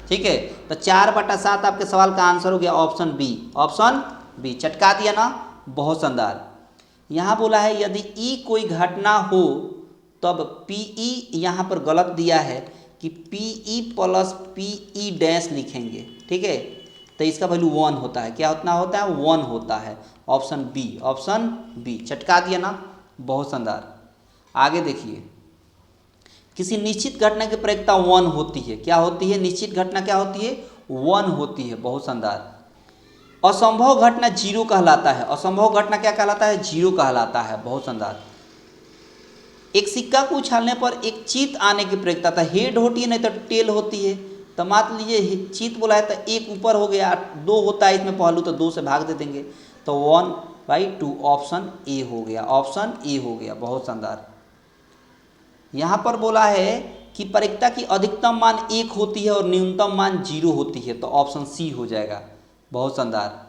ठीक है। तो 4/7 आपके सवाल का आंसर हो गया, ऑप्शन बी, ऑप्शन बी। चटका दिया ना, बहुत शानदार। यहाँ बोला है यदि ई कोई घटना हो तब पीई, यहाँ पर गलत दिया है कि पीई प्लस पीई डैश लिखेंगे, ठीक है। तो इसका वैल्यू 1 होता है। क्या उतना होता है? 1 होता है, ऑप्शन बी, ऑप्शन बी। चटका दिया ना, बहुत शानदार। आगे देखिए, किसी निश्चित घटना की प्रयोक्ता 1 होती है। क्या होती है? निश्चित घटना क्या होती है? 1 होती है, बहुत शानदार। असंभव घटना 0 कहलाता है। असंभव घटना क्या कहलाता है? 0 कहलाता है, बहुत शानदार। एक सिक्का को उछालने पर एक चीत आने की प्रयोक्ता, था हेड होती है, नहीं तो टेल होती है। तो मान लीजिए चीत बोला है तो 1 ऊपर हो गया, 2 होता है इसमें पहलू, तो 2 से भाग दे देंगे, तो 1/2, ऑप्शन ए हो गया, ऑप्शन ए हो गया, बहुत शानदार। यहाँ पर बोला है कि प्रयोक्ता की अधिकतम मान 1 होती है और न्यूनतम मान 0 होती है, तो ऑप्शन सी हो जाएगा, बहुत शानदार।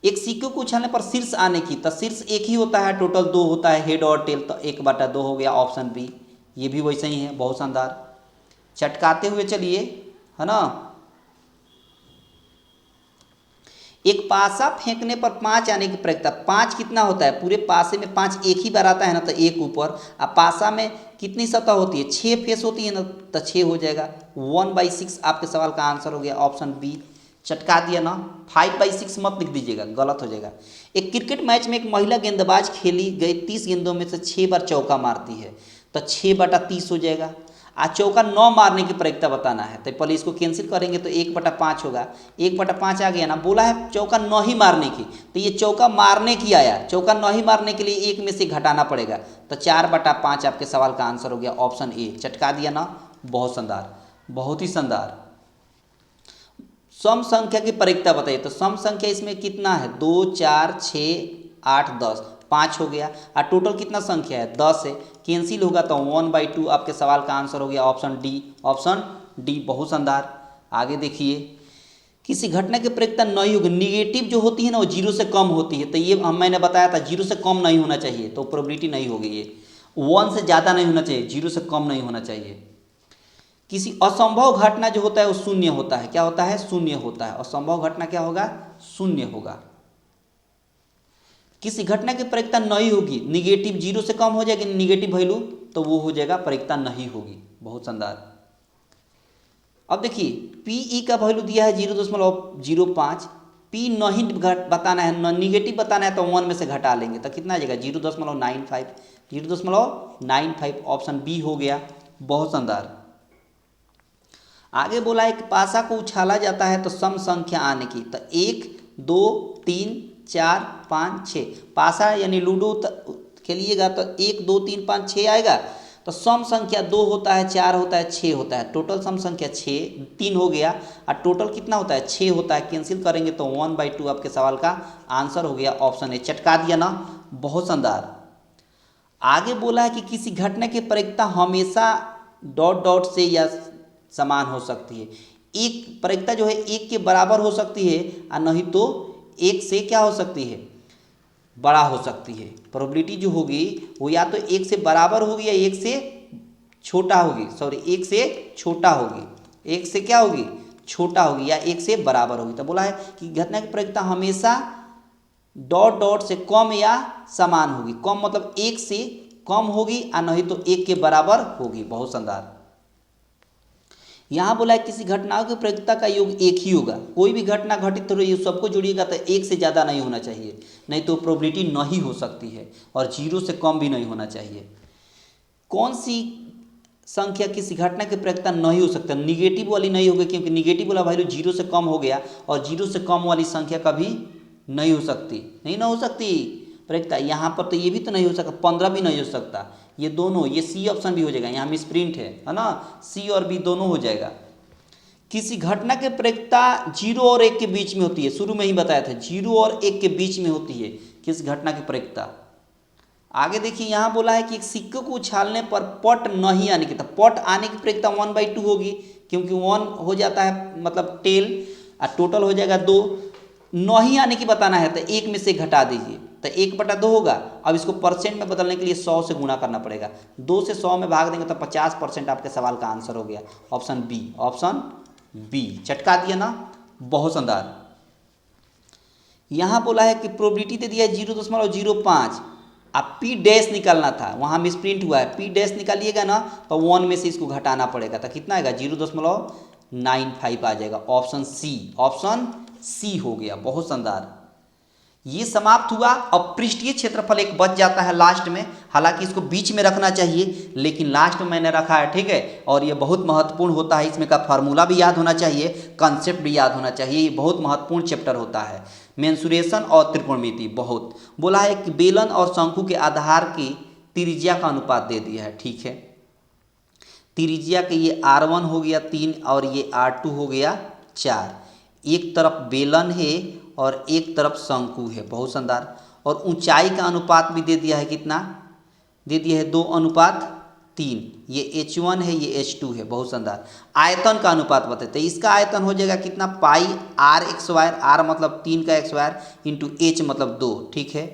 एक सिक्के को उछालने पर शीर्ष आने की, तो शीर्ष 1 ही होता है, टोटल 2 होता है, हेड और टेल, तो 1/2 हो गया, ऑप्शन बी। ये भी वैसे ही है, बहुत शानदार। चटकाते हुए चलिए, है ना। एक पासा फेंकने पर 5 आने की प्रयोक्ता, 5 कितना होता है? पूरे पासे में 5 एक ही बार आता है ना, तो 1 ऊपर। अब पासा में कितनी सतह होती है? 6 फेस होती है ना, तो 6 हो जाएगा। 1/6 आपके सवाल का आंसर हो गया, ऑप्शन बी। चटका दिया ना। 5/6 मत लिख दीजिएगा, गलत हो जाएगा। एक क्रिकेट मैच में एक महिला गेंदबाज खेली गई 30 गेंदों में से 6 बार चौका मारती है, तो 6/30 हो जाएगा। आज चौका 9 मारने की प्रायिकता बताना है, तो पहले इसको कैंसिल करेंगे तो 1/5 होगा। 1/5 आ गया ना, बोला है चौका 9 ही मारने की, तो ये चौका मारने की आया, चौका 9 ही मारने के लिए एक में से घटाना पड़ेगा, तो 4/5 आपके सवाल का आंसर हो गया ऑप्शन ए। चटका दिया ना, बहुत शानदार, बहुत ही शानदार। सम संख्या की प्रायिकता बताइए, तो सम संख्या इसमें कितना है, 2 4 6 8 10, 5 हो गया। और टोटल कितना संख्या है, 10 है, कैंसिल होगा तो 1/2 आपके सवाल का आंसर हो गया ऑप्शन डी। ऑप्शन डी, बहुत शानदार। आगे देखिए, किसी घटना की प्रायिकता नहीं होगी, निगेटिव जो होती है ना वो 0 से कम होती है, तो ये मैंने बताया था 0 से कम नहीं होना चाहिए, तो प्रोबेबिलिटी नहीं होगी। ये 1 से ज़्यादा नहीं होना चाहिए, 0 से कम नहीं होना चाहिए। किसी असंभव घटना जो होता है वो शून्य होता है, क्या होता है, शून्य होता है। असंभव घटना क्या होगा, शून्य होगा। किसी घटना की प्रायिकता नहीं होगी, निगेटिव 0 से कम हो जाएगी निगेटिव वैल्यू, तो वो हो जाएगा प्रायिकता नहीं होगी। बहुत शानदार। अब देखिए, पीई का वैल्यू दिया है 0.05, पी नहीं बताना है, निगेटिव बताना है, तो 1 में से घटा लेंगे तो कितना आ जाएगा 0.95, 0.95 ऑप्शन बी हो गया। बहुत शानदार। आगे बोला एक पासा को उछाला जाता है तो सम संख्या आने की, तो 1 2 3 4 5 6, पासा यानी लूडो खेलिएगा तो 1 2 3 5 6 आएगा, तो सम संख्या 2 होता है, 4 होता है, 6 होता है, टोटल सम संख्या 3 हो गया, और टोटल कितना होता है, 6 होता है, कैंसिल करेंगे तो 1/2 आपके सवाल का आंसर हो गया ऑप्शन ए। चटका दिया ना, बहुत शानदार। आगे बोला है कि किसी घटना की प्रायिकता हमेशा डॉट डॉट से या समान हो सकती है। एक प्रायिकता जो है 1 के बराबर हो सकती है, और नहीं तो 1 से क्या हो सकती है, बड़ा हो सकती है। प्रोबेबिलिटी जो होगी वो या तो 1 से बराबर होगी या 1 से छोटा होगी, सॉरी 1 से छोटा होगी, 1 से क्या होगी, छोटा होगी, या 1 से बराबर होगी। तो बोला है कि घटना की प्रायिकता हमेशा डॉट डॉट से कम या समान होगी। कम मतलब 1 से कम होगी, और नहीं तो 1 के बराबर होगी। बहुत शानदार। यहाँ बोला है किसी घटनाओं की प्रायिकता का योग 1 ही होगा। कोई भी घटना घटित हो रही है सबको जोड़िएगा तो 1 से ज़्यादा नहीं होना चाहिए, नहीं तो प्रोबेबिलिटी नहीं हो सकती है, और 0 से कम भी नहीं होना चाहिए। कौन सी संख्या किसी घटना की प्रायिकता नहीं हो सकता, निगेटिव वाली नहीं होगी, क्योंकि निगेटिव वाला वैल्यू 0 से कम हो गया, और 0 से कम वाली संख्या कभी नहीं हो सकती, नहीं ना हो सकती प्रायिकता। यहाँ पर तो ये भी तो नहीं हो सकता, 15 भी नहीं हो सकता, ये दोनों, ये सी ऑप्शन भी हो जाएगा, यहाँ मिस प्रिंट है ना, सी और बी दोनों हो जाएगा। किसी घटना की प्रायिकता 0 और 1 के बीच में होती है, शुरू में ही बताया था 0 और 1 के बीच में होती है किस घटना की प्रायिकता। आगे देखिए, यहाँ बोला है कि एक सिक्के को उछालने पर पट नहीं आने की, तो पट आने की प्रायिकता 1/2 होगी, क्योंकि 1 हो जाता है मतलब टेल, और टोटल हो जाएगा 2। नहीं आने की बताना है तो 1 में से घटा दीजिए, तो 1/2 होगा। अब इसको परसेंट में बदलने के लिए 100 से गुणा करना पड़ेगा, 2 से 100 में भाग देंगे तो 50% आपके सवाल का आंसर हो गया ऑप्शन बी। ऑप्शन बी, चटका दिया ना, बहुत शानदार। यहाँ बोला है कि प्रोबेबिलिटी दे दिया है 0.05, अब पी डैश निकालना था, वहाँ मिस प्रिंट हुआ है, पी डैश निकालिएगा ना तो 1 में से इसको घटाना पड़ेगा, तो कितना आएगा 0.95 आ जाएगा ऑप्शन सी। ऑप्शन सी हो गया, बहुत शानदार। ये समाप्त हुआ। अब पृष्ठीय क्षेत्रफल एक बच जाता है लास्ट में, हालांकि इसको बीच में रखना चाहिए, लेकिन लास्ट में मैंने रखा है, ठीक है। और ये बहुत महत्वपूर्ण होता है, इसमें का फार्मूला भी याद होना चाहिए, कंसेप्ट भी याद होना चाहिए, ये बहुत महत्वपूर्ण चैप्टर होता है। मेंसुरेशन और त्रिकोणमिति, बहुत बोला है कि बेलन और शंकु के आधार की त्रिज्या का अनुपात दे दिया है, ठीक है। त्रिज्या के ये R1 हो गया 3 और ये R2 हो गया 4। एक तरफ बेलन है और एक तरफ शंकु है, बहुत शानदार। और ऊंचाई का अनुपात भी दे दिया है, कितना दे दिया है 2:3, ये H1 है, ये H2 है, बहुत शानदार। आयतन का अनुपात बताते हैं, इसका आयतन हो जाएगा कितना, पाई r² r मतलब 3 का x² इंटू h मतलब 2, ठीक है।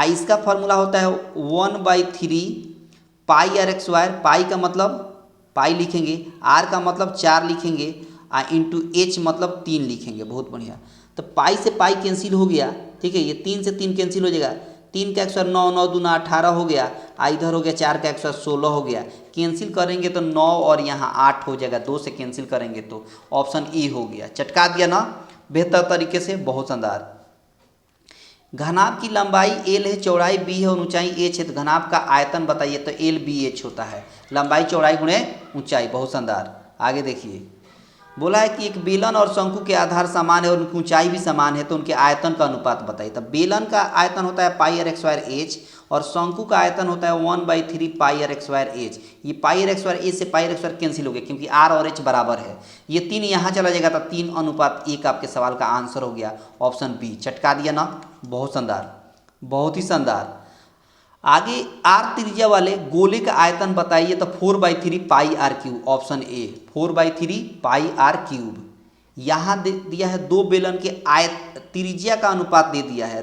इसका फॉर्मूला होता है 1/3 पाई r², पाई का मतलब पाई लिखेंगे, r का मतलब 4 लिखेंगे, इंटू h मतलब 3 लिखेंगे, बहुत बढ़िया। तो पाई से पाई कैंसिल हो गया, ठीक है, ये 3 से 3 कैंसिल हो जाएगा, 3 का x² 9, 9 दूना 18 हो गया, इधर हो गया 4 का x² 16 हो गया, कैंसिल करेंगे तो 9 और यहाँ 8 हो जाएगा, 2 से कैंसिल करेंगे तो ऑप्शन ए हो गया। चटका दिया ना, बेहतर तरीके से, बहुत शानदार। घनाभ की लंबाई एल है, चौड़ाई बी है और ऊंचाई एच है, तो घनाभ का आयतन बताइए, तो एल बी एच होता है, लंबाई चौड़ाई गुणे ऊंचाई, बहुत शानदार। आगे देखिए, बोला है कि एक बेलन और शंकु के आधार समान है और उनकी ऊंचाई भी समान है, तो उनके आयतन का अनुपात बताइए। तब बेलन का आयतन होता है pi r x square H और शंकु का आयतन होता है 1/3 pi r x square H. ये पाई आर एक्स स्क्वायर एच से पाई आर एक्स स्क्वायर कैंसिल हो गया क्योंकि आर और एच बराबर है। ये 3 यहाँ चला जाएगा तो 3:1 आपके सवाल का आंसर हो गया ऑप्शन बी। चटका दिया ना, बहुत शानदार, बहुत ही शानदार। आगे आर त्रिज्या वाले गोले का आयतन बताइए, तो 4/3 pi r cube, option A 4/3 pi r cube. यहाँ दे दिया है दो बेलन के आयत त्रिज्या का अनुपात दे दिया है,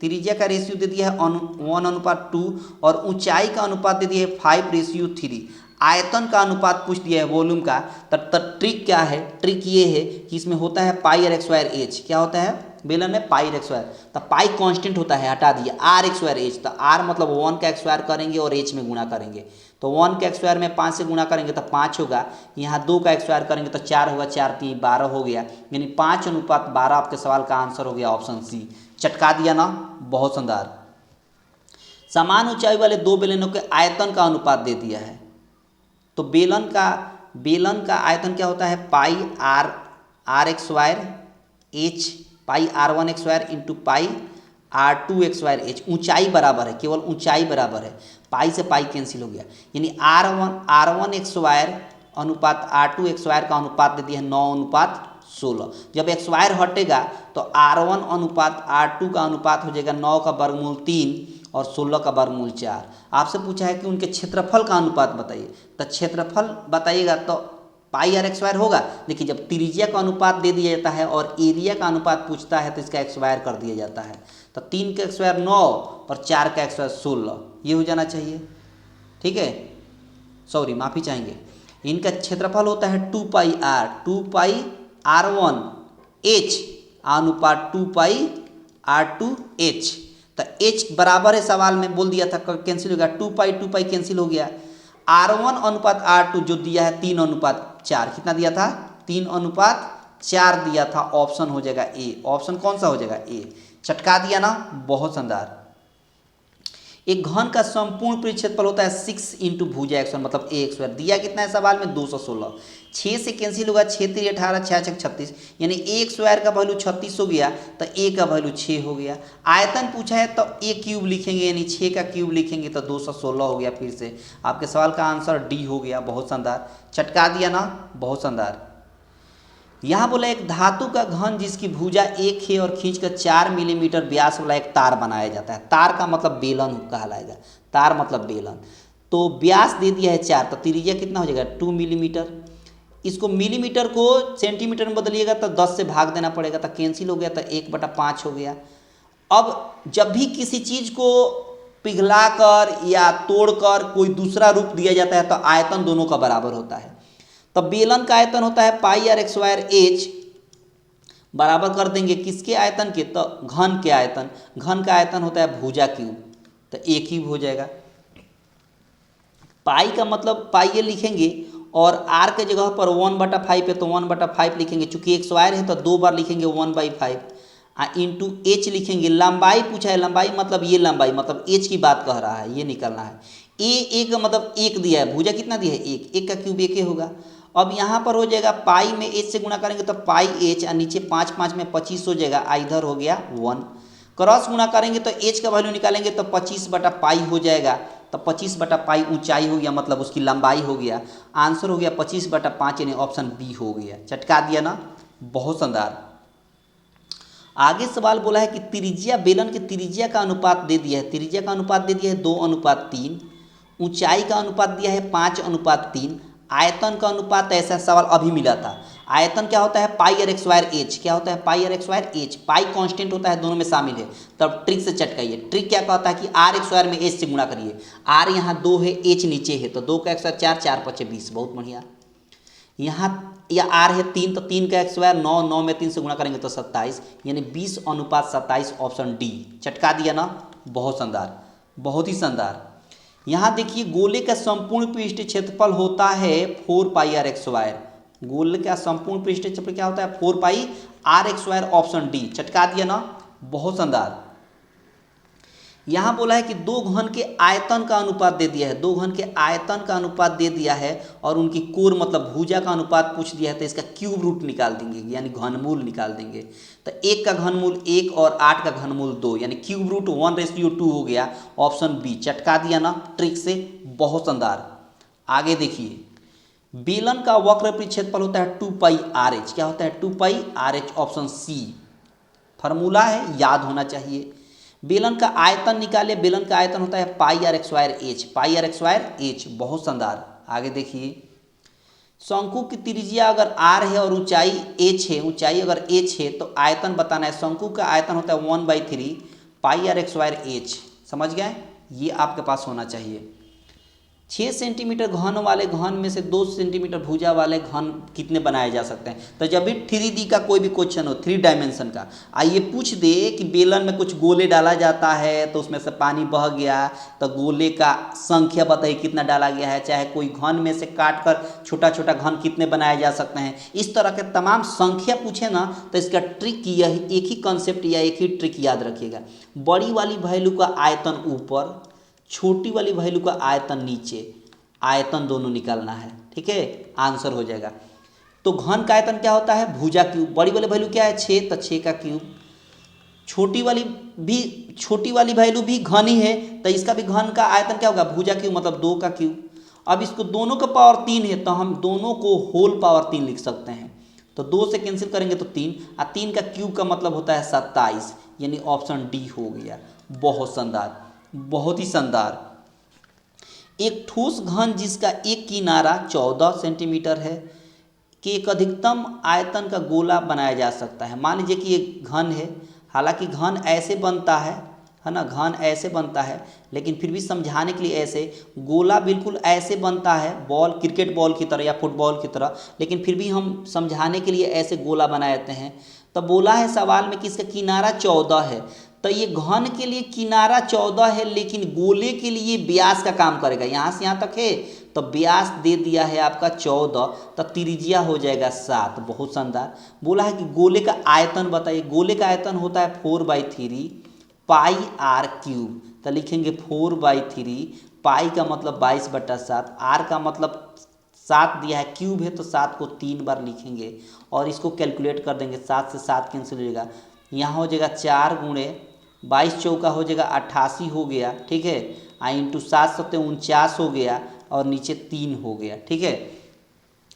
त्रिज्या का रेशियो दे दिया है 1:2 और ऊंचाई का अनुपात दे दिया है 5:3। आयतन का अनुपात पूछ दिया है वॉल्यूम का, तो ट्रिक क्या है, ट्रिक ये है कि इसमें होता है pi r x square h, क्या होता है बेलन में पाई एक्स स्क्वायर, तो पाई कांस्टेंट होता है, हटा दिया, आर एक्स स्क्वायर एच, तो आर मतलब 1 का एक्स स्क्वायर करेंगे और एच में गुणा करेंगे, तो 1 का एक्स स्क्वायर में 5 से गुणा करेंगे तो 5 होगा, यहाँ 2 का एक्स स्क्वायर करेंगे तो 4 होगा, 4 3 12 हो गया, यानी 5:12 आपके सवाल का आंसर हो गया ऑप्शन सी। चटका दिया ना, बहुत शानदार। समान ऊंचाई वाले दो बेलनों के आयतन का अनुपात दे दिया है, तो बेलन का आयतन क्या होता है pi r x square h, pi R1 x square into pi R2 x square h. ऊंचाई बराबर है, केवल ऊंचाई बराबर है, पाई से पाई कैंसिल हो गया, यानी R1 एक्स स्क्वायर अनुपात R2 एक्स स्क्वायर का अनुपात दे दिया है 9:16। जब एक्स स्क्वायर हटेगा तो R1 अनुपात R2 का अनुपात हो जाएगा 9 का वर्गमूल 3 और 16 का वर्गमूल 4। आपसे पूछा है कि उनके क्षेत्रफल का अनुपात बताइए, तो क्षेत्रफल बताइएगा तो पाई आर एक्स स्क्वायर होगा। देखिए जब त्रिज्या का अनुपात दे दिया जाता है और एरिया का अनुपात पूछता है तो इसका एक्स स्क्वायर कर दिया जाता है, तो 3 का एक्स स्क्वायर 9 और 4 का एक्स स्क्वायर 16, ये हो जाना चाहिए, ठीक है, सॉरी माफ़ी चाहेंगे। इनका क्षेत्रफल होता है 2 पाई R1 एच अनुपात 2 पाई R2 एच, तो एच बराबर है, सवाल में बोल दिया था कैंसिल हो गया, 2 पाई कैंसिल हो गया। R1 अनुपात R2 जो दिया है 3:4, कितना दिया था 3:4 दिया था, ऑप्शन हो जाएगा ए। ऑप्शन कौन सा हो जाएगा ए। चटका दिया ना, बहुत शानदार। एक घन का संपूर्ण परिक्षेत्रफल होता है 6 इंटू भुजा एक्स वन, मतलब ए एक्स स्क्वायर। दिया कितना है सवाल में 216, 6 से कैंसिल होगा, 6 3 18, 6 6 36, यानी ए स्क्वायर का वैल्यू 36 हो गया, तो ए का वैल्यू 6 हो गया। आयतन पूछा है तो ए क्यूब लिखेंगे, यानी 6 का क्यूब लिखेंगे तो 216 हो गया। फिर से आपके सवाल का आंसर डी हो गया, बहुत शानदार। चटका दिया ना, बहुत शानदार। यहाँ बोला एक धातु का घन जिसकी भुजा 1 है और खींचकर 4 मिलीमीटर व्यास वाला एक तार बनाया जाता है। तार का मतलब बेलन कहलाएगा, तार मतलब बेलन। तो व्यास दे दिया है 4, तो त्रिज्या कितना हो जाएगा 2 मिलीमीटर। इसको मिलीमीटर को सेंटीमीटर में बदलिएगा तो 10 से भाग देना पड़ेगा, तो कैंसिल हो गया, तो 1/5 हो गया। अब जब भी किसी चीज़ को पिघलाकर या तोड़कर कोई दूसरा रूप दिया जाता है तो आयतन दोनों का बराबर होता है। तो बेलन का आयतन होता है pi r x square H, बराबर कर देंगे किसके आयतन के, तो घन के आयतन। घन का आयतन होता है भुजा क्यूब, तो ए क्यूब हो जाएगा। पाई का मतलब पाई ए लिखेंगे और आर के जगह पर 1/5 है तो 1/5 लिखेंगे, चूंकि एक स्क्वायर है तो 2 बार लिखेंगे 1/5 इंटू एच लिखेंगे। लंबाई पूछा है, लंबाई मतलब ये लंबाई, मतलब एच की बात कह रहा है, ये निकलना है। ए का मतलब 1 दिया है, भुजा कितना दिया है 1, 1 का क्यूब 1 होगा। अब यहाँ पर हो जाएगा पाई में एच से गुणा करेंगे तो पाई एच, और नीचे 5 5 में 25 हो जाएगा, इधर हो गया 1। क्रॉस गुणा करेंगे तो एच का वैल्यू निकालेंगे तो 25/पाई हो जाएगा, तो 25/पाई ऊंचाई हो गया, मतलब उसकी लंबाई हो गया। आंसर हो गया 25/5, यानी ऑप्शन बी हो गया। चटका दिया ना, बहुत शानदार। आगे सवाल बोला है कि त्रिज्या, बेलन की त्रिज्या का अनुपात दे दिया है। त्रिज्या का अनुपात दे दिया है 2:3, ऊंचाई का अनुपात दिया है 5:3, आयतन का अनुपात, ऐसा सवाल अभी मिला था। आयतन क्या होता है pi r x square h, क्या होता है pi r x square h, pi constant होता है, दोनों में शामिल है। तब ट्रिक से चटकाइए। ट्रिक क्या कहता है कि आर एक्स स्क्वायर में एच से गुणा करिए। आर यहाँ 2 है, एच नीचे है, तो 2 का एक्स स्क्वायर 4, 4 5 20, बहुत बढ़िया। यहाँ या आर है 3, तो 3 का एक्स स्क्वायर 9, 9 में 3 से गुणा करेंगे तो 27, यानी 20:27, ऑप्शन डी। चटका दिया ना, बहुत शानदार, बहुत ही शानदार। यहाँ देखिए गोले का संपूर्ण पृष्ठ क्षेत्रफल होता है 4 पाई आर एक्स स्क्वायर। गोले का संपूर्ण पृष्ठ क्षेत्रफल क्या होता है 4 पाई r² ऑप्शन डी, चटका दिया ना, बहुत शानदार। यहाँ बोला है कि दो घन के आयतन का अनुपात दे दिया है, दो घन के आयतन का अनुपात दे दिया है और उनकी कोर मतलब भुजा का अनुपात पूछ दिया है, तो इसका क्यूब रूट निकाल देंगे यानी घनमूल निकाल देंगे। तो 1 का घनमूल 1 और 8 का घनमूल 2 यानी क्यूब रूट 1:2 हो गया, ऑप्शन बी, चटका दिया ना ट्रिक से, बहुत शानदार। आगे देखिए, बेलन का वक्र परिक्षेत्रफल होता है 2πRh, क्या होता है 2πRh, ऑप्शन सी, फार्मूला है, याद होना चाहिए। बेलन का आयतन निकाले, बेलन का आयतन होता है πr²h, πr²h, बहुत शानदार। आगे देखिए, शंकु की त्रिज्या अगर r है और ऊंचाई h है, ऊंचाई अगर h है तो आयतन बताना है। शंकु का आयतन होता है 1/3 πr²h, समझ गए, ये आपके पास होना चाहिए। 6 सेंटीमीटर घन वाले घन में से 2 सेंटीमीटर भुजा वाले घन कितने बनाए जा सकते हैं। तो जब भी 3D का कोई भी क्वेश्चन हो, 3 डायमेंशन का, आइए पूछ दे कि बेलन में कुछ गोले डाला जाता है तो उसमें से पानी बह गया, तो गोले का संख्या बताइए कितना डाला गया है, चाहे कोई घन में से काट कर छोटा छोटा घन कितने बनाए जा सकते हैं, इस तरह के तमाम संख्या पूछे ना तो इसका ट्रिक यही, एक ही कॉन्सेप्ट या एक ही ट्रिक याद रखिएगा। बड़ी वाली वैल्यू का आयतन ऊपर, छोटी वाली वैल्यू का आयतन नीचे, आयतन दोनों निकालना है, ठीक है, आंसर हो जाएगा। तो घन का आयतन क्या होता है, भुजा क्यूब, बड़ी वाली वैल्यू क्या है 6, तो 6 का क्यूब, छोटी वाली वैल्यू भी घन ही है, तो इसका भी घन का आयतन क्या होगा, भुजा क्यूब मतलब 2 का क्यूब। अब इसको दोनों का पावर 3 है तो हम दोनों को होल पावर 3 लिख सकते हैं, तो 2 से कैंसिल करेंगे तो 3, और 3 का क्यूब का मतलब होता है 27, यानी ऑप्शन डी हो गया, बहुत शानदार, बहुत ही शानदार। एक ठोस घन जिसका एक किनारा 14 सेंटीमीटर है के एक अधिकतम आयतन का गोला बनाया जा सकता है। मान लीजिए कि एक घन है, हालांकि घन ऐसे बनता है ना, घन ऐसे बनता है, लेकिन फिर भी समझाने के लिए ऐसे, गोला बिल्कुल ऐसे बनता है, बॉल क्रिकेट बॉल की तरह या फुटबॉल की तरह, लेकिन फिर भी हम समझाने के लिए ऐसे गोला बनाए जाते हैं। तो बोला है सवाल में कि इसका किनारा 14 है, तो ये घन के लिए किनारा 14 है, लेकिन गोले के लिए व्यास का काम करेगा, यहाँ से यहाँ तक है तो व्यास दे दिया है आपका 14, तो त्रिज्या हो जाएगा 7, बहुत शानदार। बोला है कि गोले का आयतन बताइए, गोले का आयतन होता है 4/3 πr³, तो लिखेंगे 4/3, पाई का मतलब 22/7, r का मतलब 7 दिया है, क्यूब है तो 7 को 3 बार लिखेंगे और इसको कैलकुलेट कर देंगे, 7 से 7 कैंसिल हो जाएगा, यहाँ हो जाएगा 4 गुणे 22 चौका हो जाएगा 88 हो गया, ठीक है, इंटू 7 सत्ते 49 हो गया और नीचे 3 हो गया, ठीक है।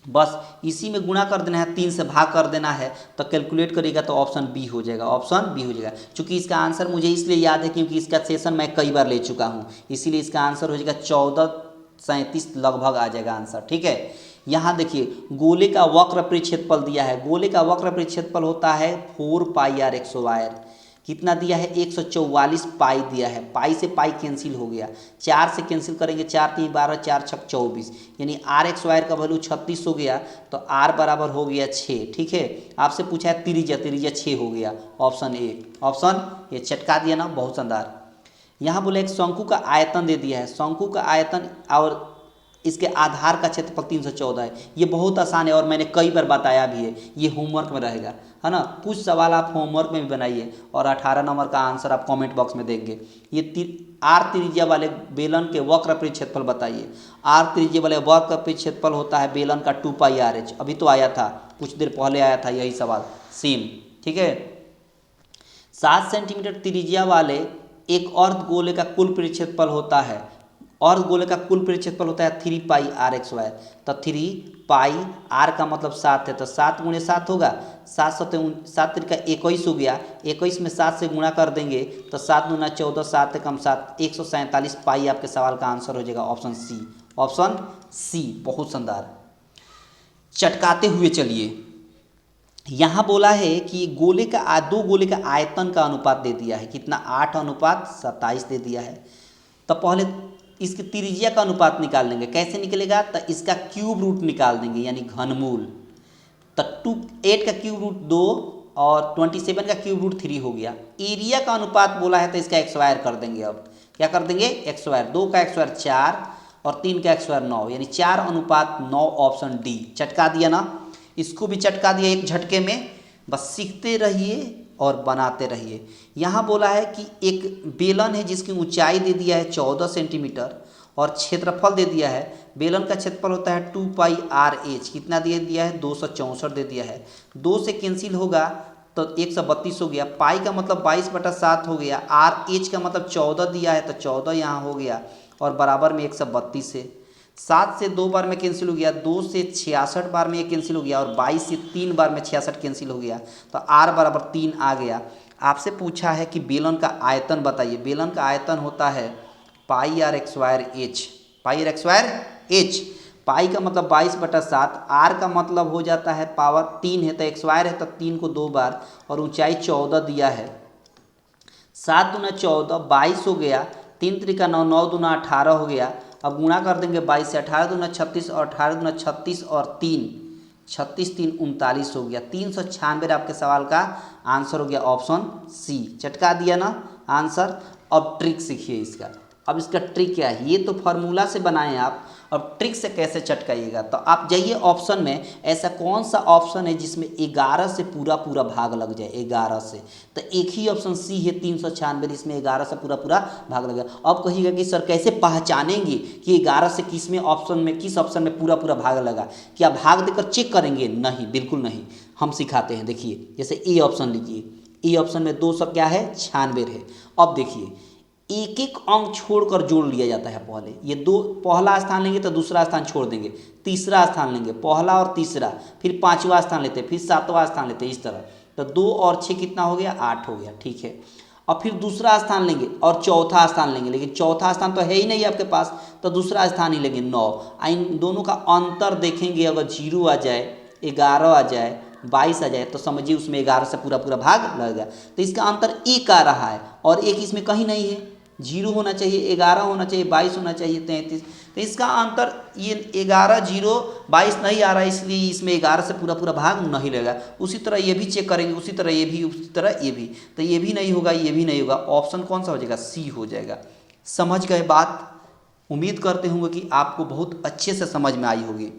बस इसी में गुणा कर देना है, 3 से भाग कर देना है, तो कैलकुलेट करेगा तो ऑप्शन बी हो जाएगा, ऑप्शन बी हो जाएगा। चूंकि इसका आंसर मुझे इसलिए याद है क्योंकि इसका सेशन मैं कई बार ले चुका हूँ, इसीलिए इसका आंसर हो जाएगा 1437 लगभग आ जाएगा आंसर, ठीक है। यहाँ देखिए, गोले का वक्र परिक्षेत्रफल दिया है, गोले का वक्र परिक्षेत्रफल होता है 4πr², कितना दिया है 144 पाई दिया है, पाई से पाई कैंसिल हो गया, 4 से कैंसिल करेंगे, 4 3 12 4 6 24, यानी r² का वैल्यू 36 हो गया, तो r बराबर हो गया 6, ठीक है। आपसे पूछा है त्रिज्या 6 हो गया, ऑप्शन ए, ऑप्शन ये, चटका दिया ना, बहुत शानदार। यहाँ बोले एक शंकु का आयतन दे दिया है, शंकु का आयतन और इसके आधार का क्षेत्रफल 314 है, ये बहुत आसान है और मैंने कई बार बताया भी है, ये होमवर्क में रहेगा, है ना, कुछ सवाल आप होमवर्क में भी बनाइए और 18 नंबर का आंसर आप कमेंट बॉक्स में देंगे। ये r त्रिज्या वाले बेलन के वक्र परिक्षेत्रफल बताइए, r त्रिज्या वाले वक्र परिक्षेत्रफल होता है बेलन का 2πRh, अभी तो आया था, कुछ देर पहले आया था यही सवाल सेम, ठीक है। 7 सेंटीमीटर त्रिज्या वाले एक अर्ध गोले का कुल परिक्षेत्रफल होता है, और गोले का कुल परिक्षेत्रफल होता है 3πr², तो 3π, r का मतलब 7 है, तो 7 गुणे 7 होगा, 7 सत्ते 7 त्रिका 21 हो गया, 21 में 7 से गुणा कर देंगे तो 7 दूना 14, 7 कम 7, 147 पाई आपके सवाल का आंसर हो जाएगा, ऑप्शन सी, ऑप्शन सी, बहुत शानदार। चटकाते हुए चलिए, यहाँ बोला है कि गोले का दो गोले का आयतन का अनुपात दे दिया है, कितना 8:27 दे दिया है, तो पहले इसके त्रिज्या का अनुपात निकाल लेंगे, कैसे निकलेगा, तो इसका क्यूब रूट निकाल देंगे यानी घनमूल, तो 8 का क्यूब रूट 2 और 27 का क्यूब रूट 3 हो गया। एरिया का अनुपात बोला है तो इसका x² कर देंगे, अब क्या कर देंगे x², 2 का x² 4 और 3 का x² 9, यानी 4:9, ऑप्शन डी, चटका दिया ना, इसको भी चटका दिया एक झटके में। बस सीखते रहिए और बनाते रहिए। यहाँ बोला है कि एक बेलन है जिसकी ऊंचाई दे दिया है 14 सेंटीमीटर और क्षेत्रफल दे दिया है। बेलन का क्षेत्रफल होता है 2πr(h), कितना दे दिया है 264 दे दिया है। 2 से कैंसिल होगा तो 132 हो गया। पाई का मतलब 22/7 हो गया। आर एच का मतलब 14 दिया है तो 14 यहाँ हो गया और बराबर में 132 है। 7 से 2 बार में कैंसिल हो गया, 2 से 66 बार में ये कैंसिल हो गया और 22 से 3 बार में 66 कैंसिल हो गया तो आर बराबर 3 आ गया। आपसे पूछा है कि बेलन का आयतन बताइए। बेलन का आयतन होता है πr(x²h), πr(x²h). पाई का मतलब 22/7, आर का मतलब हो जाता है पावर 3 है तो x² है तो 3 को 2 बार और ऊंचाई 14 दिया है। 7 दूना 14, 22 हो गया। 3 त्रिका 9, 9 दूना 18 हो गया। अब गुणा कर देंगे 22 से। 18 दूना 36 और 18 दूना 36 और 3, 36 3 39 हो गया। 396 आपके सवाल का आंसर हो गया ऑप्शन सी। चटका दिया ना आंसर। अब ट्रिक सीखिए इसका। अब इसका ट्रिक क्या है, ये तो फार्मूला से बनाए आप, अब ट्रिक से कैसे चटकाइएगा। तो आप जाइए ऑप्शन में, ऐसा कौन सा ऑप्शन है जिसमें 11 से पूरा पूरा भाग लग जाए। 11 से तो एक ही ऑप्शन सी है 396, इसमें 11 से पूरा पूरा भाग लग जाए। अब कहिएगा कि सर कैसे पहचानेंगे कि 11 से किस ऑप्शन में पूरा पूरा भाग लगा। क्या भाग देकर चेक करेंगे? नहीं, बिल्कुल नहीं, हम सिखाते हैं। देखिए जैसे ए ऑप्शन लीजिए। ए ऑप्शन में 200 क्या है 96 है। अब देखिए एक एक अंक छोड़कर जोड़ लिया जाता है। पहले ये दो, पहला स्थान लेंगे तो दूसरा स्थान छोड़ देंगे, तीसरा स्थान लेंगे, पहला और तीसरा, फिर 5वां स्थान लेते हैं, फिर 7वां स्थान लेते हैं, इस तरह। तो 2 और 6 कितना हो गया 8 हो गया, ठीक है। और फिर दूसरा स्थान लेंगे और चौथा स्थान लेंगे, लेकिन चौथा स्थान तो है ही नहीं आपके पास, तो दूसरा स्थान ही लेंगे 9। इन दोनों का अंतर देखेंगे, अगर 0 आ जाए, 11 आ जाए, 22 आ जाए तो समझिए उसमें 11 से पूरा पूरा भाग लग गया। तो इसका अंतर 1 आ रहा है और 1 इसमें कहीं नहीं है। 0 होना चाहिए, 11 होना चाहिए, 22 होना चाहिए, 33। तो इसका अंतर ये 11 0 22 नहीं आ रहा है, इसलिए इसमें 11 से पूरा पूरा भाग नहीं लगेगा। उसी तरह ये भी चेक करेंगे, उसी तरह ये भी, उसी तरह ये भी। तो ये भी नहीं होगा, ये भी नहीं होगा। ऑप्शन कौन सा हो जाएगा? सी हो जाएगा। समझ गए बात? उम्मीद करते होंगे कि आपको बहुत अच्छे से समझ में आई होगी।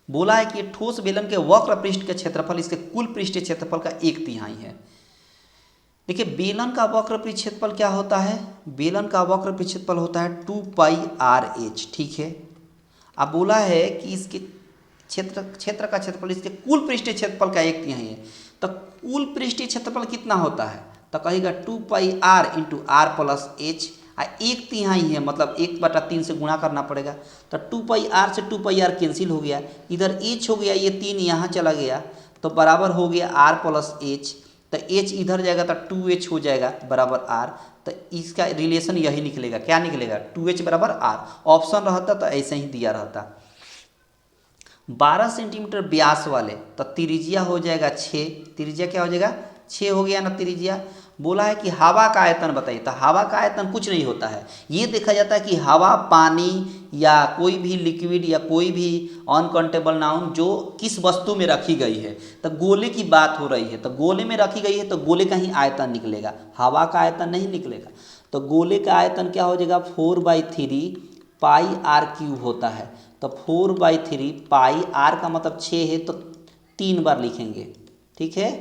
बोला है कि ठोस बेलन के वक्र पृष्ठ के क्षेत्रफल इसके कुल पृष्ठीय क्षेत्रफल का 1/3 है। देखिए बेलन का वक्र पृष्ठ क्षेत्रफल क्या होता है? बेलन का वक्र पृष्ठ क्षेत्रफल होता है 2πr(h), ठीक है। अब बोला है कि इसके क्षेत्र का क्षेत्रफल इसके कुल पृष्ठीय क्षेत्रफल का 1/3 है। तो कुल पृष्ठीय क्षेत्रफल कितना होता है? तो कहेगा 2πr × r+h। 1/3 है मतलब 1/3 से गुणा करना पड़ेगा। तो 2πr से 2πr कैंसिल हो गया, इधर h हो गया, ये 3 यहाँ चला गया तो बराबर हो गया r+h। तो h इधर जाएगा तो 2h हो जाएगा बराबर r। तो इसका रिलेशन यही निकलेगा। क्या निकलेगा? 2h बराबर r। ऑप्शन रहता तो ऐसे ही दिया रहता। 12 सेंटीमीटर व्यास वाले तो त्रिज्या हो जाएगा 6। त्रिज्या क्या हो जाएगा? 6 हो गया ना त्रिज्या। बोला है कि हवा का आयतन बताइए। तो हवा का आयतन कुछ नहीं होता है, ये देखा जाता है कि हवा, पानी या कोई भी लिक्विड या कोई भी अनकाउंटेबल नाउन जो किस वस्तु में रखी गई है। तो गोले की बात हो रही है, तो गोले में रखी गई है तो गोले का ही आयतन निकलेगा, हवा का आयतन नहीं निकलेगा। तो गोले का आयतन क्या हो जाएगा? 4/3 πr³ होता है। तो 4/3 पाई, r का मतलब 6 है तो 3 बार लिखेंगे, ठीक है।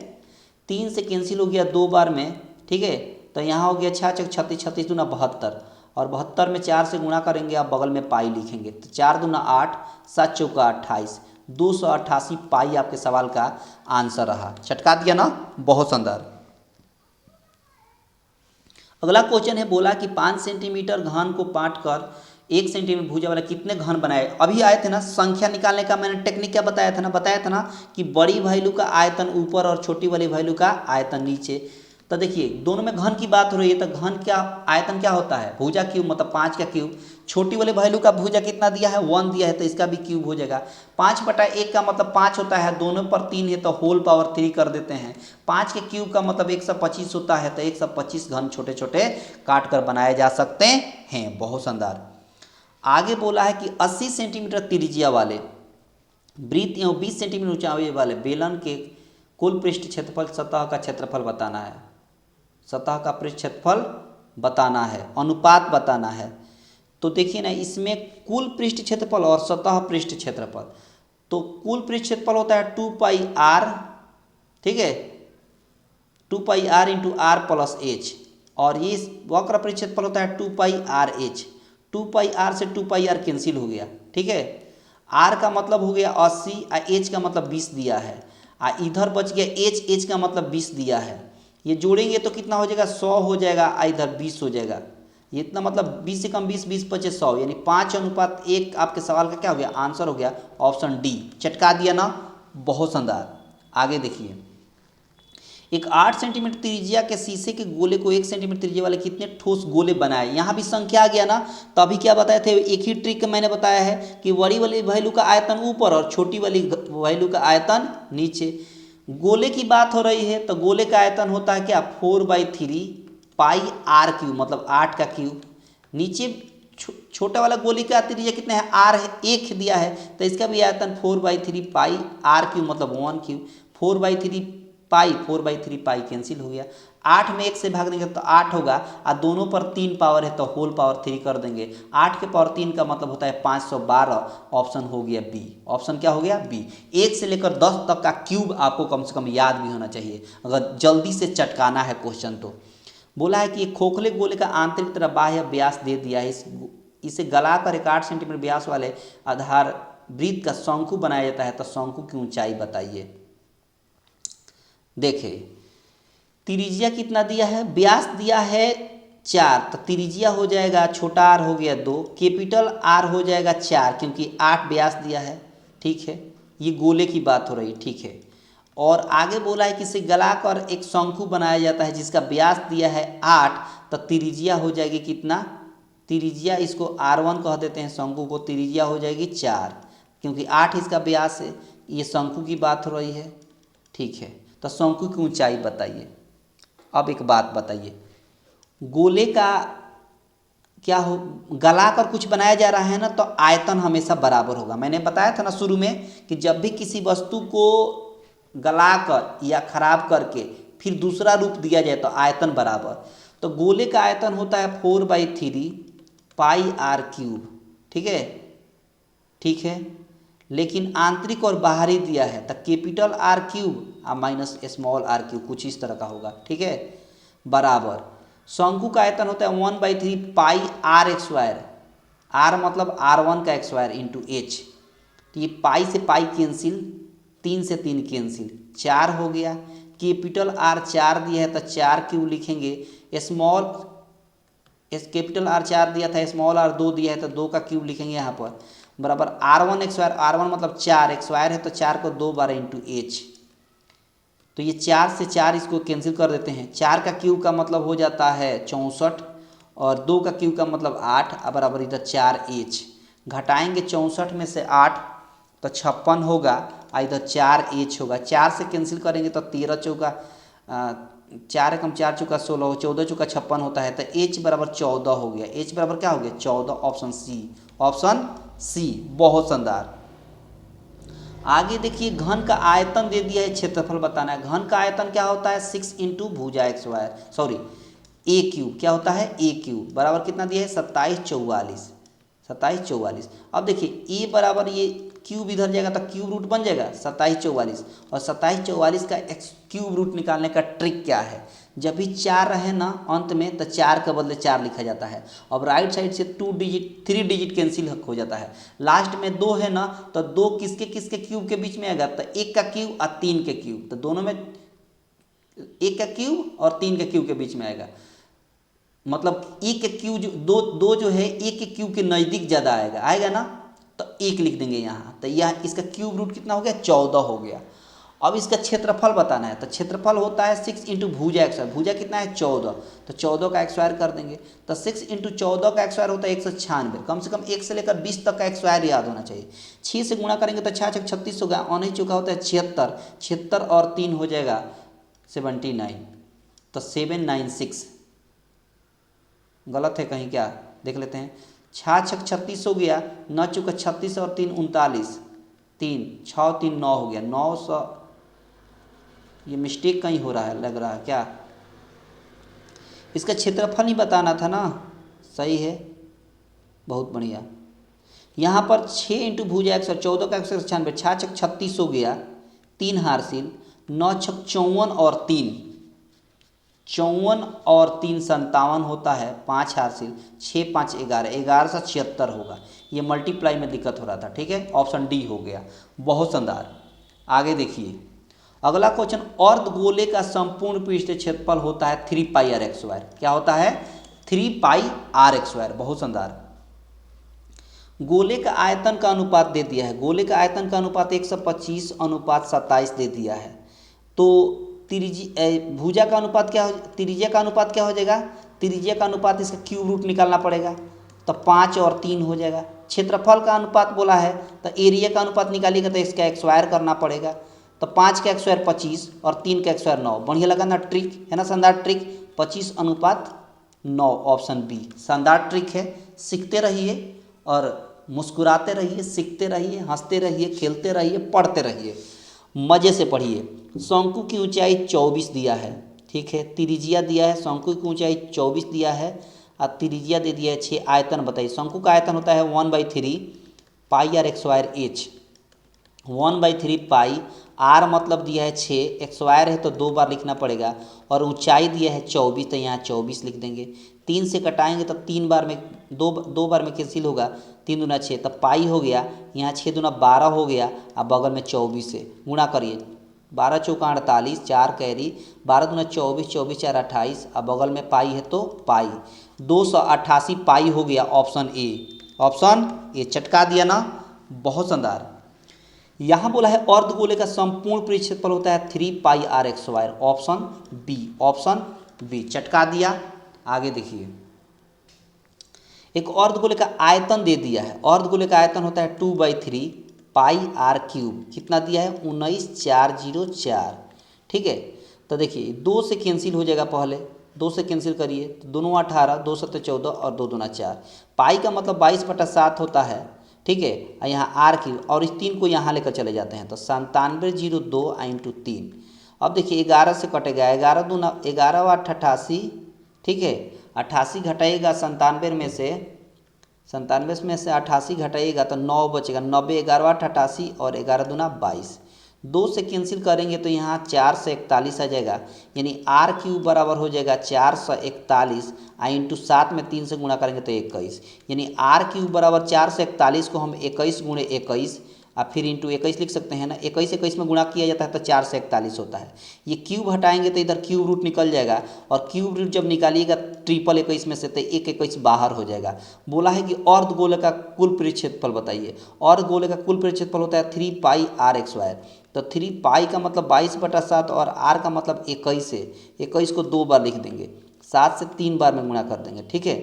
3 से कैंसिल हो गया 2 बार में, ठीक है। तो यहाँ हो गया 6 × 36, 36 दूना 72 और 72 में 4 से गुणा करेंगे, आप बगल में पाई लिखेंगे। तो 4 दूना 8, 7 चौका 28, 288 पाई आपके सवाल का आंसर रहा। चटका दिया ना, बहुत शानदार। अगला क्वेश्चन है, बोला कि 5 सेंटीमीटर घन को पाट कर 1 सेंटीमीटर भुजा वाला कितने घन बनाए। अभी आए थे ना संख्या निकालने का, मैंने टेक्निक क्या बताया था ना कि बड़ी वैल्यू का आयतन ऊपर और छोटी वाली वैल्यू का आयतन नीचे। तो देखिए दोनों में घन की बात हो रही है, तो घन क्या आयतन क्या होता है? भुजा क्यूब, मतलब 5 का क्यूब। छोटी वाले वैल्यू का भुजा कितना दिया है? 1 दिया है, तो इसका भी क्यूब हो जाएगा। 5/1 का मतलब 5 होता है, दोनों पर 3 है तो होल पावर 3 कर देते हैं। 5 के क्यूब का मतलब 125 होता है, तो 125 घन छोटे छोटे काट कर बनाए जा सकते हैं। बहुत शानदार। आगे बोला है कि 80 सेंटीमीटर त्रिज्या वाले वृत्त एवं 20 सेंटीमीटर ऊंचाई वाले बेलन के कुल पृष्ठ क्षेत्रफल सतह का क्षेत्रफल बताना है। सतह का पृष्ठ क्षेत्रफल बताना है, अनुपात बताना है। तो देखिए ना, इसमें कुल पृष्ठ क्षेत्रफल और सतह पृष्ठ क्षेत्रफल, तो कुल पृष्ठ क्षेत्रफल होता है 2πr ठीक है, 2πr into are plus H, और ये वक्र परिक्षेत्रफल होता है 2πr/h। 2πr से 2πr कैंसिल हो गया, ठीक है। r का मतलब हो गया 80 और h का मतलब 20 दिया है, इधर बच गया h का मतलब 20 दिया है। ये जोड़ेंगे तो कितना हो जाएगा, 100 हो जाएगा, इधर 20 हो जाएगा। ये इतना मतलब 20 से कम 20, 20 बचे 100, यानी 5:1 आपके सवाल का क्या हो गया, आंसर हो गया ऑप्शन डी। चटका दिया ना, बहुत शानदार। आगे देखिए, एक 8 सेंटीमीटर त्रिज्या के शीशे के गोले को 1 सेंटीमीटर त्रिज्या वाले कितने ठोस गोले बनाए। यहाँ भी संख्या आ गया ना, तो अभी क्या बताए थे, एक ही ट्रिक मैंने बताया है कि बड़ी वाली वैल्यू का आयतन ऊपर और छोटी वाली वैल्यू का आयतन नीचे। गोले की बात हो रही है तो गोले का आयतन होता है क्या, 4/3 पाई आर क्यूब, मतलब 8 का क्यूब। नीचे छोटा वाला गोली का त्रिज्या कितना है, आर है, 1 दिया है, तो इसका भी आयतन 4/3 पाई आर क्यूब, मतलब 1 क्यूब। 4/3 पाई कैंसिल हो गया। 8 में 1 से भाग देंगे तो 8 होगा, और दोनों पर 3 पावर है तो होल पावर 3 कर देंगे। 8 के पावर 3 का मतलब होता है 512। ऑप्शन हो गया बी। ऑप्शन क्या हो गया, बी। 1 से लेकर 10 तक का क्यूब आपको कम से कम याद भी होना चाहिए अगर जल्दी से चटकाना है क्वेश्चन। तो बोला है कि एक खोखले गोले का आंतरिक तरफ बाह्य व्यास दे दिया है, इसे गलाकर 8 सेंटीमीटर व्यास वाले आधार वृत्त का शंकु बनाया जाता है, तो शंकु की ऊंचाई बताइए। देखिए, त्रिज्या कितना दिया है, व्यास दिया है 4, तो त्रिज्या हो जाएगा, छोटा आर हो गया 2, कैपिटल आर हो जाएगा 4, क्योंकि 8 व्यास दिया है, ठीक है। ये गोले की बात हो रही, ठीक है। और आगे बोला है कि इसे गलाकर एक शंकु बनाया जाता है जिसका व्यास दिया है 8, तो त्रिज्या हो जाएगी कितना, त्रिज्या इसको R1 कह देते हैं, शंकु को त्रिज्या हो जाएगी 4, क्योंकि 8 इसका व्यास है। ये शंकु की बात हो रही है, ठीक है। तो शंकु की ऊंचाई बताइए। अब एक बात बताइए, गोले का क्या हो, गलाकर कुछ बनाया जा रहा है ना, तो आयतन हमेशा बराबर होगा। मैंने बताया था ना शुरू में कि जब भी किसी वस्तु को गलाकर या खराब करके फिर दूसरा रूप दिया जाए तो आयतन बराबर। तो गोले का आयतन होता है 4/3 पाई आर क्यूब, ठीक है, ठीक है। लेकिन आंतरिक और बाहरी दिया है, तो कैपिटल आर क्यूब और माइनस स्मॉल आर क्यूब, कुछ इस तरह का होगा, ठीक है, बराबर। शंकु का आयतन होता है 1/3 पाई आर स्क्वायर, आर मतलब R1 का स्क्वायर इंटू एच। तो ये पाई से पाई कैंसिल, 3 से 3 कैंसिल, 4 हो गया। कैपिटल आर 4 दिया है तो 4 क्यूब लिखेंगे। स्मॉल कैपिटल आर 4 दिया था, स्मॉल आर 2 दिया है तो 2 का क्यूब लिखेंगे यहाँ पर, बराबर R1 स्क्वायर, R1 मतलब 4 स्क्वायर है तो 4 को 2 बार इंटू एच। तो ये 4 से 4 इसको कैंसिल कर देते हैं। 4 का क्यूब का मतलब हो जाता है 64, और 2 का क्यूब का मतलब 8, बराबर इधर 4h। घटाएंगे 64 में से 8 तो 56 होगा, इधर 4h होगा। 4 से कैंसिल करेंगे तो 13 चौका 4 एकम 4 चौका 16, 14 चौका 56 होता है, तो h बराबर 14 हो गया। h बराबर क्या हो गया, 14। ऑप्शन सी, ऑप्शन सी, बहुत शानदार। आगे देखिए, घन का आयतन दे दिया है, क्षेत्रफल बताना है। घन का आयतन क्या होता है, 6 इंटू भुजा स्क्वायर, सॉरी ए क्यूब, क्या होता है, ए क्यूब, बराबर कितना दिया है, 2744। 2744। अब देखिए ए बराबर, ये क्यूब इधर जाएगा तो क्यूब रूट बन जाएगा 2744, और 2744 का क्यूब रूट निकालने का ट्रिक क्या है, जब भी 4 रहे ना अंत में तो 4 के बदले 4 लिखा जाता है। अब राइट साइड से 3 डिजिट कैंसिल हो जाता है। लास्ट में 2 है ना, तो 2 किसके किसके क्यूब के बीच में आएगा, तो 1 का क्यूब और 3 के क्यूब, तो दोनों में 1 का क्यूब और 3 के क्यूब के बीच में आएगा। मतलब 1 के क्यूब दो जो है 1 के क्यूब के नज़दीक ज़्यादा आएगा ना, तो 1 लिख देंगे यहाँ। तो यह इसका क्यूब रूट कितना हो गया, 14 हो गया। अब इसका क्षेत्रफल बताना है, तो क्षेत्रफल होता है 6 इंटू भुजा स्क्वायर। भुजा कितना है, 14, तो 14 का स्क्वायर कर देंगे। तो 6 इंटू 14 का स्क्वायर होता है 196। कम से कम 1 से लेकर 20 तक का स्क्वायर याद होना चाहिए। 6 से गुणा करेंगे तो 6 6 36 होगा, और चुका होता है 76। 76 और 3 हो जाएगा 79, तो 796। गलत है कहीं क्या, देख लेते हैं। 6 6 36 हो गया, 9 चुका 36 और 3 39, 3 6 3 9 हो गया 900। ये मिस्टेक कहीं हो रहा है, लग रहा है क्या, इसका क्षेत्रफल ही बताना था ना, सही है, बहुत बढ़िया। यहाँ पर 6 इंटू भुजा 114 का 196, 6 6 36 हो गया, 3 हारसिल, 9 छक 54 और 3, 54 और 3 57 होता है, 5 हासिल, 6 5 11, 11 से 76 होगा। ये मल्टीप्लाई में दिक्कत हो रहा था, ठीक है, ऑप्शन डी हो गया। बहुत शानदार। आगे देखिए अगला क्वेश्चन, अर्धगोले का संपूर्ण पृष्ठीय क्षेत्रफल होता है 3 पाई आर एक्स स्क्वायर। क्या होता है? 3 पाई आर एक्स स्क्वायर। बहुत शानदार। गोले का आयतन का अनुपात दे दिया है, गोले का आयतन का अनुपात 125 अनुपात 27 दे दिया है। तो भुजा का अनुपात क्या हो, त्रिज्या का अनुपात क्या हो जाएगा? त्रिज्या का अनुपात इसका क्यूब रूट निकालना पड़ेगा, तो 5 और 3 हो जाएगा। क्षेत्रफल का अनुपात बोला है तो एरिया का अनुपात निकालिएगा तो इसका एक्स स्क्वायर करना पड़ेगा, तो 5 का एक्स स्क्वायर 25 और 3 का एक्स स्क्वायर 9। बढ़िया लगा ना ट्रिक, है ना शानदार ट्रिक। 25 अनुपात 9 ऑप्शन बी शानदार ट्रिक है। सीखते रहिए और मुस्कुराते रहिए, सीखते रहिए, हंसते रहिए, खेलते रहिए, पढ़ते रहिए, मज़े से पढ़िए। शंकु की ऊंचाई 24 दिया है, ठीक है, त्रिज्या दिया है, शंकु की ऊंचाई 24 दिया है और त्रिज्या दे दिया है 6। आयतन बताइए। शंकु का आयतन होता है 1/3 pi r x square h. 1/3 pi, r मतलब दिया है 6, एक्स स्क्वायर है तो 2 बार लिखना पड़ेगा, और ऊंचाई दिया है 24 तो यहाँ 24 लिख देंगे। 3 से कटाएंगे तो 3 बार में दो बार में कैंसिल होगा, 3 दूना 6 तब पाई हो गया, यहाँ 6 दूना 12 हो गया, अब बगल में 24 से गुणा करिए। 12 चौका 48, 4 कैरी, 12 दूना 24, 24 4 28, अब बगल में पाई है तो पाई 288 पाई हो गया। ऑप्शन ए, ऑप्शन ए चटका दिया ना, बहुत शानदार। यहाँ बोला है अर्धगोले का संपूर्ण पृष्ठ क्षेत्रफल होता है 3 pi r x square. Option B, option B चटका दिया। आगे देखिए एक अर्धगोले का आयतन दे दिया है, अर्धगोले का आयतन होता है 2/3 पाई आर क्यूब। कितना दिया है? 19404, ठीक है। तो देखिए 2 से कैंसिल हो जाएगा, पहले 2 से कैंसिल करिए तो दोनों 18, 2 7 14 और 2 दूना 4। पाई का मतलब 22/7 होता है, ठीक है। और यहाँ आर क्यूब और इस 3 को यहाँ लेकर चले जाते हैं तो 9702 इंटू 3। अब देखिए 11 से कटेगा, 11 दूना 11 व 88, ठीक है। 88 घटाइएगा 97 में से, 97 में से 88 घटाइएगा तो 9 बचेगा। 90 11 88 और 11 दूना 22। 2 से कैंसिल करेंगे तो यहाँ 4 से 41 आ जाएगा, यानी आर क्यूब बराबर हो जाएगा 441 इंटू 7 में 3 से गुणा करेंगे तो 21, यानी आर क्यूब बराबर 441 को हम 21 गुणे 21 और फिर इंटू 21 लिख सकते हैं ना। 21 21 में गुणा किया जाता है तो 4 से 41 होता है। ये क्यूब हटाएंगे तो इधर क्यूब रूट निकल जाएगा, और क्यूब रूट जब निकालिएगा ट्रिपल 21 में से तो 21 बाहर हो जाएगा। बोला है कि अर्धगोले का कुल पृष्ठ क्षेत्रफल बताइए। अर्धगोले का कुल पृष्ठ क्षेत्रफल होता है 3 पाई आर एक्स स्क्वायर। तो 3 पाई का मतलब 22/7 और आर का मतलब 21 है, 21 को 2 बार लिख देंगे, 7 से 3 बार में गुणा कर देंगे, ठीक है।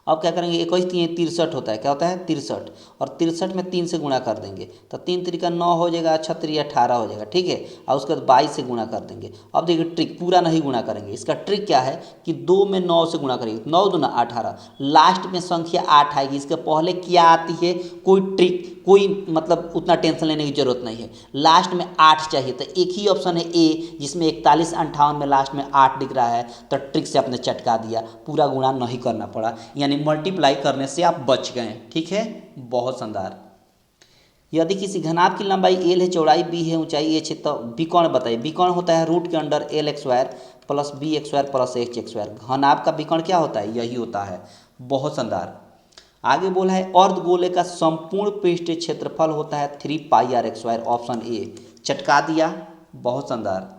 अब क्या करेंगे, 21 3 63 होता है, क्या होता है 63, और 63 में 3 से गुणा कर देंगे तो 3 3 का 9 हो जाएगा, 6 3 18 हो जाएगा, ठीक है। और उसके बाद 22 से गुणा कर देंगे। अब देखिए ट्रिक, पूरा नहीं गुणा करेंगे, इसका ट्रिक क्या है कि 2 में 9 से गुणा करेंगे, 9 दूना 18, लास्ट में संख्या 8 आएगी। इसके पहले क्या आती है, कोई ट्रिक, कोई मतलब उतना टेंशन लेने की जरूरत नहीं है, लास्ट में 8 चाहिए। तो एक ही ऑप्शन है ए, जिसमें 41 58 में लास्ट में 8 दिख रहा है, तो ट्रिक से आपने चटका दिया, पूरा गुणा नहीं करना पड़ा, यानी मल्टीप्लाई करने से आप बच गए, ठीक है। बहुत शानदार। यदि किसी घनाभ की लंबाई एल है, चौड़ाई बी है, ऊंचाई एच है, तो विकर्ण बताइए। विकर्ण होता है रूट के under L x square plus B x square plus H x square. घनाभ का विकर्ण क्या होता है? यही होता है। बहुत शानदार। आगे बोला है अर्धगोले का संपूर्ण पृष्ठीय क्षेत्रफल होता है 3 pi r x square. Option A चटका दिया, बहुत शानदार।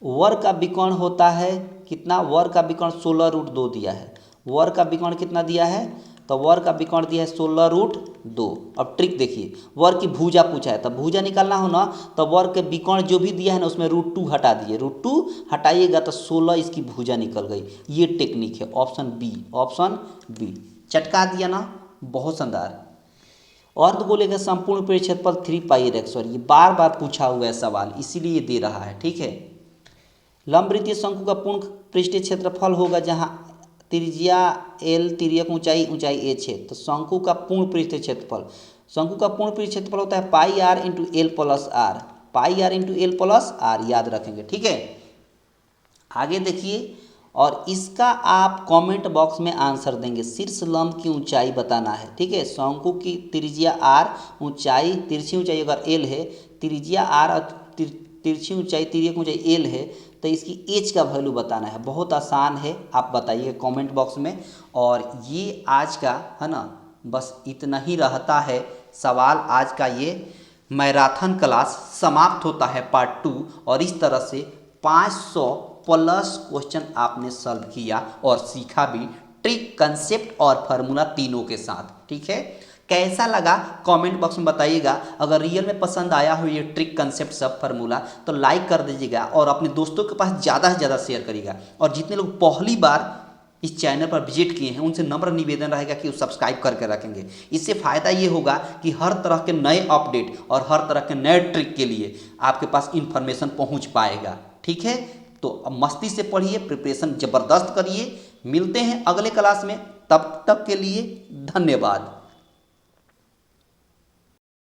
वर्ग का विकर्ण होता है कितना? वर्ग का विकर्ण 16√2 दिया है। वर्ग का विकर्ण कितना दिया है? तो वर्ग का विकर्ण दिया है 16√2। अब ट्रिक देखिए, वर्ग की भुजा पूछा है, तो भुजा निकालना हो ना, तो वर्ग के विकर्ण जो भी दिया है ना उसमें √2 हटा दिए, √2 हटाइएगा तो 16 इसकी भुजा निकल गई। ये टेक्निक है, ऑप्शन बी, ऑप्शन बी चटका दिया ना, बहुत शानदार। अर्धगोले का संपूर्ण पृष्ठ क्षेत्रफल 3 पाई आर एक्स स्क्वायर। ये बार बार पूछा हुआ है सवाल, इसीलिए दे रहा है, ठीक है। लंबवृत्तीय शंकु का पूर्ण पृष्ठीय क्षेत्रफल होगा जहां त्रिज्या एल, तिर्यक ऊंचाई एच है, तो शंकु का पूर्ण पृष्ठीय क्षेत्रफल, शंकु का पूर्ण पृष्ठीय क्षेत्रफल होता है pi r into L plus r, pi r into L plus r, याद रखेंगे, ठीक है। आगे देखिए, और इसका आप कमेंट बॉक्स में आंसर देंगे। शीर्ष लंब की ऊंचाई बताना है, ठीक है। शंकु की त्रिज्या आर, ऊंचाई, तिरछी ऊंचाई अगर एल है, त्रिज्या आर और तिरछी ऊंचाई तिर्यक ऊंचाई एल है, तो इसकी एच का वैल्यू बताना है। बहुत आसान है, आप बताइए कमेंट बॉक्स में। और ये आज का है ना, बस इतना ही रहता है सवाल। आज का ये मैराथन क्लास समाप्त होता है पार्ट 2। और इस तरह से 500 प्लस क्वेश्चन आपने सॉल्व किया और सीखा भी, ट्रिक, कंसेप्ट और फार्मूला तीनों के साथ। ठीक है, कैसा लगा कमेंट बॉक्स में बताइएगा। अगर रियल में पसंद आया हो ये ट्रिक, कंसेप्ट, सब फार्मूला, तो लाइक कर दीजिएगा और अपने दोस्तों के पास ज़्यादा से ज़्यादा शेयर करिएगा। और जितने लोग पहली बार इस चैनल पर विजिट किए हैं उनसे नम्र निवेदन रहेगा कि वो सब्सक्राइब करके रखेंगे। इससे फ़ायदा ये होगा कि हर तरह के नए अपडेट और हर तरह के नए ट्रिक के लिए आपके पास इन्फॉर्मेशन पहुंच पाएगा। ठीक है, तो अब मस्ती से पढ़िए, प्रिपरेशन ज़बरदस्त करिए। मिलते हैं अगले क्लास में, तब तक के लिए धन्यवाद।